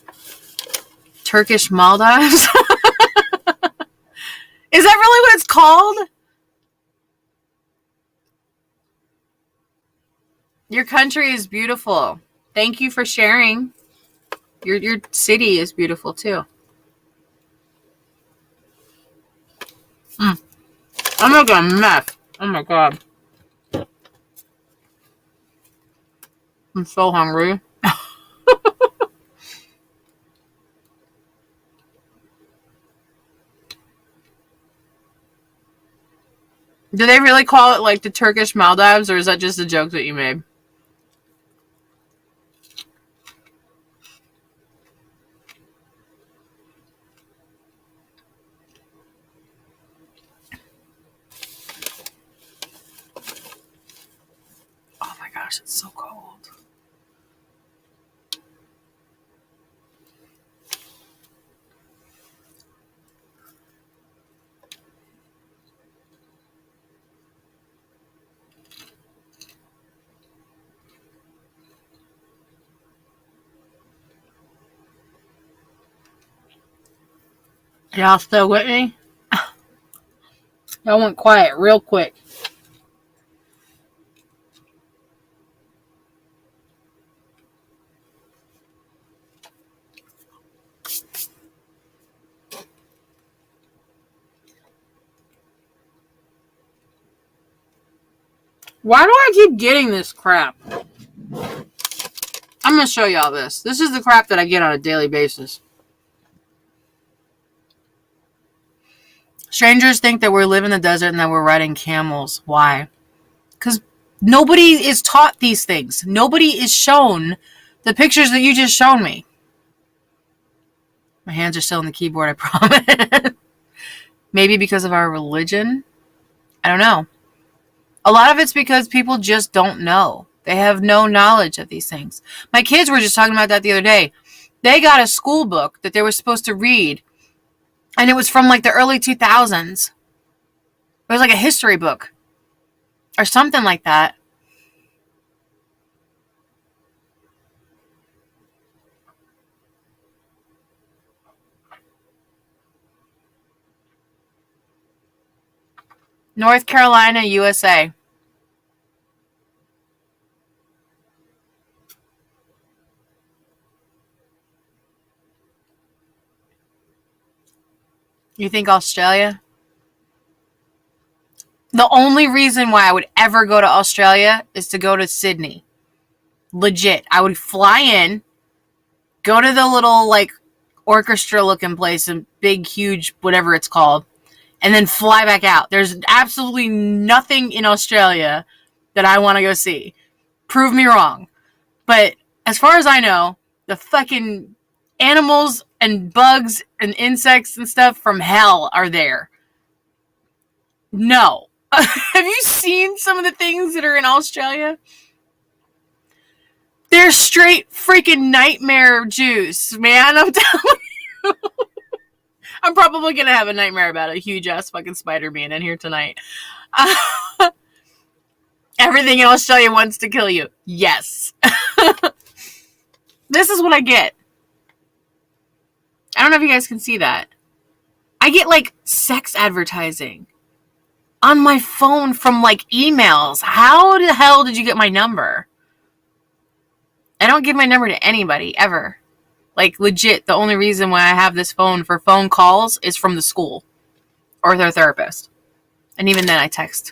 [SPEAKER 1] Turkish Maldives? Is that really what it's called? Your country is beautiful. Thank you for sharing. Your city is beautiful too. I'm making a mess. Oh my god. I'm so hungry. Do they really call it like the Turkish Maldives, or is that just a joke that you made? Oh my gosh, it's so cold. Y'all still with me? Y'all went quiet real quick. Why do I keep getting this crap? I'm going to show y'all this. This is the crap that I get on a daily basis. Strangers think that we live in the desert and that we're riding camels. Why? Because nobody is taught these things. Nobody is shown the pictures that you just shown me. My hands are still on the keyboard, I promise. Maybe because of our religion? I don't know. A lot of it's because people just don't know. They have no knowledge of these things. My kids were just talking about that the other day. They got a school book that they were supposed to read, and it was from like the early 2000s. It was like a history book or something like that. North Carolina, USA. You think Australia? The only reason why I would ever go to Australia is to go to Sydney. Legit. I would fly in, go to the little like orchestra looking place, and big, huge, whatever it's called, and then fly back out. There's absolutely nothing in Australia that I want to go see. Prove me wrong. But as far as I know, the fucking animals and bugs and insects and stuff from hell are there. No. Have you seen some of the things that are in Australia? They're straight freaking nightmare juice, man. I'm telling you. I'm probably going to have a nightmare about a huge ass fucking spider being in here tonight. Everything in Australia wants to kill you. Yes. This is what I get. I don't know if you guys can see that. I get like sex advertising on my phone from like emails. How the hell did you get my number? I don't give my number to anybody ever. Like legit, the only reason why I have this phone for phone calls is from the school or their therapist. And even then I text.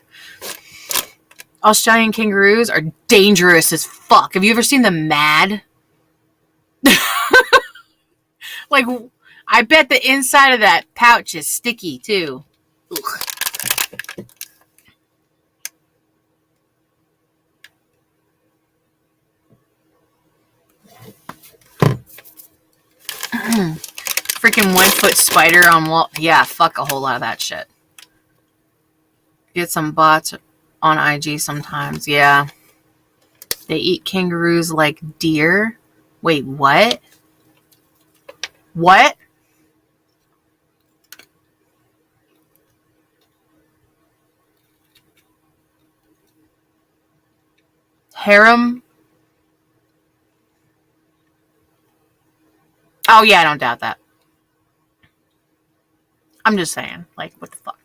[SPEAKER 1] Australian kangaroos are dangerous as fuck. Have you ever seen them mad? Like, I bet the inside of that pouch is sticky too. Freaking 1 foot spider on wall. Yeah, fuck a whole lot of that shit. Get some bots on IG sometimes. Yeah. They eat kangaroos like deer. Wait, what? What? Harem? Oh, yeah, I don't doubt that. I'm just saying. Like, what the fuck?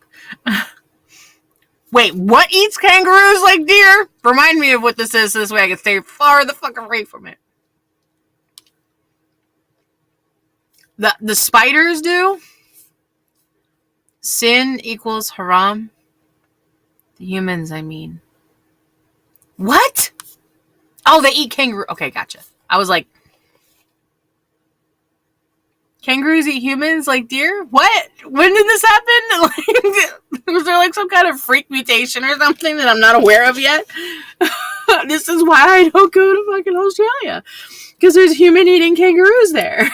[SPEAKER 1] Wait, what eats kangaroos like deer? Remind me of what this is so this way I can stay far the fuck away from it. The spiders do? Sin equals haram? The humans, I mean. What? Oh, they eat kangaroo. Okay, gotcha. I was like, kangaroos eat humans like deer? What? When did this happen? Like, was there like some kind of freak mutation or something that I'm not aware of yet? This is why I don't go to fucking Australia. Because there's human eating kangaroos there.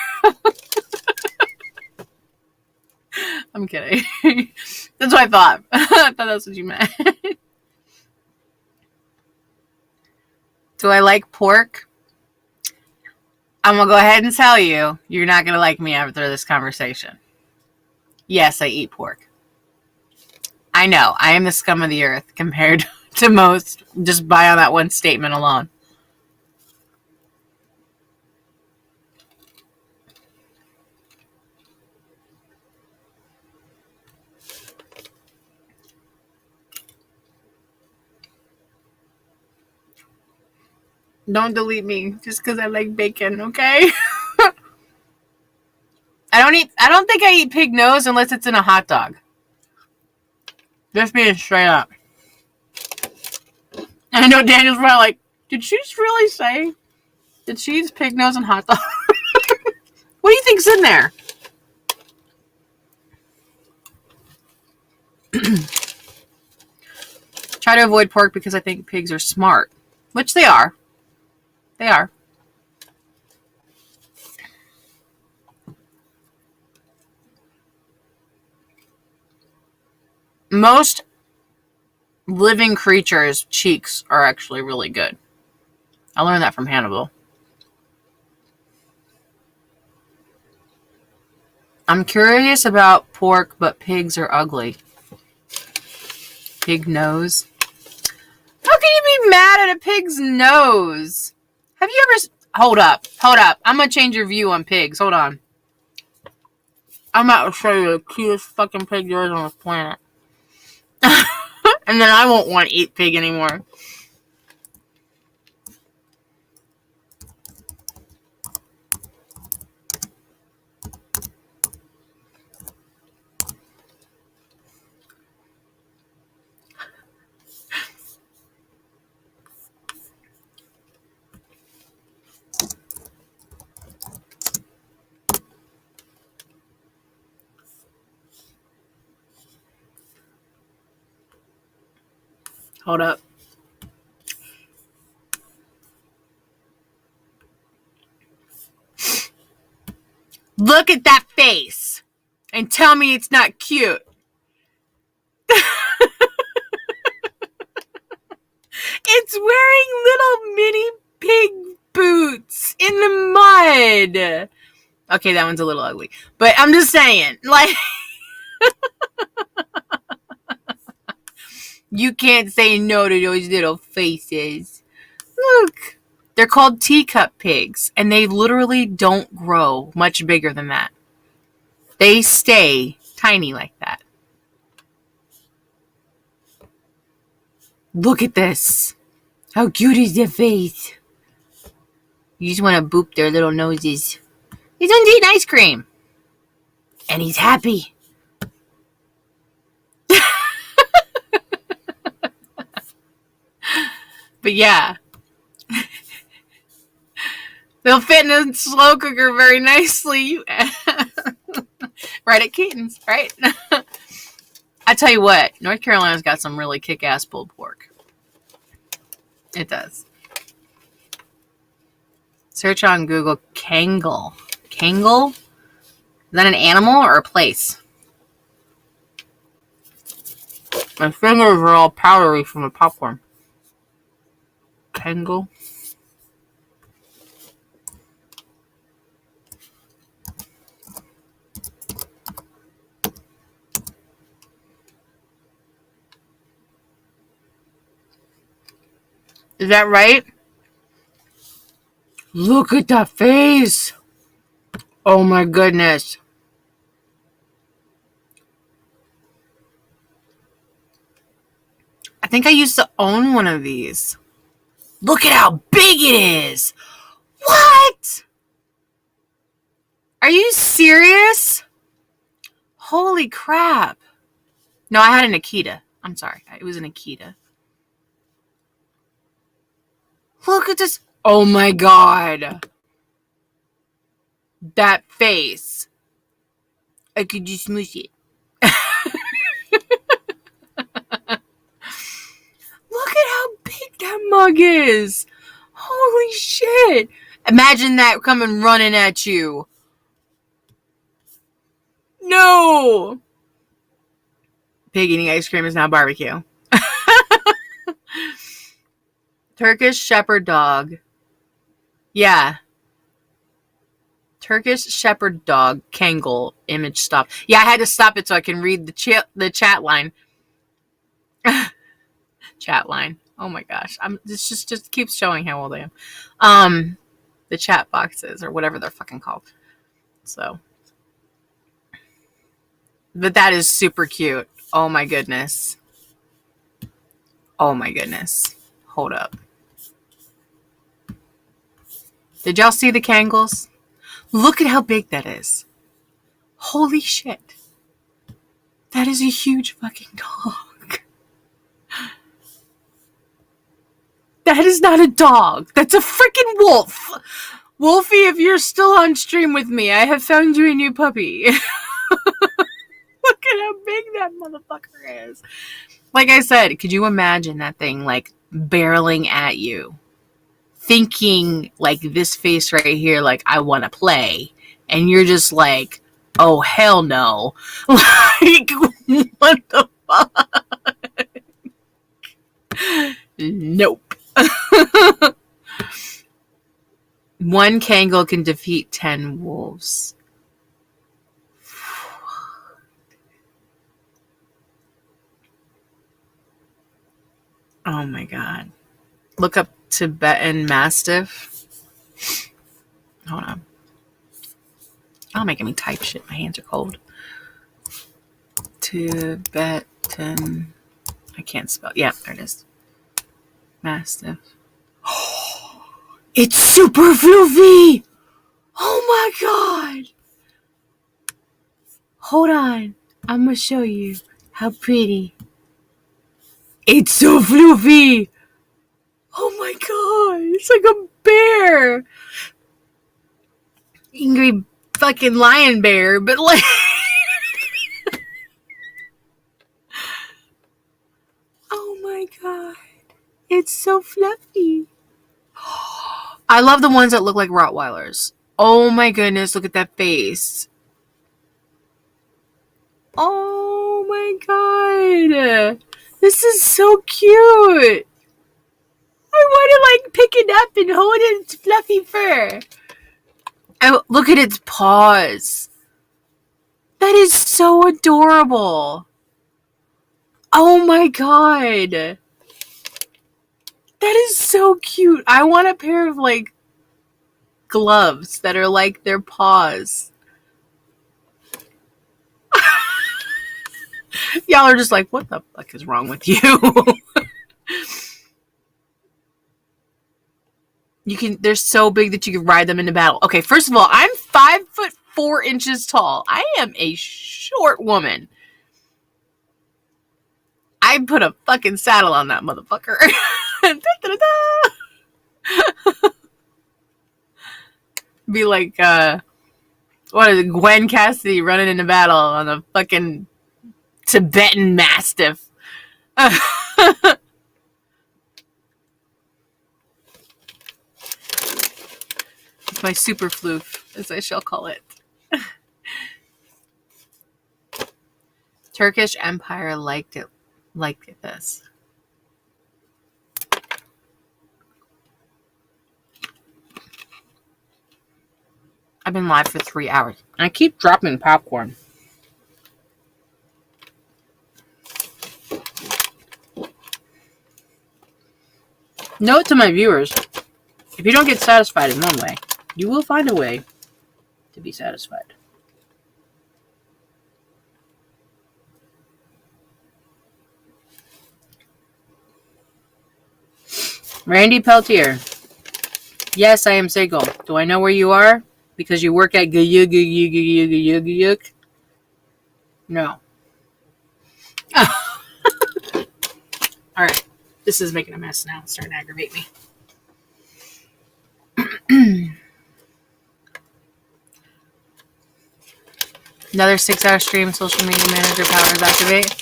[SPEAKER 1] I'm kidding. That's what I thought. I thought that's what you meant. Do I like pork? I'm going to go ahead and tell you, you're not going to like me after this conversation. Yes, I eat pork. I know. I am the scum of the earth compared to most, just by on that one statement alone. Don't delete me just because I like bacon, okay? I don't think I eat pig nose unless it's in a hot dog. Just being straight up. I know Daniel's probably like, did she really say that she eats pig nose and hot dog? What do you think's in there? Try to avoid pork because I think pigs are smart. Which they are. They are. Most living creatures' cheeks are actually really good. I learned that from Hannibal. I'm curious about pork, but pigs are ugly. Pig nose. How can you be mad at a pig's nose? Have you ever... Hold up. I'm going to change your view on pigs. Hold on. I'm about to show you the cutest fucking pig there is on this planet. And then I won't want to eat pig anymore. Hold up. Look at that face and tell me it's not cute. It's wearing little mini pig boots. God. Okay, that one's a little ugly. But I'm just saying, like, you can't say no to those little faces. Look. They're called teacup pigs, and they literally don't grow much bigger than that. They stay tiny like that. Look at this. How cute is their face? You just want to boop their little noses. He's eating ice cream. And he's happy. But yeah. They'll fit in a slow cooker very nicely. Right at Keaton's, right? I tell you what, North Carolina's got some really kick-ass pulled pork. It does. Search on Google Kangle. Kangle? Is that an animal or a place? My fingers are all powdery from the popcorn. Kangle. Is that right? Look at that face. Oh my goodness. I think I used to own one of these. Look at how big it is. What? Are you serious? Holy crap. No, I had an Akita. I'm sorry. It was an Akita. Look at this. Oh my God. That face. I could just smoosh it. Look at how big that mug is. Holy shit. Imagine that coming running at you. No. Pig eating ice cream is now barbecue. Turkish Shepherd Dog. Yeah. Turkish Shepherd Dog. Kangle. Image stop. Yeah, I had to stop it so I can read the chat line. Chat line. Oh my gosh. This just keeps showing how old I am. The chat boxes or whatever they're fucking called. So. But that is super cute. Oh my goodness. Oh my goodness. Hold up. Did y'all see the Kangles? Look at how big that is. Holy shit. That is a huge fucking dog. That is not a dog. That's a freaking wolf. Wolfie, if you're still on stream with me, I have found you a new puppy. Look at how big that motherfucker is. Like I said, could you imagine that thing like barreling at you? Thinking like this face right here, like I want to play. And you're just like, oh, hell no. Like, what the fuck? Nope. One Kangle can defeat 10 wolves. Oh my God. Look up Tibetan Mastiff. Hold on. Oh, making me type shit. My hands are cold. Tibetan. I can't spell. Yeah, there it is. Mastiff. It's super fluffy. Oh my God. Hold on. I'm going to show you how pretty. It's so fluffy. Oh my God. It's like a bear. Angry fucking lion bear, but like. Oh my God. It's so fluffy. I love the ones that look like Rottweilers. Oh my goodness, look at that face. Oh my God. This is so cute. I want to like pick it up and hold its fluffy fur. Look at its paws. That is so adorable. Oh my god. That is so cute. I want a pair of like gloves that are like their paws. Y'all are just like, what the fuck is wrong with you? They're so big that you can ride them into battle. Okay, first of all, I'm 5'4" tall. I am a short woman. I put a fucking saddle on that motherfucker. Be like, what is it, Gwen Cassidy running into battle on a fucking Tibetan Mastiff. It's my super floof, as I shall call it. Turkish Empire liked this. I've been live for 3 hours. And I keep dropping popcorn. Note to my viewers, if you don't get satisfied in one way, you will find a way to be satisfied. Randy Peltier. Yes, I am single. Do I know where you are? Because you work at Guyuk? No. Alright. This is making a mess now. It's starting to aggravate me. Another 6-hour stream. Social media manager powers activate.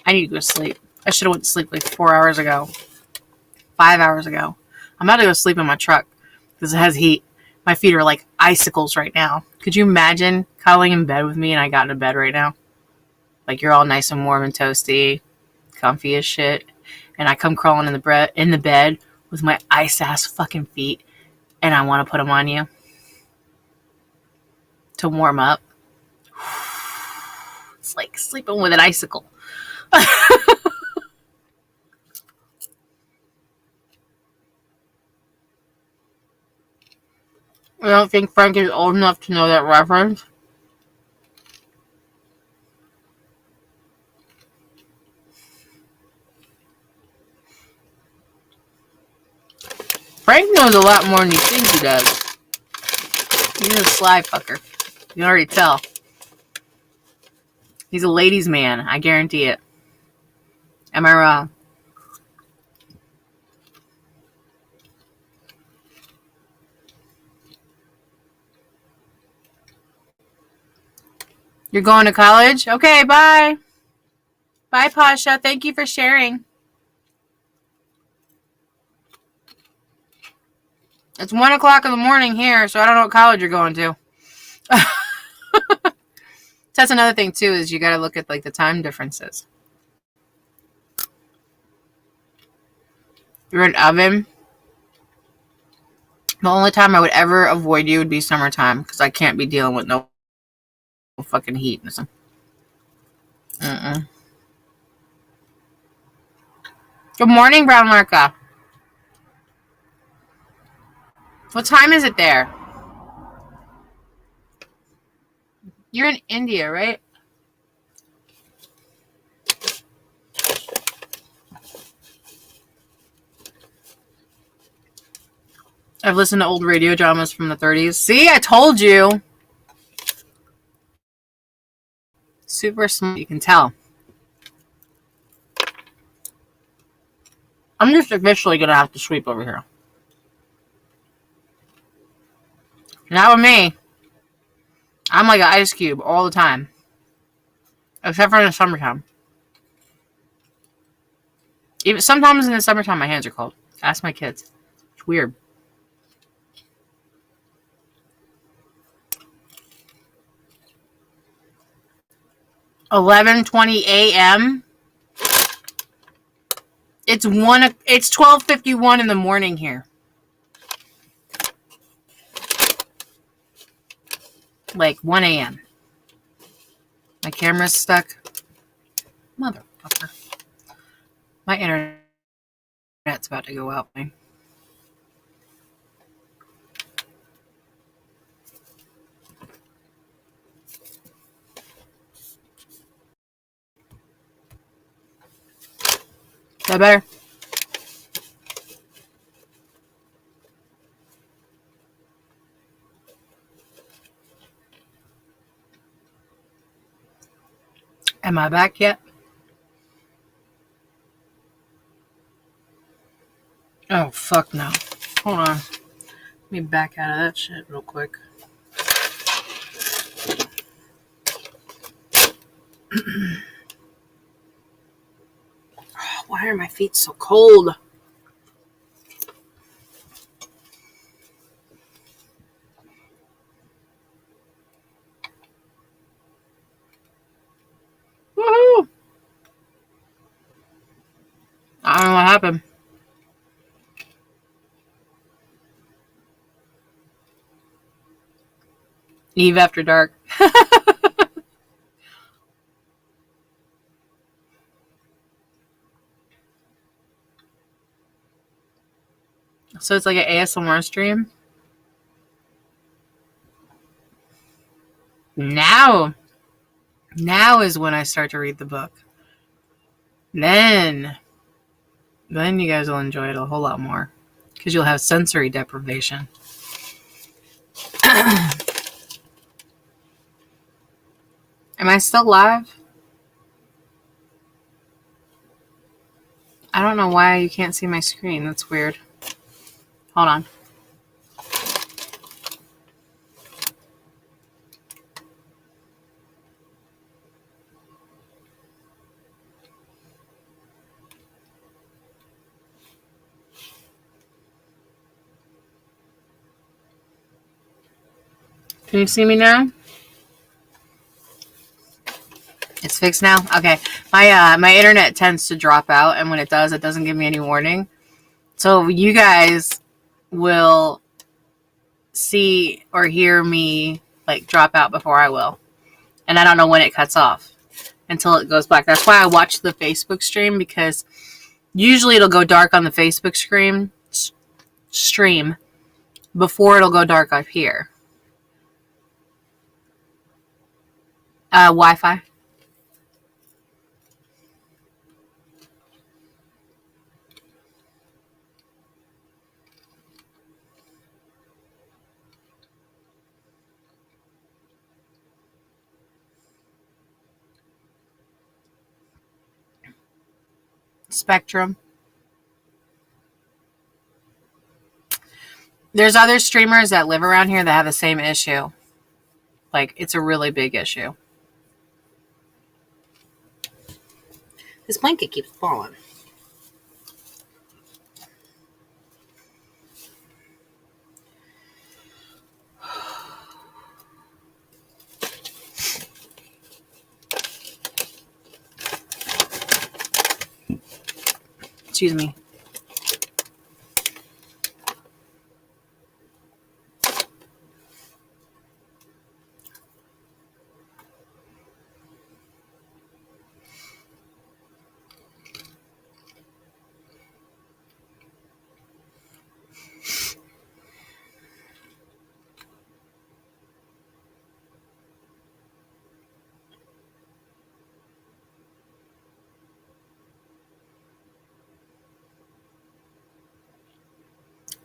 [SPEAKER 1] I need to go to sleep. I should have went to sleep like 4 hours ago. 5 hours ago. I'm about to go sleep in my truck because it has heat. My feet are like icicles right now. Could you imagine cuddling in bed with me and I got into bed right now? Like you're all nice and warm and toasty, comfy as shit, and I come crawling in the bed with my ice ass fucking feet, and I want to put them on you to warm up. It's like sleeping with an icicle. I don't think Frank is old enough to know that reference. Frank knows a lot more than you think he does. He's a sly fucker. You can already tell. He's a ladies' man. I guarantee it. Am I wrong? You're going to college? Okay, bye. Bye, Pasha. Thank you for sharing. It's 1 o'clock in the morning here, so I don't know what college you're going to. That's another thing, too, is you got to look at like the time differences. You're an oven. The only time I would ever avoid you would be summertime, because I can't be dealing with no fucking heat. Mm-mm. Good morning, Brown Marca. What time is it there? You're in India, right? I've listened to old radio dramas from the 30s. See, I told you. Super smart, you can tell. I'm just officially going to have to sweep over here. Not with me. I'm like an ice cube all the time. Except for in the summertime. Even sometimes in the summertime, my hands are cold. Ask my kids. It's weird. $11:20 a.m. It's 12:51 in the morning here. like 1 a.m. My camera's stuck. Motherfucker. My internet's about to go out. Is that better? Am I back yet? Oh, fuck no. Hold on. Let me back out of that shit real quick. Why are my feet so cold? Woohoo! I don't know what happened. Eve after dark. So it's like an ASMR stream. Now is when I start to read the book. Then you guys will enjoy it a whole lot more because you'll have sensory deprivation. Am I still live? I don't know why you can't see my screen. That's weird. Hold on. Can you see me now? It's fixed now? Okay. My internet tends to drop out, and when it does, it doesn't give me any warning. So you guys will see or hear me like drop out before I will. And I don't know when it cuts off until it goes black. That's why I watch the Facebook stream, because usually it'll go dark on the Facebook stream before it'll go dark up here. Wi-Fi. Spectrum. There's other streamers that live around here that have the same issue. Like, it's a really big issue. This blanket keeps falling. Excuse me.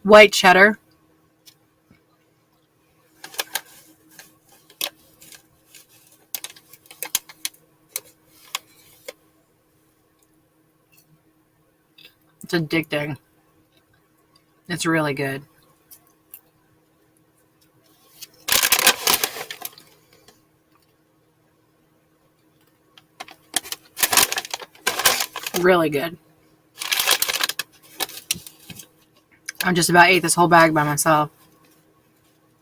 [SPEAKER 1] White cheddar. It's addicting. It's really good. Really good. I just about ate this whole bag by myself.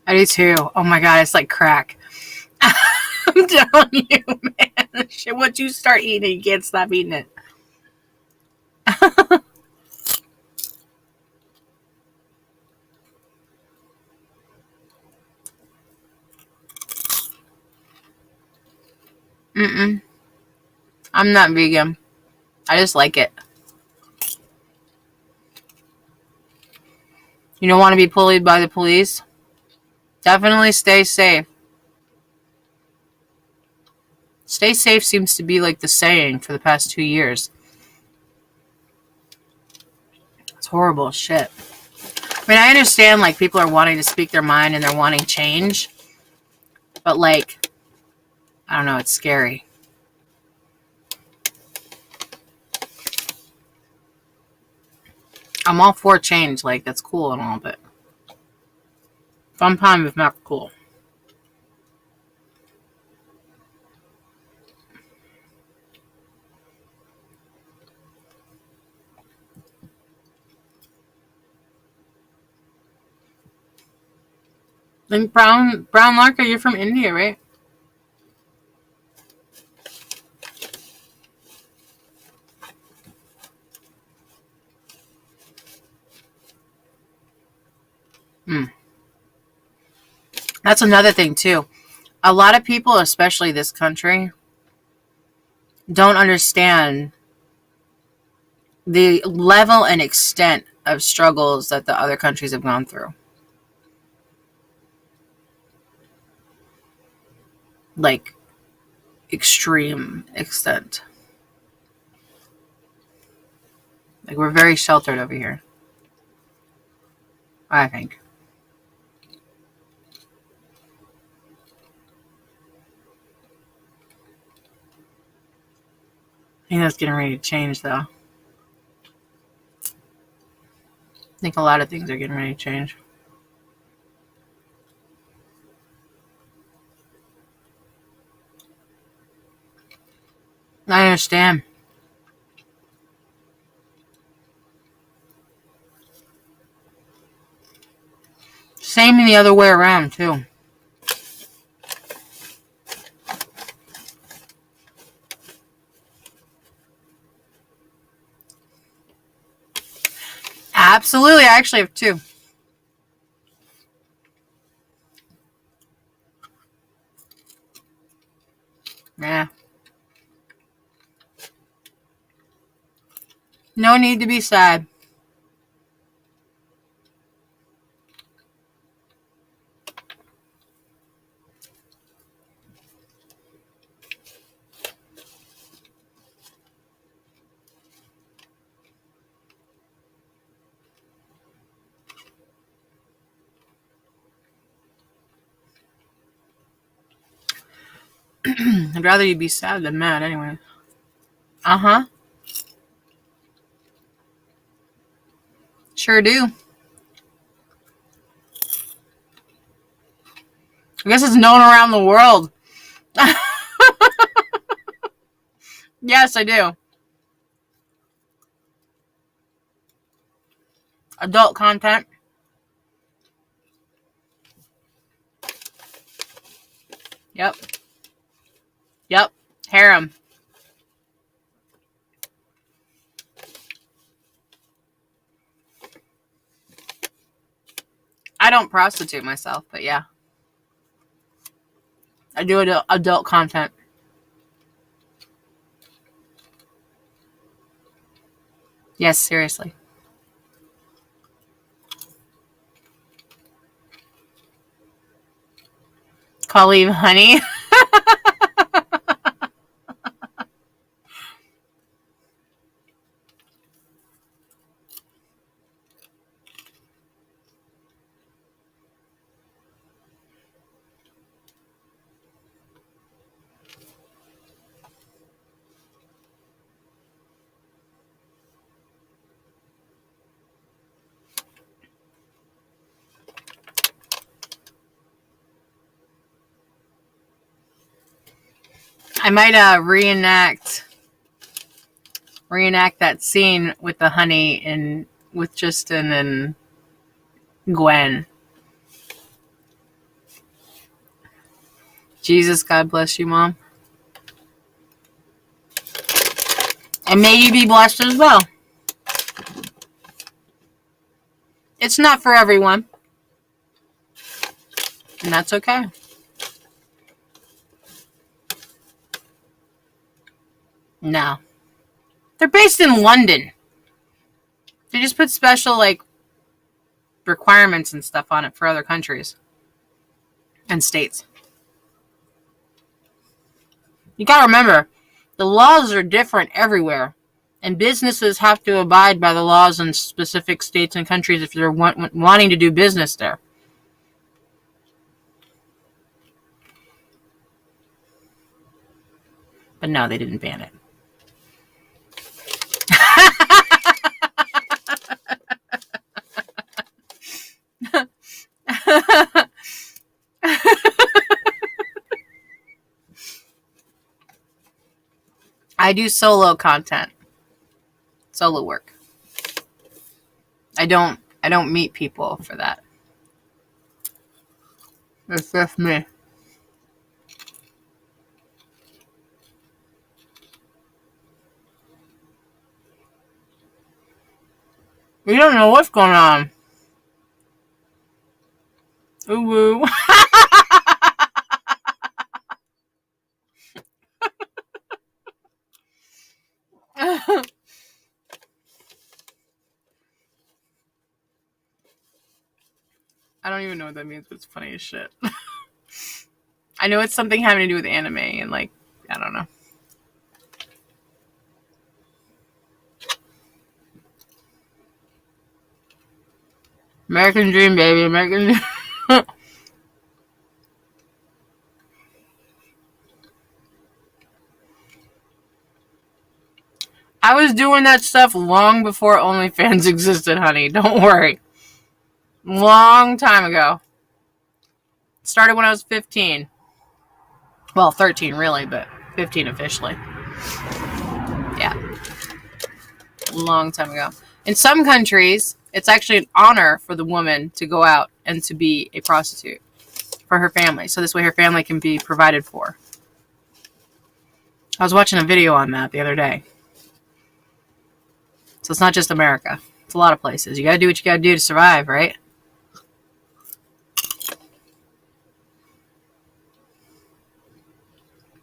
[SPEAKER 1] I do too. Oh my god, it's like crack. I'm telling you, man. Shit, once you start eating it, you can't stop eating it. Mm-mm. I'm not vegan. I just like it. You don't want to be bullied by the police? Definitely stay safe. Stay safe seems to be like the saying for the past 2 years. It's horrible shit. I mean, I understand like people are wanting to speak their mind and they're wanting change. But like, I don't know, it's scary. I'm all for change, like that's cool and all, but sometimes it's not cool. And brown Larka, you're from India, right? Hmm. That's another thing too. A lot of people, especially this country, don't understand the level and extent of struggles that the other countries have gone through. Like, extreme extent. Like, we're very sheltered over here, I think. I think that's getting ready to change, though. I think a lot of things are getting ready to change. I understand. Same in the other way around, too. Absolutely. I actually have 2. Yeah. No need to be sad. I'd rather you be sad than mad anyway. Uh-huh. Sure do. I guess it's known around the world. Yes, I do. Adult content. Yep. Yep. Harem. I don't prostitute myself, but yeah. I do adult content. Yes, seriously. Colleen Honey. I might reenact that scene with the honey and with Justin and Gwen. Jesus, God bless you, Mom. And may you be blessed as well. It's not for everyone. And that's okay. No. They're based in London. They just put special, like, requirements and stuff on it for other countries and states. You gotta remember, the laws are different everywhere. And businesses have to abide by the laws in specific states and countries if they're wanting to do business there. But no, they didn't ban it. I do solo content. Solo work. I don't meet people for that. It's just me. We don't know what's going on. Ooh woo. I don't even know what that means, but it's funny as shit. I know it's something having to do with anime and, like, I don't know. American dream, baby. American dream. I was doing that stuff long before OnlyFans existed, honey. Don't worry. Long time ago. Started when I was 15. Well, 13 really, but 15 officially. Yeah. Long time ago. In some countries, it's actually an honor for the woman to go out and to be a prostitute for her family. So this way her family can be provided for. I was watching a video on that the other day. So it's not just America. It's a lot of places. You gotta do what you gotta do to survive, right?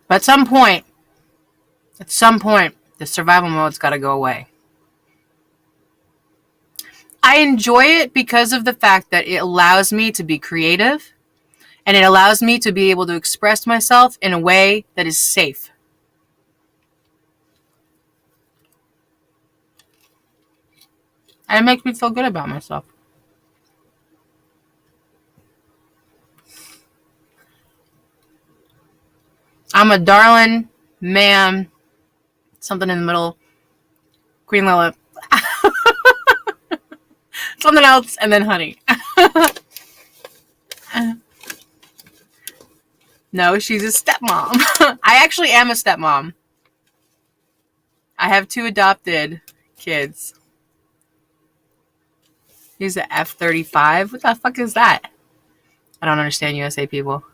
[SPEAKER 1] But at some point, the survival mode's gotta go away. I enjoy it because of the fact that it allows me to be creative and it allows me to be able to express myself in a way that is safe. And it makes me feel good about myself. I'm a darling, ma'am, something in the middle, Queen Lilith, something else, and then honey. No, she's a stepmom. I actually am a stepmom. I have 2 adopted kids. He's the F-35. What the fuck is that? I don't understand USA people.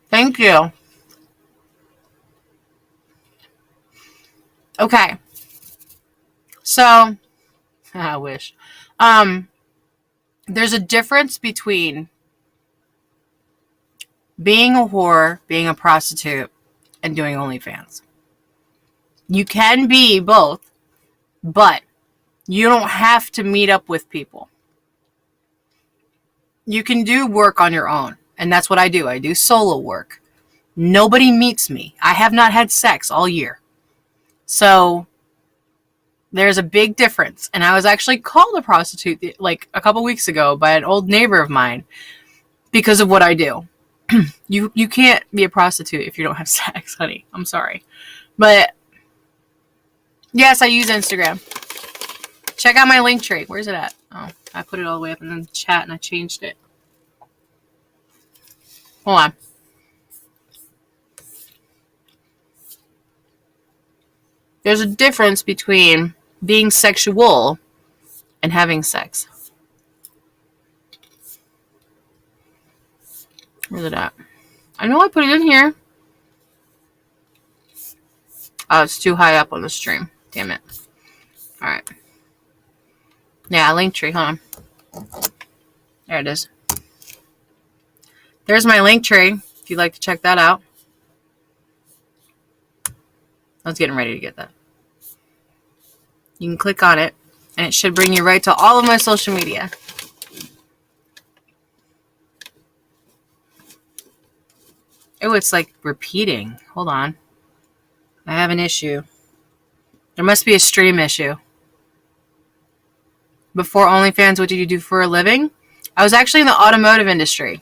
[SPEAKER 1] Thank you. Okay. So, I wish. There's a difference between being a whore, being a prostitute, and doing OnlyFans. You can be both, but you don't have to meet up with people. You can do work on your own, and that's what I do. I do solo work. Nobody meets me. I have not had sex all year. So there's a big difference. And I was actually called a prostitute like a couple weeks ago by an old neighbor of mine because of what I do. You can't be a prostitute if you don't have sex, honey. I'm sorry. But yes, I use Instagram. Check out my link tree. Where's it at? Oh, I put it all the way up in the chat and I changed it. Hold on. There's a difference between being sexual and having sex. Where's it at? I know I put it in here. Oh, it's too high up on the stream. Damn it. Alright. Yeah, link tree, hold on. There it is. There's my link tree if you'd like to check that out. I was getting ready to get that. You can click on it, and it should bring you right to all of my social media. Oh, it's like repeating. Hold on. I have an issue. There must be a stream issue. Before OnlyFans, what did you do for a living? I was actually in the automotive industry.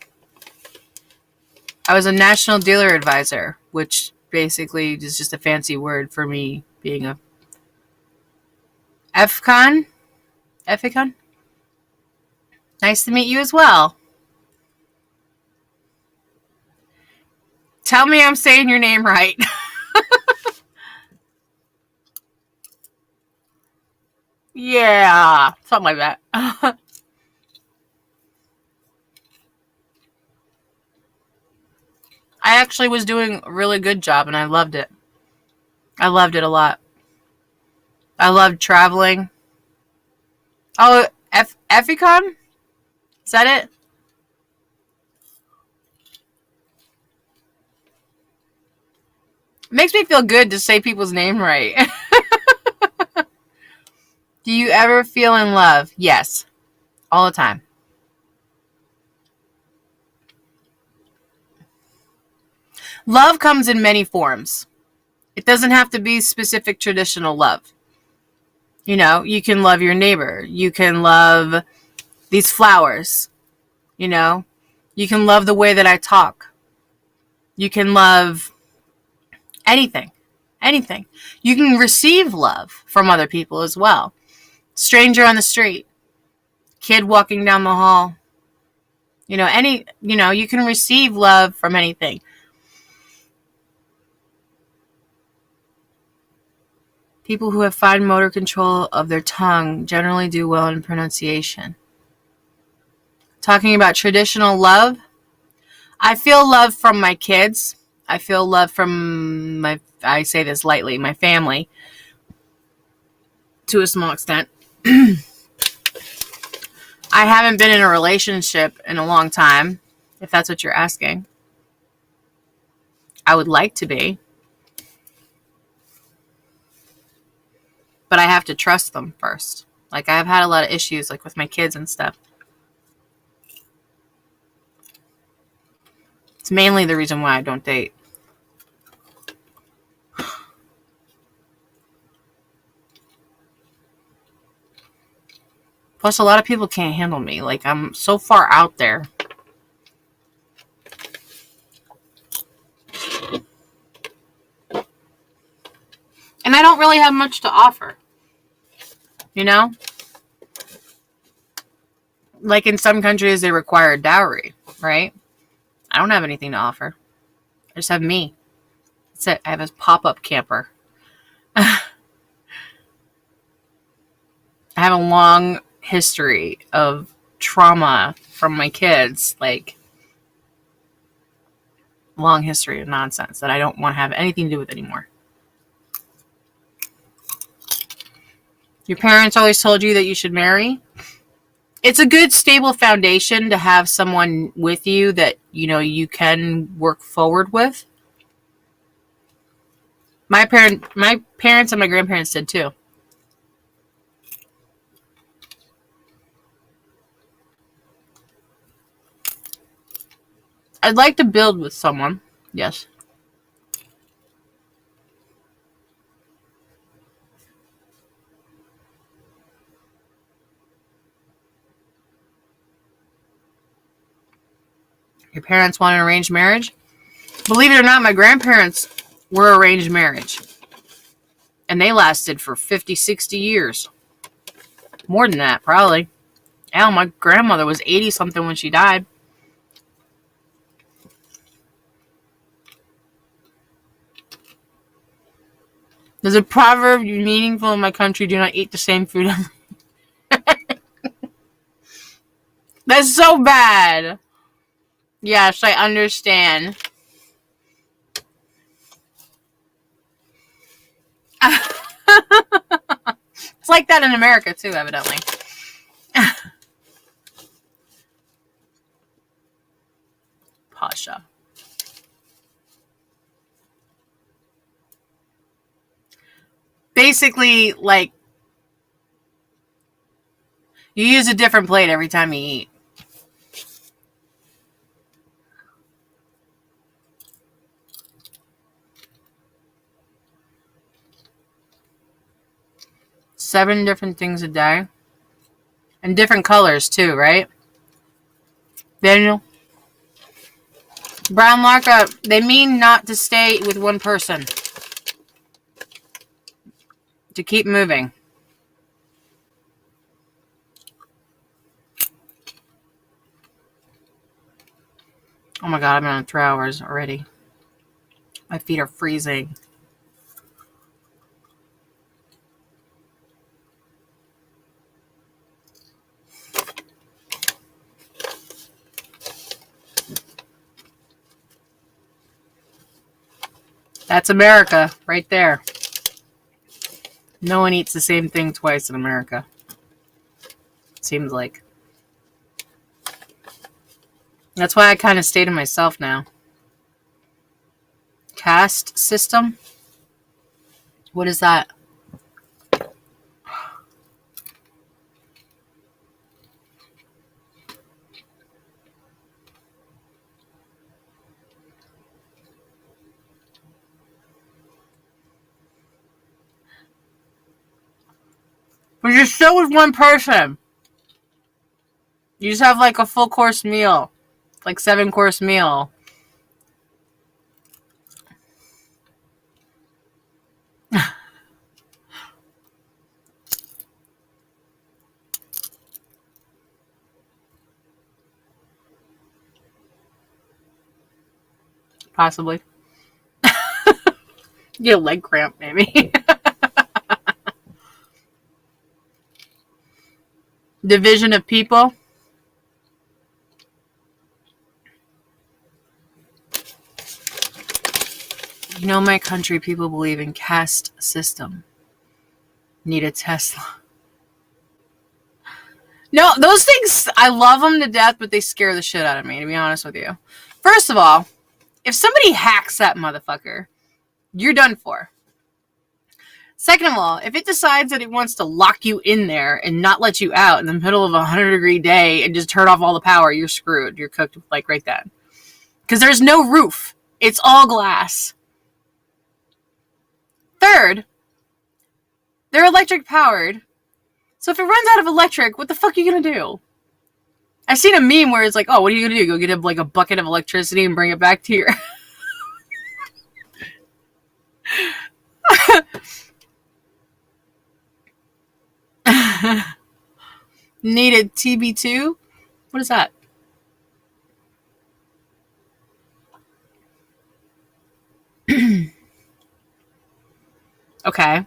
[SPEAKER 1] I was a national dealer advisor, which basically is just a fancy word for me being a FCON. FCON? Nice to meet you as well. Tell me I'm saying your name right. Yeah, something like that. I actually was doing a really good job, and I loved it. I loved it a lot. I loved traveling. Oh, Ficon? Is that it? It makes me feel good to say people's name right. Do you ever feel in love? Yes. All the time. Love comes in many forms. It doesn't have to be specific traditional love. You know, you can love your neighbor. You can love these flowers. You know, you can love the way that I talk. You can love anything. Anything. You can receive love from other people as well. Stranger on the street. Kid walking down the hall. You know, you can receive love from anything. People who have fine motor control of their tongue generally do well in pronunciation. Talking about traditional love, I feel love from my kids. I feel love from I say this lightly, my family, to a small extent. I haven't been in a relationship in a long time, if that's what you're asking. I would like to be. But I have to trust them first. Like, I've had a lot of issues, like, with my kids and stuff. It's mainly the reason why I don't date. Plus, a lot of people can't handle me. Like, I'm so far out there. And I don't really have much to offer. You know? Like, in some countries, they require a dowry, right? I don't have anything to offer. I just have me. That's it. I have a pop-up camper. I have a long history of trauma from my kids. Like, long history of nonsense that I don't want to have anything to do with anymore. Your parents always told you that you should marry? It's a good, stable foundation to have someone with you that, you know, you can work forward with. My parents and my grandparents did too. I'd like to build with someone. Yes. Your parents want an arranged marriage? Believe it or not, my grandparents were arranged marriage. And they lasted for 50, 60 years. More than that, probably. Hell, my grandmother was 80-something when she died. There's a proverb meaningful in my country: do not eat the same food. That's so bad. Yes, I understand. It's like that in America too, evidently. basically like you use a different plate every time you eat. Seven different things a day. And different colors too, right? Daniel? Brown Larka, they mean not to stay with one person. To keep moving. Oh my god, I've been on 3 hours already. My feet are freezing. That's America, right there. No one eats the same thing twice in America. Seems like. That's why I kind of stay to myself now. Caste system? What is that? But you're still with one person. You just have like a full course meal. Like 7-course meal. Possibly. Get a leg cramp, maybe. Division of people. You know, my country, people believe in caste system. Need a Tesla. No, those things, I love them to death, but they scare the shit out of me, to be honest with you. First of all, if somebody hacks that motherfucker, you're done for. Second of all, if it decides that it wants to lock you in there and not let you out in the middle of a 100-degree day and just turn off all the power, you're screwed. You're cooked like right then. Because there's no roof. It's all glass. Third, they're electric powered. So if it runs out of electric, what the fuck are you going to do? I've seen a meme where it's like, oh, what are you going to do? Go get a bucket of electricity and bring it back to your... Needed TB2? What is that? Okay.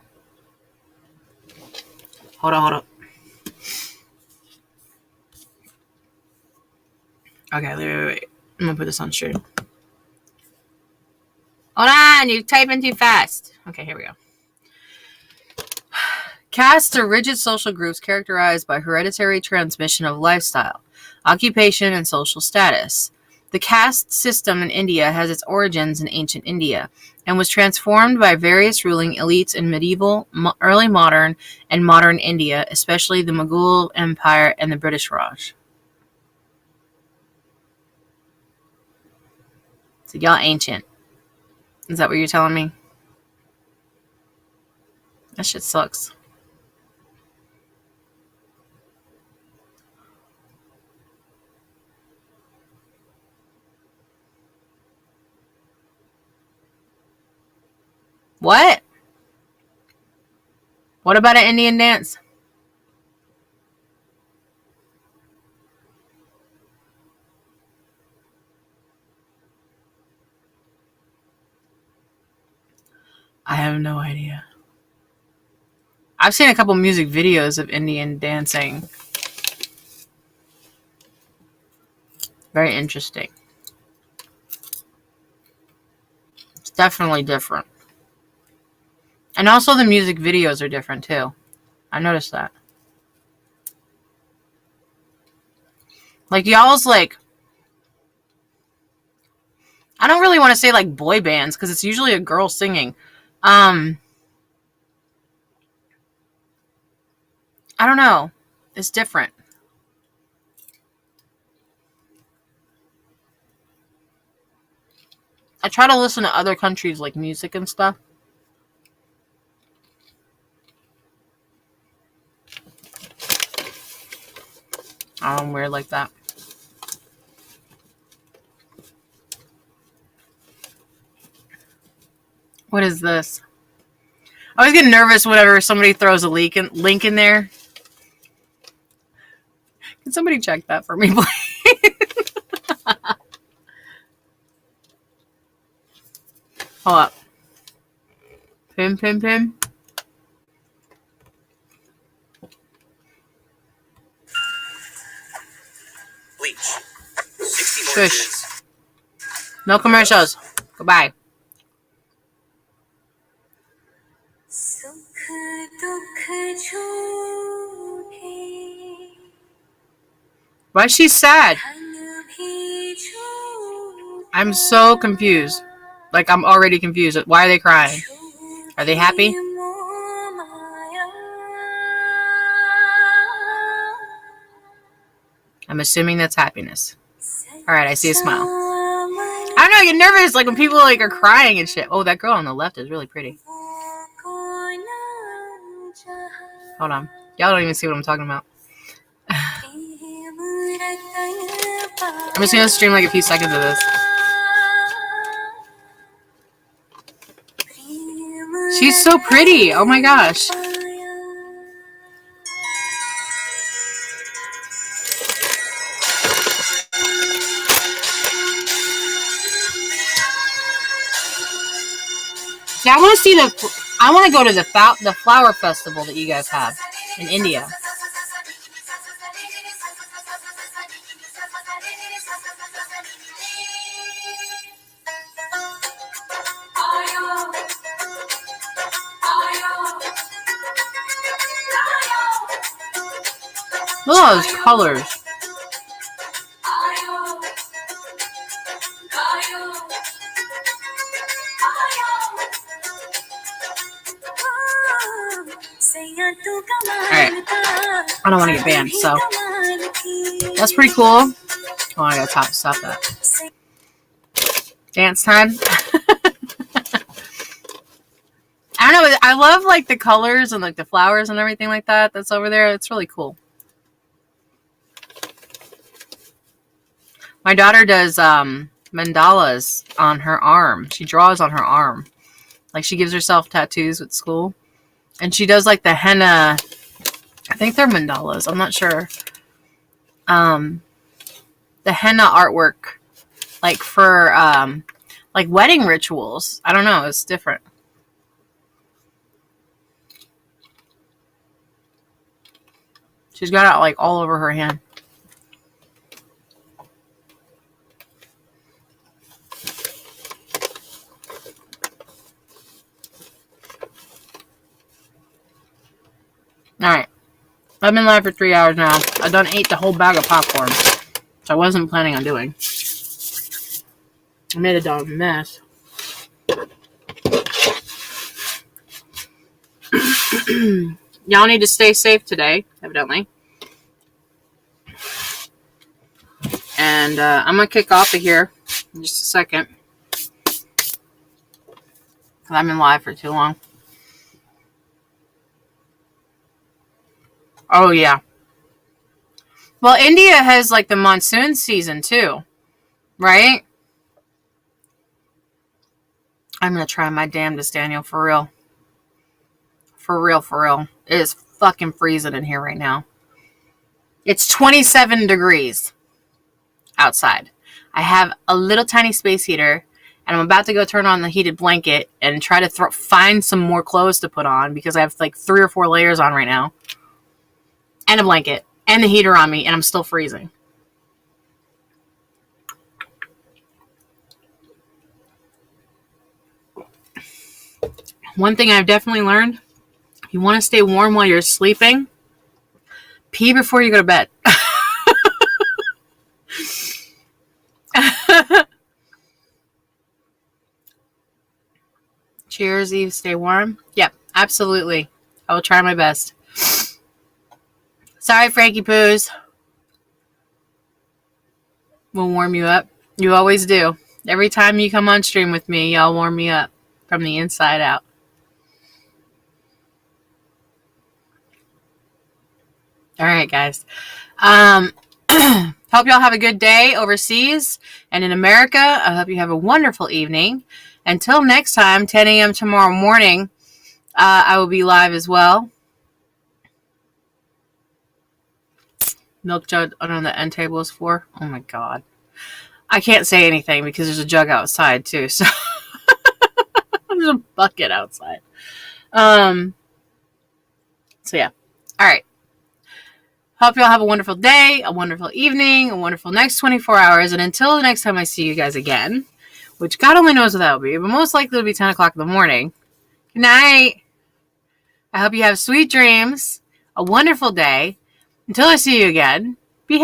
[SPEAKER 1] Hold on. Okay, wait. I'm gonna put this on stream. Hold on, you're typing too fast. Okay, here we go. Castes are rigid social groups characterized by hereditary transmission of lifestyle, occupation, and social status. The caste system in India has its origins in ancient India and was transformed by various ruling elites in medieval, early modern, and modern India, especially the Mughal Empire and the British Raj. So y'all ancient. Is that what you're telling me? That shit sucks. What? What about an Indian dance? I have no idea. I've seen a couple music videos of Indian dancing. Very interesting. It's definitely different. And also the music videos are different too. I noticed that. Like y'all's like, I don't really want to say like boy bands because it's usually a girl singing. I don't know. It's different. I try to listen to other countries, like music and stuff. I'm weird like that. What is this? I always get nervous whenever somebody throws a link in there. Can somebody check that for me, please? Hold up. Pin.
[SPEAKER 2] Bleach. 60 more
[SPEAKER 1] Shush. No commercials. Goodbye. Why is she sad? I'm so confused. Like, I'm already confused. Why are they crying? Are they happy? I'm assuming that's happiness. Alright, I see a smile. I don't know, I get nervous like when people like are crying and shit. Oh, that girl on the left is really pretty. Hold on. Y'all don't even see what I'm talking about. I'm just gonna stream like a few seconds of this. She's so pretty. Oh my gosh. Yeah, I want to see I want to go to the flower festival that you guys have in India. Look at all those colors. Alright. I don't want to get banned, so that's pretty cool. Oh, I gotta stop that. Dance time. I don't know. I love like the colors and like the flowers and everything like that that's over there. It's really cool. My daughter does mandalas on her arm. She draws on her arm. Like she gives herself tattoos at school. And she does like the henna. I think they're mandalas. I'm not sure. The henna artwork. Like for like wedding rituals. I don't know. It's different. She's got it like all over her hand. Alright. I've been live for 3 hours now. I done ate the whole bag of popcorn, which I wasn't planning on doing. I made a dumb mess. Y'all need to stay safe today, evidently. And I'm going to kick off of here in just a second. Because I've been live for too long. Oh, yeah. Well, India has, like, the monsoon season, too. Right? I'm going to try my damnedest, Daniel, for real. For real. It is fucking freezing in here right now. It's 27 degrees outside. I have a little tiny space heater, and I'm about to go turn on the heated blanket and try to find some more clothes to put on because I have, like, 3 or 4 layers on right now. And a blanket. And the heater on me, and I'm still freezing. One thing I've definitely learned, if you want to stay warm while you're sleeping, pee before you go to bed. Cheers, Eve. Stay warm. Yep, absolutely. I will try my best. Sorry, Frankie Poos. We'll warm you up. You always do. Every time you come on stream with me, y'all warm me up from the inside out. All right, guys. Hope y'all have a good day overseas and in America. I hope you have a wonderful evening. Until next time, 10 a.m. tomorrow morning, I will be live as well. Milk jug on the end table is for. Oh my God. I can't say anything because there's a jug outside too. So there's a bucket outside. So yeah. All right. Hope y'all have a wonderful day, a wonderful evening, a wonderful next 24 hours. And until the next time I see you guys again, which God only knows what that will be, but most likely it'll be 10 o'clock in the morning. Good night. I hope you have sweet dreams, a wonderful day. Until I see you again,